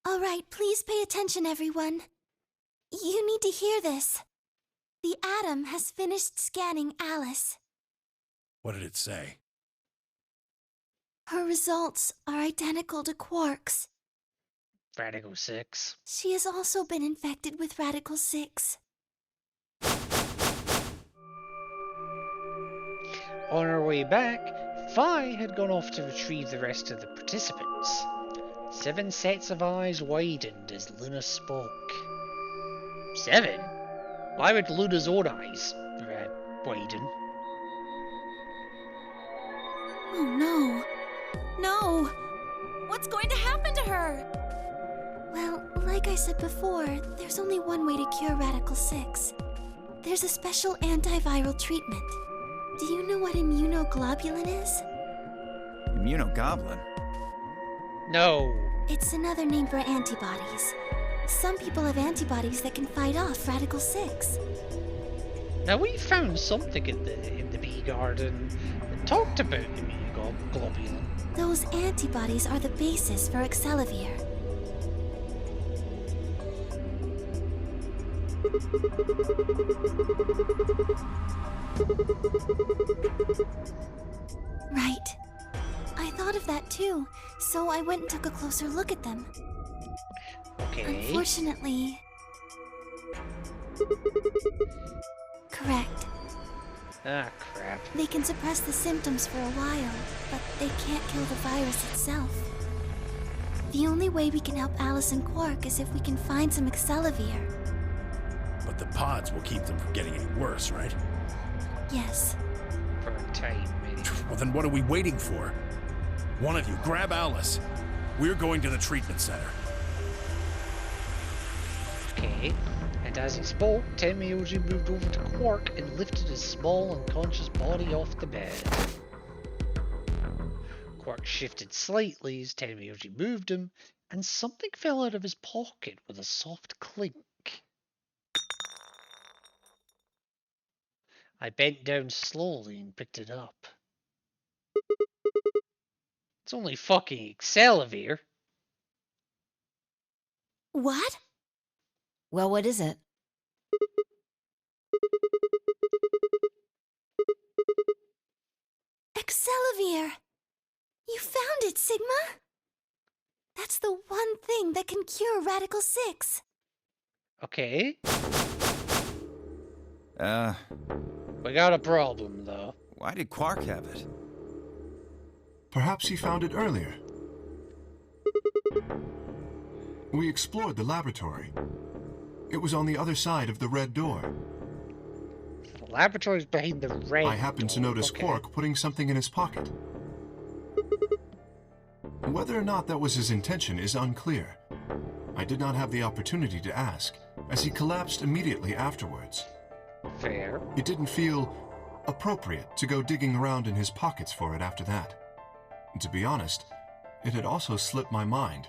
All right, please pay attention, everyone. You need to hear this. The Atom has finished scanning Alice. What did it say? Her results are identical to Quark's. Radical 6. She has also been infected with Radical 6. On our way back, Vi had gone off to retrieve the rest of the participants. 7 sets of eyes widened as Luna spoke. 7? Why would Luna's own eyes widen? Oh no. No! What's going to happen to her? Well, like I said before, there's only one way to cure Radical 6. There's a special antiviral treatment. Do you know what immunoglobulin is? Immunogoblin? No. It's another name for antibodies. Some people have antibodies that can fight off Radical 6. Now we found something in the bee garden that talked about immunoglobulin. Those antibodies are the basis for Excelavir. Right. I thought of that too, so I went and took a closer look at them. Okay. Unfortunately... Correct. Ah, crap. They can suppress the symptoms for a while, but they can't kill the virus itself. The only way we can help Alice and Quark is if we can find some Excelavir. But the pods will keep them from getting any worse, right? Yes. For a time, maybe. Well, then what are we waiting for? One of you, grab Alice. We're going to the treatment center. Okay. And as he spoke, Tenmyoji moved over to Quark and lifted his small, unconscious body off the bed. Quark shifted slightly as Tenmyoji moved him, and something fell out of his pocket with a soft clink. I bent down slowly and picked it up. It's only fucking Excelavir. What? Well, what is it? Excelavir! You found it, Sigma! That's the one thing that can cure Radical 6. Okay. We got a problem, though. Why did Quark have it? Perhaps he found it earlier. We explored the laboratory. It was on the other side of the red door. The laboratory's behind the red I happened to notice okay. Quark putting something in his pocket. Whether or not that was his intention is unclear. I did not have the opportunity to ask, as he collapsed immediately afterwards. Fair. It didn't feel appropriate to go digging around in his pockets for it after that. To be honest, it had also slipped my mind.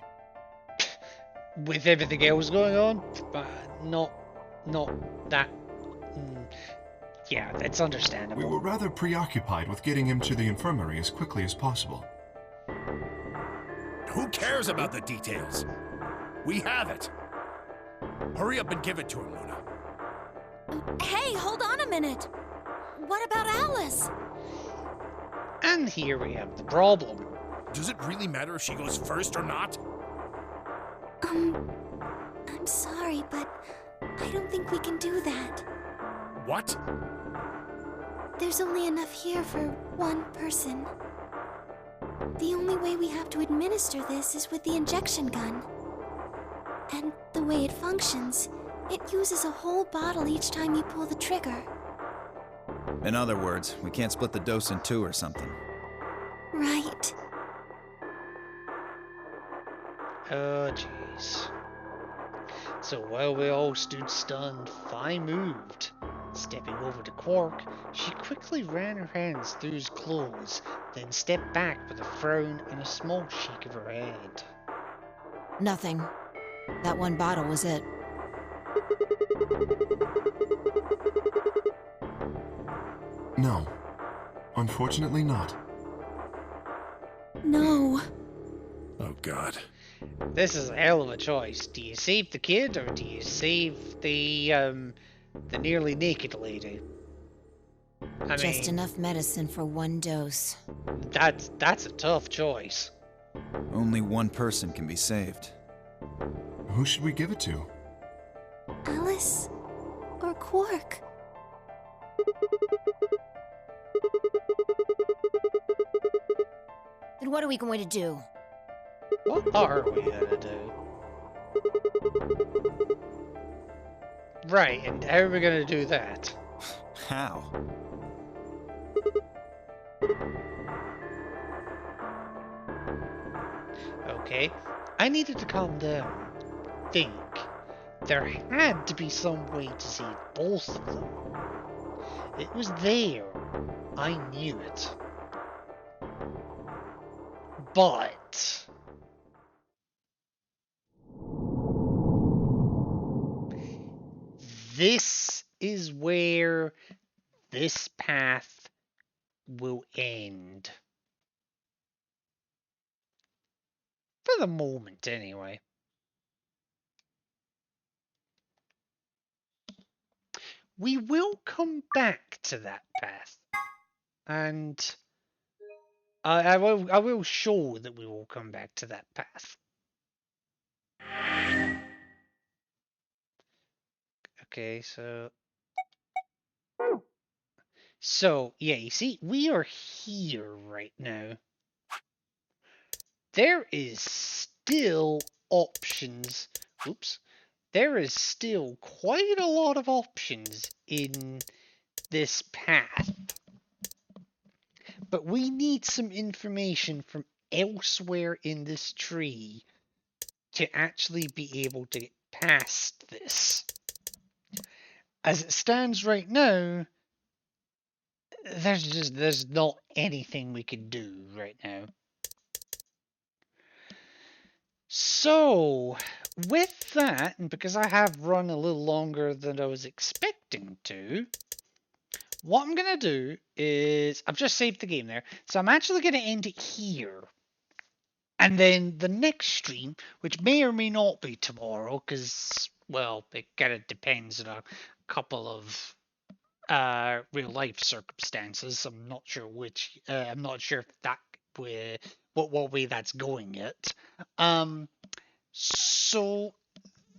With everything else going on, but not that. Yeah, it's understandable. We were rather preoccupied with getting him to the infirmary as quickly as possible. Who cares about the details? We have it. Hurry up and give it to him, Luna. Hey, hold on a minute. What about Alice? And here we have the problem. Does it really matter if she goes first or not? I'm sorry, but I don't think we can do that. What? There's only enough here for one person. The only way we have to administer this is with the injection gun. And the way it functions, it uses a whole bottle each time you pull the trigger. In other words, we can't split the dose in two or something. Right. Oh, jeez. So while we all stood stunned, Fi moved. Stepping over to Quark, she quickly ran her hands through his clothes, then stepped back with a frown and a small shake of her head. Nothing. That one bottle was it. No. Unfortunately not. No. Oh, God. This is a hell of a choice. Do you save the kid, or do you save the nearly naked lady? Just enough medicine for one dose. That's a tough choice. Only one person can be saved. Who should we give it to? Alice or Quark? Then what are we going to do? What are we gonna do? Right, and how are we gonna do that? How? Okay, I needed to calm down. Think. There had to be some way to save both of them. It was there. I knew it. But this is where this path will end. For the moment, anyway. We will come back to that path. And I will show that we will come back to that path. Okay, so yeah, you see, we are here right now. There is still options. Oops. There is still quite a lot of options in this path. But we need some information from elsewhere in this tree to actually be able to get past this. As it stands right now, there's not anything we can do right now. So, with that, and because I have run a little longer than I was expecting to, what I'm going to do is, I've just saved the game there, so I'm actually going to end it here. And then the next stream, which may or may not be tomorrow, because, well, it kind of depends on a couple of real life circumstances. I'm not sure which, I'm not sure if that way, what way that's going yet. So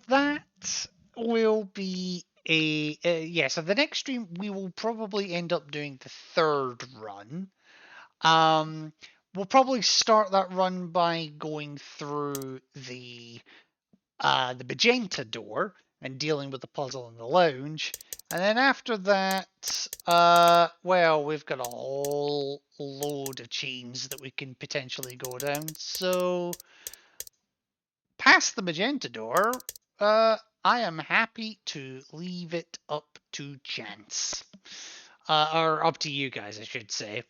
that will be yeah, so the next stream we will probably end up doing the third run. We'll probably start that run by going through the magenta door and dealing with the puzzle in the lounge. And then after that, well, we've got a whole load of chains that we can potentially go down. So, past the magenta door, I am happy to leave it up to chance. Or up to you guys, I should say.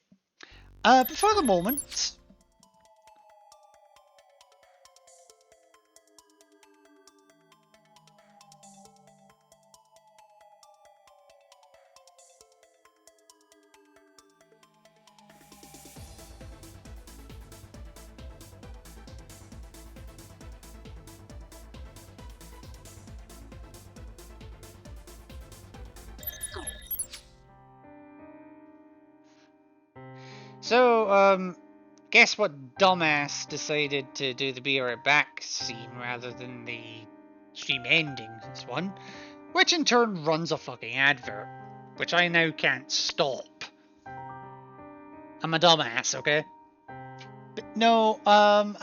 But for the moment, So, guess what dumbass decided to do the Be Right Back scene rather than the stream ending this one, which in turn runs a fucking advert, which I now can't stop. I'm a dumbass, okay? But no,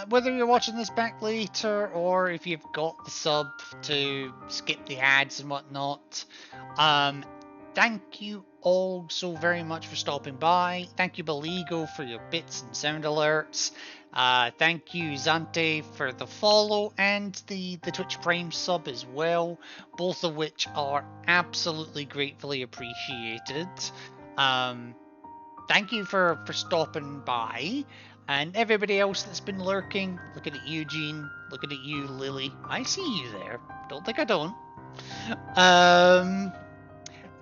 whether you're watching this back later or if you've got the sub to skip the ads and whatnot, thank you all so very much for stopping by. Thank you, Beligo, for your bits and sound alerts. Thank you, Zante, for the follow and the Twitch Prime sub as well, both of which are absolutely gratefully appreciated. Thank you for stopping by. And everybody else that's been lurking, looking at Eugene, looking at you, Lily. I see you there. Don't think I don't.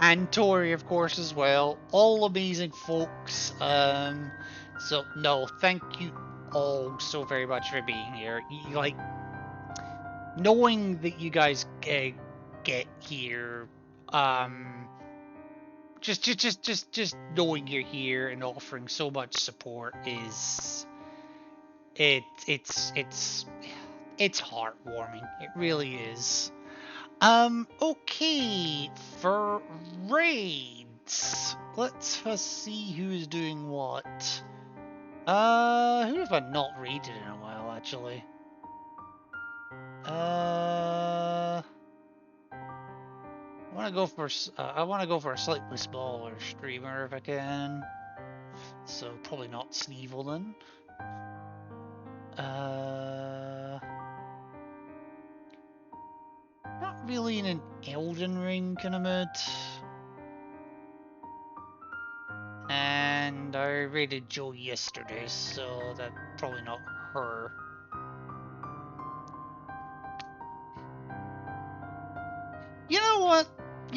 And Tori, of course, as well. All amazing folks. So, no, thank you all so very much for being here. Like, knowing that you guys get here, just knowing you're here and offering so much support is it's heartwarming. It really is. Okay, for raids, let's see who's doing what. Who have I not raided in a while, actually? I want to go for a slightly smaller streamer if I can. So probably not Sneevil then. Not really in an Elden Ring kind of mood. And I raided Joe yesterday, so that's probably not her. You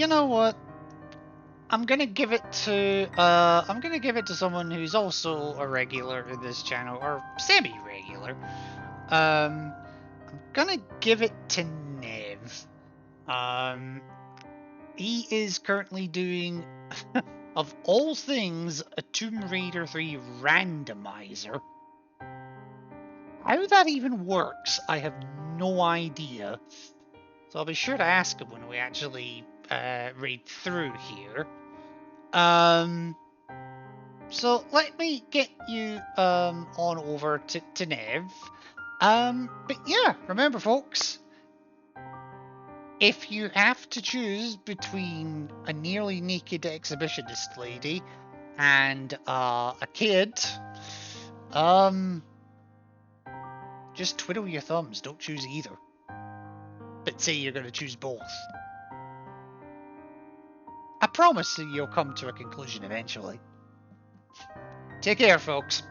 know what? I'm gonna give it to someone who's also a regular in this channel, or semi-regular. I'm gonna give it to Nev. He is currently doing, of all things, a Tomb Raider 3 randomizer. How that even works, I have no idea. So I'll be sure to ask him when we actually read through here. So let me get you on over to Nev. But yeah, remember folks, if you have to choose between a nearly naked exhibitionist lady and a kid, just twiddle your thumbs, don't choose either. But say you're going to choose both. I promise that you'll come to a conclusion eventually. Take care, folks.